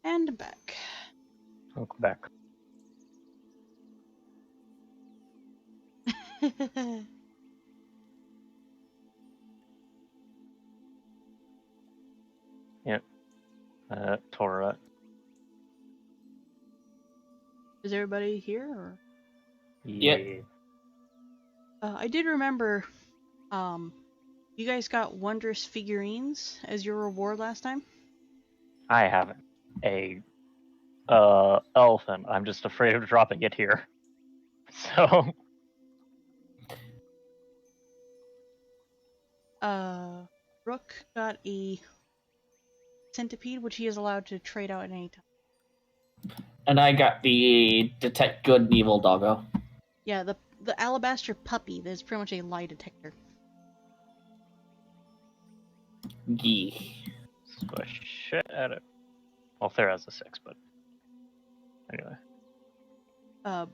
And back. Welcome back. Yep. Tora. Is everybody here? Or? Yep. Yeah. I did remember, you guys got wondrous figurines as your reward last time? I haven't. A elephant. I'm just afraid of dropping it here. So Rook got a centipede, which he is allowed to trade out at any time. And I got the detect good and evil doggo. Yeah, the alabaster puppy, that's pretty much a lie detector. Gee. squish shit at it. Well, Thera has a 6, but anyway.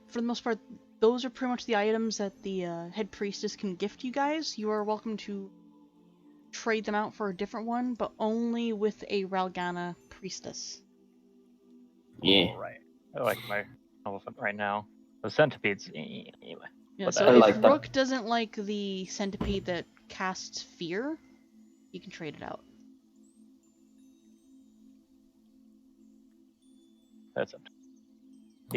For the most part, those are pretty much the items that the head priestess can gift you guys. You are welcome to trade them out for a different one, but only with a Ralgana priestess. Yeah. Right. I like my elephant right now. The centipedes, anyway. Yeah, But so I if like that. Rook doesn't like the centipede that casts fear, you can trade it out. That's it.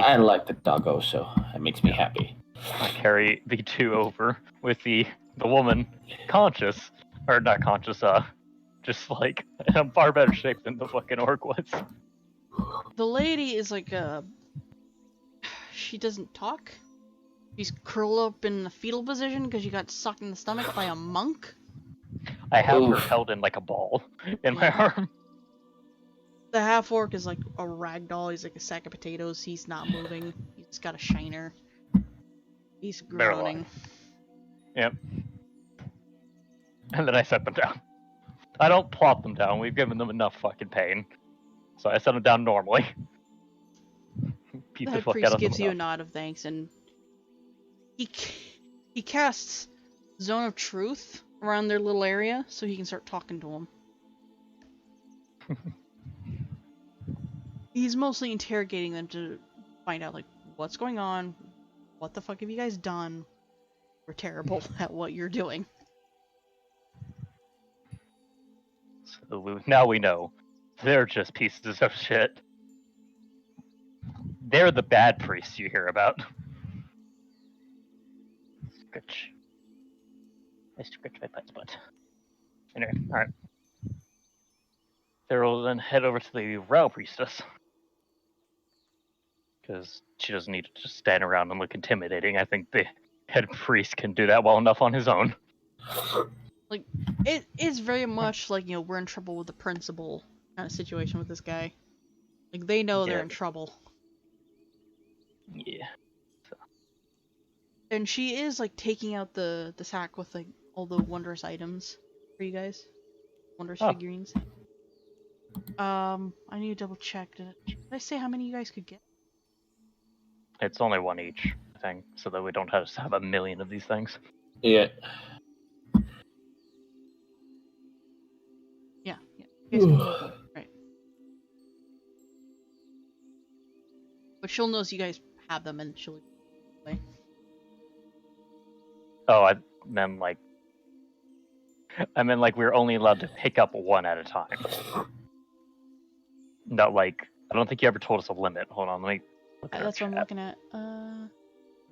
I like the doggo, so it makes me happy. I carry the 2 over with the woman conscious, or not conscious, just like in a far better shape than the fucking orc was. The lady is like she doesn't talk. She's curled up in the fetal position because she got sucked in the stomach by a monk. I have her Oof. held in like a ball in my Yeah. arm. The half orc is like a rag doll. He's like a sack of potatoes. He's not moving. He's got a shiner. He's They're groaning. alive. Yep. And then I set them down. I don't plop them down. We've given them enough fucking pain. So I set them down normally. Beat The the head fuck out priest of them gives you a enough. nod of thanks, and he casts zone of truth around their little area so he can start talking to them. He's mostly interrogating them to find out, like, what's going on, what the fuck have you guys done? We're terrible at what you're doing. So now we know. They're just pieces of shit. They're the bad priests you hear about. Scratch. I scratch my put's butt. Anyway, alright. There will then head over to the Rao priestess. Because she doesn't need to just stand around and look intimidating. I think the head priest can do that well enough on his own. Like, it is very much like, you know, we're in trouble with the principal kind of situation with this guy. Like, they know they're in trouble. Yeah. And she is, like, taking out the sack with, like, all the wondrous items for you guys. Wondrous figurines. I need to double check. Did I say how many you guys could get? It's only one each, I think, so that we don't have to have a million of these things. Yeah. Yeah. You guys can get one. Right. But she'll notice you guys have them and she'll play. Oh, I meant like we're only allowed to pick up one at a time. Not like, I don't think you ever told us a limit. Hold on, let me look at That's what I'm chat. looking at. I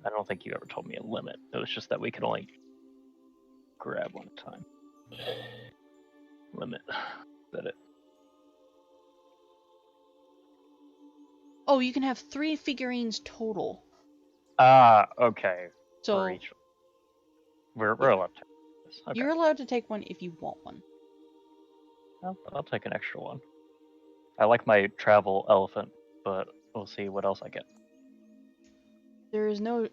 don't think you ever told me a limit. It was just that we could only grab one at a time. Limit. Is that it? Oh, you can have 3 figurines total. Okay. So For each. We're allowed to take this. Okay. you're allowed to take one if you want one. I'll take an extra one. I like my travel elephant, but we'll see what else I get. There is no...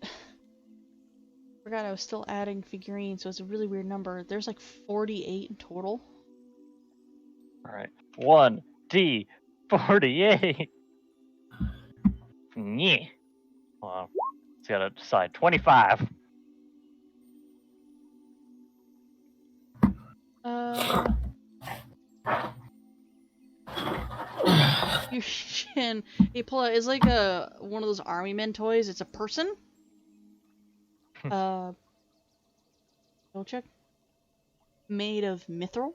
Forgot I was still adding figurines, so it's a really weird number. There's like 48 in total. Alright. 1D48! Yeah. Well, it's gotta decide. 25! You can... You pull out... It's like one of those army men toys. It's a person. Double check. Made of mithril.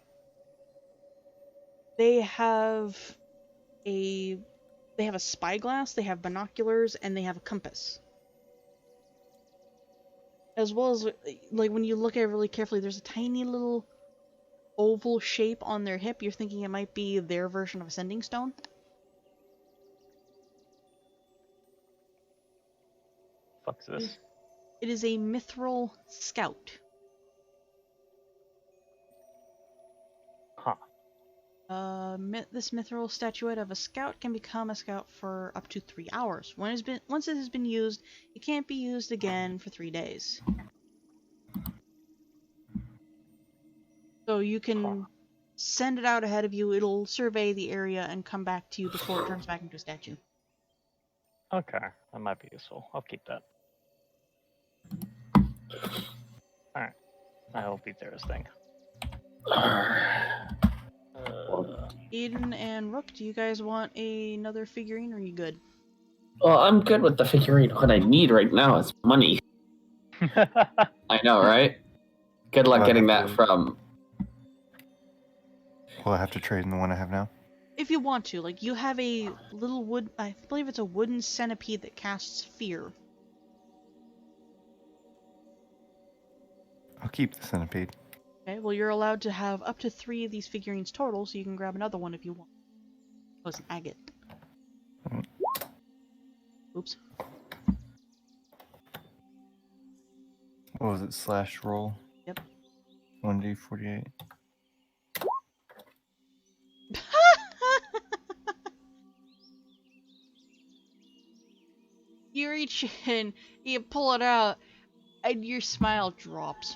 They have a spyglass, they have binoculars, and they have a compass. As well as, like, when you look at it really carefully, there's a tiny little oval shape on their hip. You're thinking it might be their version of a sending stone. Fuck's this? It is a mithril scout. Huh. This mithril statuette of a scout can become a scout for up to 3 hours. Once it has been used, it can't be used again for 3 days. So you can send it out ahead of you. It'll survey the area and come back to you before it turns back into a statue. Okay, that might be useful. I'll keep that. Alright. I'll beat Thera's thing. Aiden and Rook, do you guys want another figurine, or are you good? Well, I'm good with the figurine. What I need right now is money. I know, right? Good luck getting that from... Will I have to trade in the one I have now? If you want to. Like, you have a little wood... I believe it's a wooden centipede that casts fear. I'll keep the centipede. Okay, well, you're allowed to have up to 3 of these figurines total, so you can grab another one if you want. Oh, it's an agate. Oops. What was it? /roll? Yep. 1D48. You reach in, you pull it out, and your smile drops.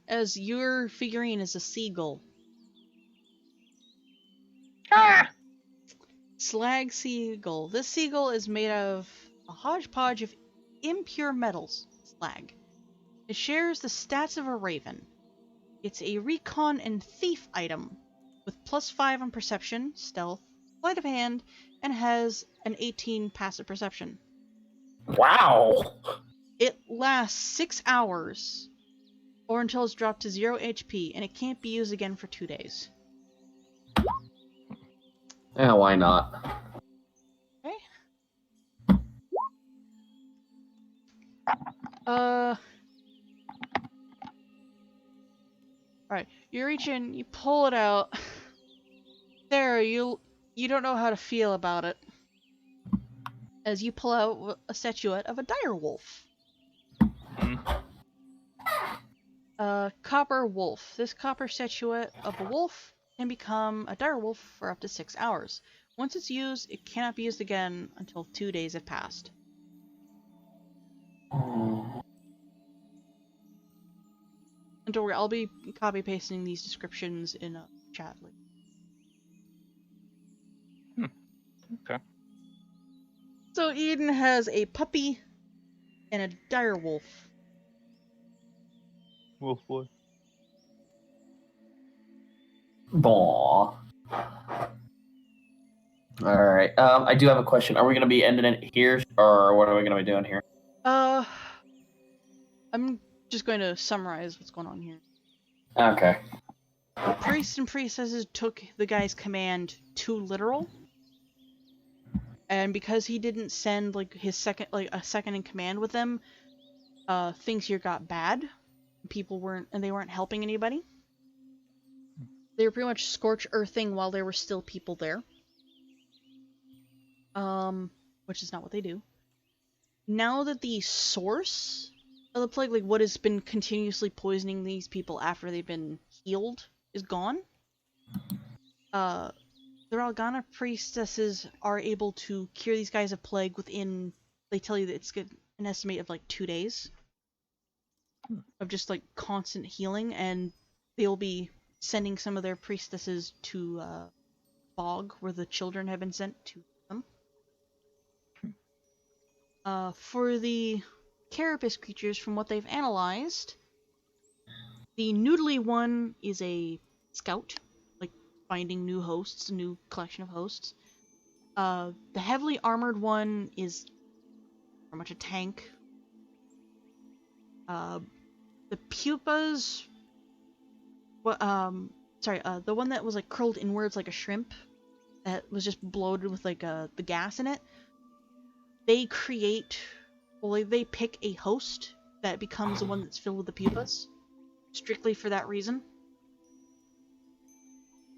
As your figurine is a seagull. Ah! Slag seagull. This seagull is made of a hodgepodge of impure metals. Slag. It shares the stats of a raven. It's a recon and thief item with +5 on perception, stealth, sleight of hand, and has an 18 passive perception. Wow! It lasts 6 hours, or until it's dropped to 0 HP, and it can't be used again for 2 days. Yeah, why not? Okay. Alright, you reach in, you pull it out. There, you don't know how to feel about it. As you pull out a statuette of a dire wolf. Copper wolf. This copper statuette of a wolf can become a dire wolf for up to 6 hours. Once it's used, it cannot be used again until 2 days have passed. And don't worry, I'll be copy-pasting these descriptions in a chat later. Okay. So Eden has a puppy and a dire wolf. Wolf boy. Aww. Alright, I do have a question. Are we going to be ending it here, or what are we going to be doing here? I'm just going to summarize what's going on here. Okay. The priests and priestesses took the guy's command too literal. And because he didn't send a second in command with them, things here got bad. They weren't helping anybody. They were pretty much scorch earthing while there were still people there. Which is not what they do. Now that the source of the plague, like what has been continuously poisoning these people after they've been healed, is gone, the Ralgana priestesses are able to cure these guys of plague within, they tell you that it's an estimate of 2 days of just constant healing, and they'll be sending some of their priestesses to Bog, where the children have been sent to them. For the carapace creatures, from what they've analyzed, the noodly one is a scout, finding new hosts, a new collection of hosts. The heavily armored one is pretty much a tank. The pupas, the one that was curled inwards like a shrimp, that was just bloated with the gas in it. They they pick a host that becomes the one that's filled with the pupas, strictly for that reason.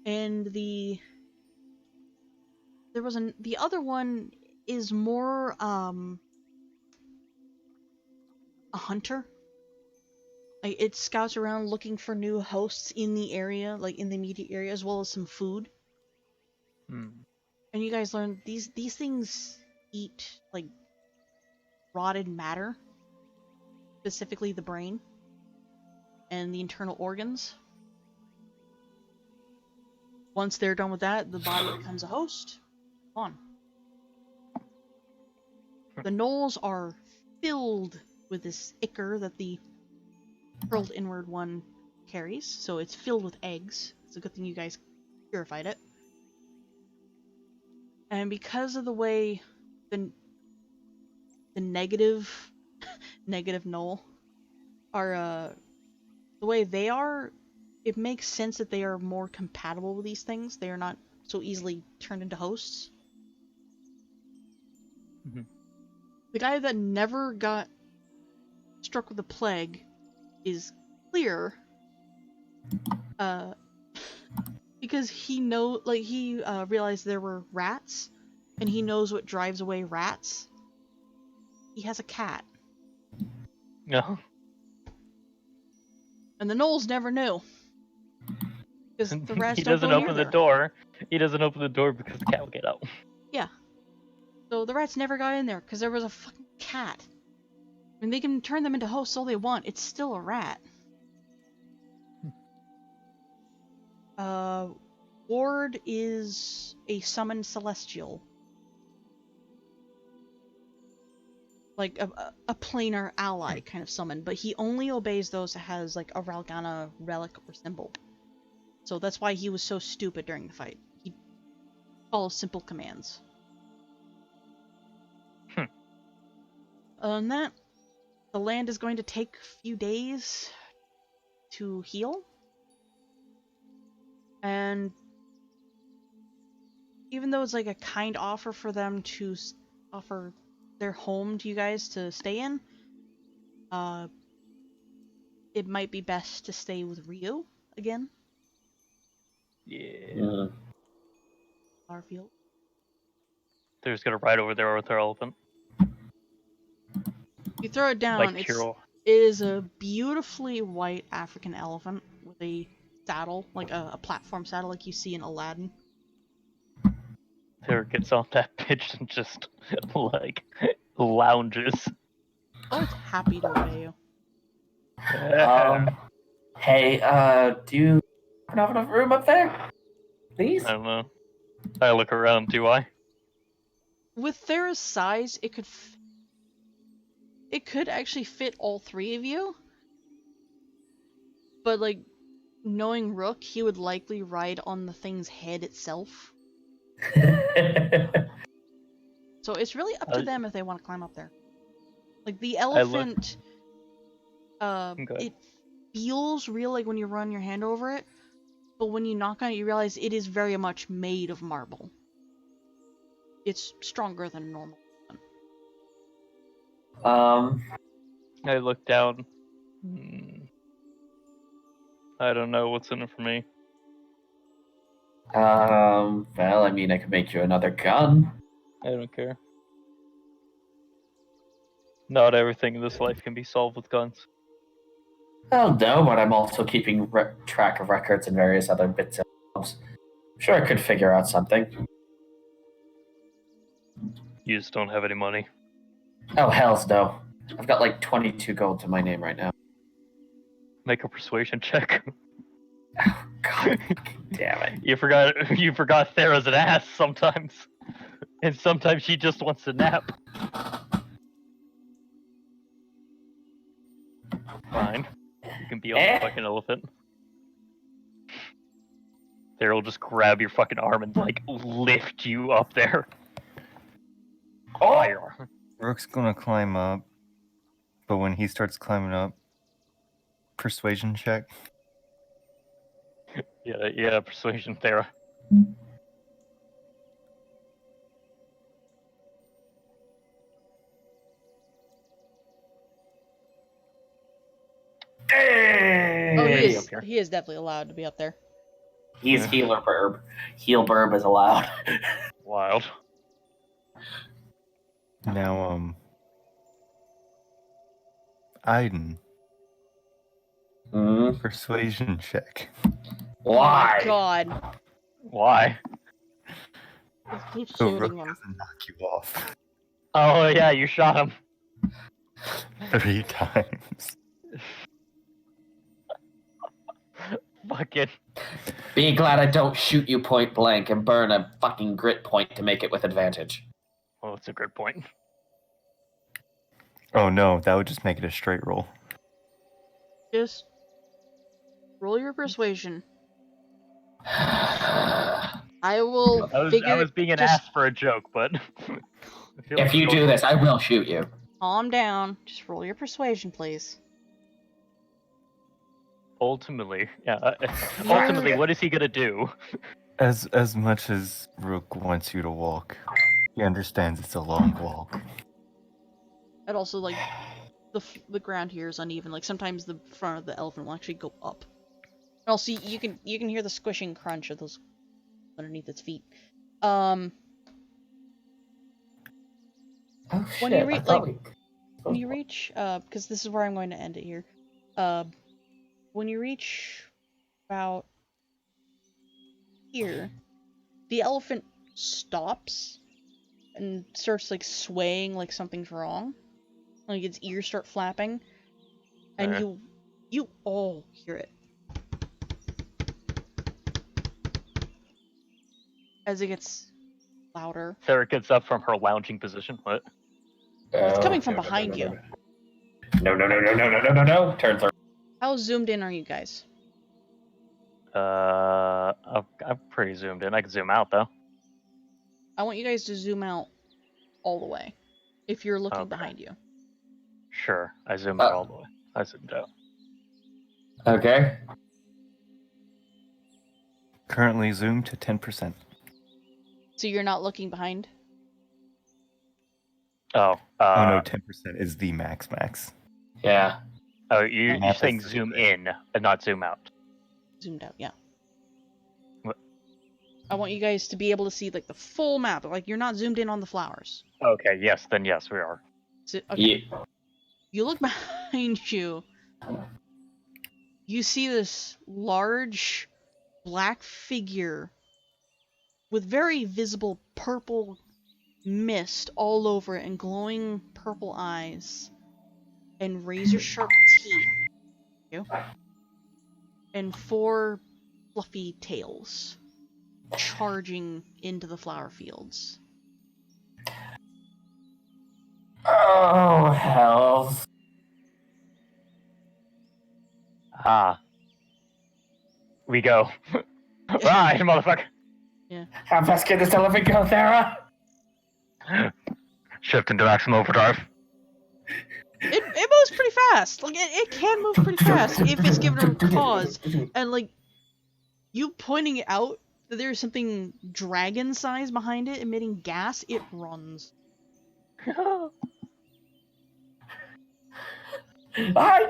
And the other one is more a hunter. It scouts around looking for new hosts in the area, in the immediate area, as well as some food. And you guys learn these things eat rotted matter, specifically the brain and the internal organs. Once they're done with that, the body becomes a host. On. The knolls are filled with this ichor that the curled inward one carries, so it's filled with eggs. It's a good thing you guys purified it. And because of the way the negative knoll are the way they are, it makes sense that they are more compatible with these things. They are not so easily turned into hosts. Mm-hmm. The guy that never got struck with the plague is clear, because he realized there were rats, and he knows what drives away rats. He has a cat. No. And the gnolls never knew. Because the rats He don't doesn't go open near the there. door. He doesn't open the door because the cat will get out. Yeah. So the rats never got in there because there was a fucking cat. I mean, they can turn them into hosts all they want. It's still a rat. Ward is a summoned celestial. like a planar ally kind of summon, but he only obeys those that has like a Ralgana relic or symbol. So that's why he was so stupid during the fight. He follows simple commands. Other than that, the land is going to take a few days to heal. And even though it's like a kind offer for them to offer their home to you guys to stay in, it might be best to stay with Rio again. Yeah. Starfield. They're just gonna ride over there with their elephant. You throw it down, Like it Kirill. is a beautifully white African elephant with a saddle, like a platform saddle like you see in Aladdin. There gets off that pitch and just like lounges. Oh, it's happy to obey you. Hey, do you have enough room up there? Please? I don't know. I look around, do I? With Thera's size, it could actually fit all three of you. But like, knowing Rook, he would likely ride on the thing's head itself. So it's really up to them if they want to climb up there. Like the elephant, it feels real like when you run your hand over it, but when you knock on it, you realize it is very much made of marble. It's stronger than a normal one. I look down. I don't know what's in it for me. Well, I mean, I could make you another gun. I don't care. Not everything in this life can be solved with guns. Well, no, but I'm also keeping track of records and various other bits and bobs. I'm sure I could figure out something. You just don't have any money. Oh, hells no. I've got like 22 gold to my name right now. Make a persuasion check. Oh, God damn it. You forgot Thera's an ass sometimes. And sometimes she just wants to nap. Fine. You can be on the fucking elephant. Thera will just grab your fucking arm and like lift you up there. Oh! Rook's gonna climb up, but when he starts climbing up, persuasion check. Yeah, persuasion, Thera. Oh, he is definitely allowed to be up there. He's healer burb. Heal burb is allowed. Wild. Now, Aiden. Persuasion check. Why? Oh my God. Why? Just keep So shooting Rook him. doesn't knock you off Oh yeah, you shot him. 3 times. Fucking. Be glad I don't shoot you point blank and burn a fucking grit point to make it with advantage. Well, that's a good point. Oh no, that would just make it a straight roll. Just roll your persuasion. I will I was being an ass for a joke, but if you do this, I will shoot you. Calm down. Just roll your persuasion, please. Ultimately, what is he gonna do? As much as Rook wants you to walk, he understands it's a long walk. And also, like, the ground here is uneven. Like, sometimes the front of the elephant will actually go up. And also, you can hear the squishing crunch of those underneath its feet. Oh When shit! when you reach, because this is where I'm going to end it here. When you reach about here, the elephant stops and starts like swaying like something's wrong. Like its ears start flapping, and you all hear it as it gets louder. Sarah gets up from her lounging position. What? It's coming from no, behind you. No. Turns around. How zoomed in are you guys? I'm pretty zoomed in. I can zoom out though. I want you guys to zoom out all the way. If you're looking Okay. behind you. Sure, I zoomed out all the way. I zoomed out. Okay. Currently zoomed to 10%. So you're not looking behind? Oh, Oh no, 10% is the max. Yeah. Oh, you're Map saying is zoom zoomed in and not zoom out. Zoomed out, yeah. What? I want you guys to be able to see like the full map. Like you're not zoomed in on the flowers. Okay, yes, then yes, we are. So, okay. You look behind you. You see this large black figure with very visible purple mist all over it and glowing purple eyes and razor sharp teeth. And 4 fluffy tails charging into the flower fields. Oh, hells. Ah. We go. Right, motherfucker. How fast can this elephant go, Thera? Shift into maximum overdrive. It moves pretty fast. Like it can move pretty fast if it's given a cause. And like you pointing it out that there's something dragon size behind it emitting gas, it runs. I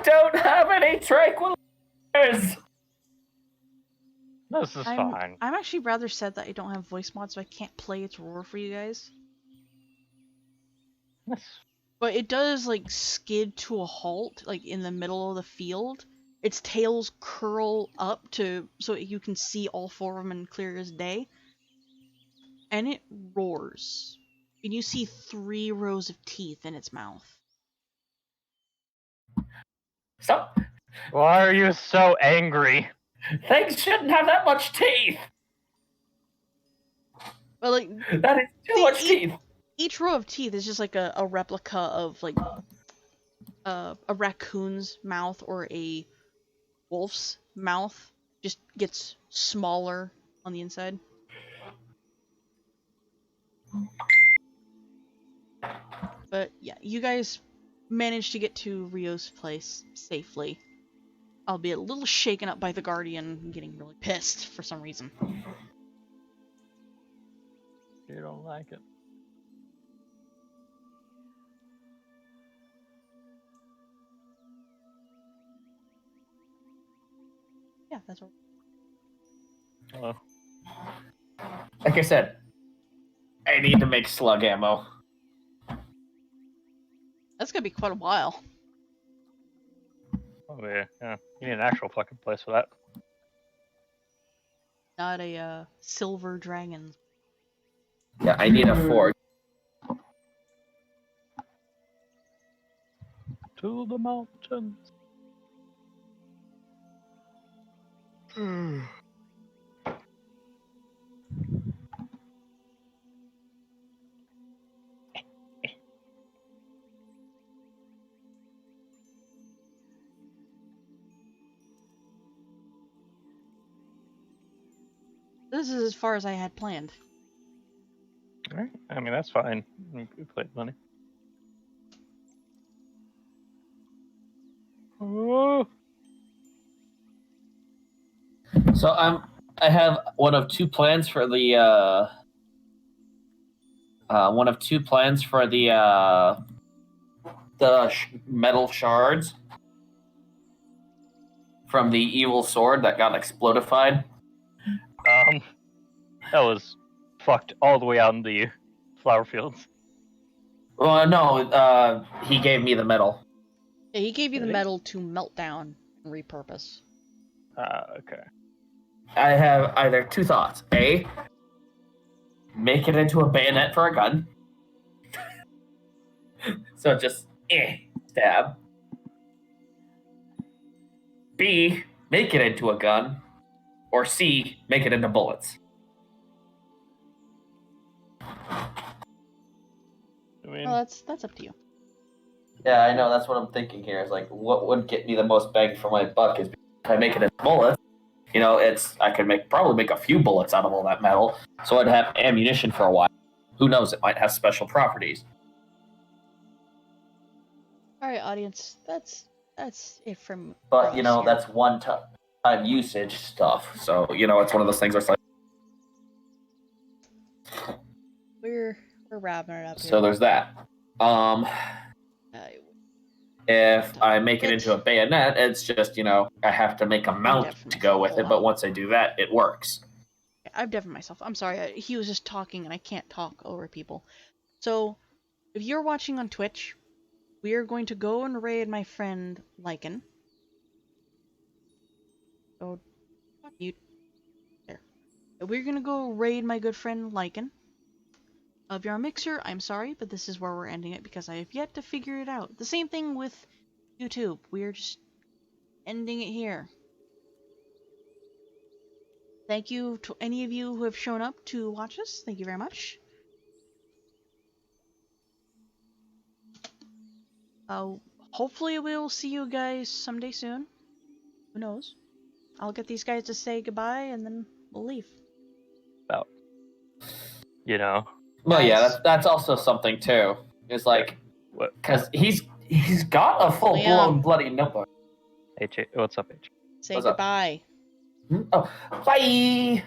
don't have any tranquilizers! This is fine. I'm actually rather sad that I don't have voice mod, so I can't play its roar for you guys. Yes. But it does like skid to a halt, like in the middle of the field. Its tails curl up so you can see all 4 of them in clear as day. And it roars. And you see 3 rows of teeth in its mouth. Stop. Why are you so angry? Things shouldn't have that much teeth! But like That is too much teeth! each row of teeth is just like a replica of like a raccoon's mouth or a wolf's mouth. Just gets smaller on the inside. But yeah, you guys managed to get to Rio's place safely. Albeit a little shaken up by the Guardian and getting really pissed for some reason. You don't like it. Yeah, that's all. Hello. Like I said, I need to make slug ammo. That's gonna be quite a while. Oh yeah. You need an actual fucking place for that. Not a silver dragon. Yeah, I need a forge. To the mountains. This is as far as I had planned. Alright, I mean that's fine. We played money. Oh. So I have one of 2 plans for the metal shards from the evil sword that got explodified. That was fucked all the way out in the flower fields. Well, no, he gave me the metal. Yeah, he gave you the Really? metal to melt down and repurpose. Okay. I have either 2 thoughts. A, make it into a bayonet for a gun. So just, stab. B, make it into a gun. Or C, make it into bullets. I mean, Well, that's up to you. Yeah, I know. That's what I'm thinking here. Is like, what would get me the most bang for my buck is if I make it in bullets. You know, I could probably make a few bullets out of all that metal, so I'd have ammunition for a while. Who knows? It might have special properties. All right, audience. That's it from. But for you us know, here. that's one-time usage stuff. So you know, it's one of those things where it's like. We're wrapping it up here. So there's that. If I make it into a bayonet, it's just, you know, I have to make a mount to go with it, but once I do that, it works. I've deafened myself. I'm sorry. He was just talking and I can't talk over people. So, if you're watching on Twitch, we are going to go and raid my friend Lycan. Oh, you. There. We're going to go raid my good friend Lycan. If you're on Mixer, I'm sorry, but this is where we're ending it because I have yet to figure it out. The same thing with YouTube. We're just ending it here. Thank you to any of you who have shown up to watch us. Thank you very much. Hopefully we'll see you guys someday soon. Who knows? I'll get these guys to say goodbye and then we'll leave. About, you know. Well, Guys. yeah, that's also something too. It's like, because he's got a full-blown bloody notebook. H, what's up, H? Say goodbye. Oh, bye!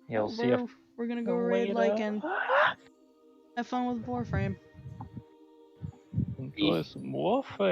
You'll see you. We're gonna go raid Lycan. Have fun with Warframe. Enjoy some warfare.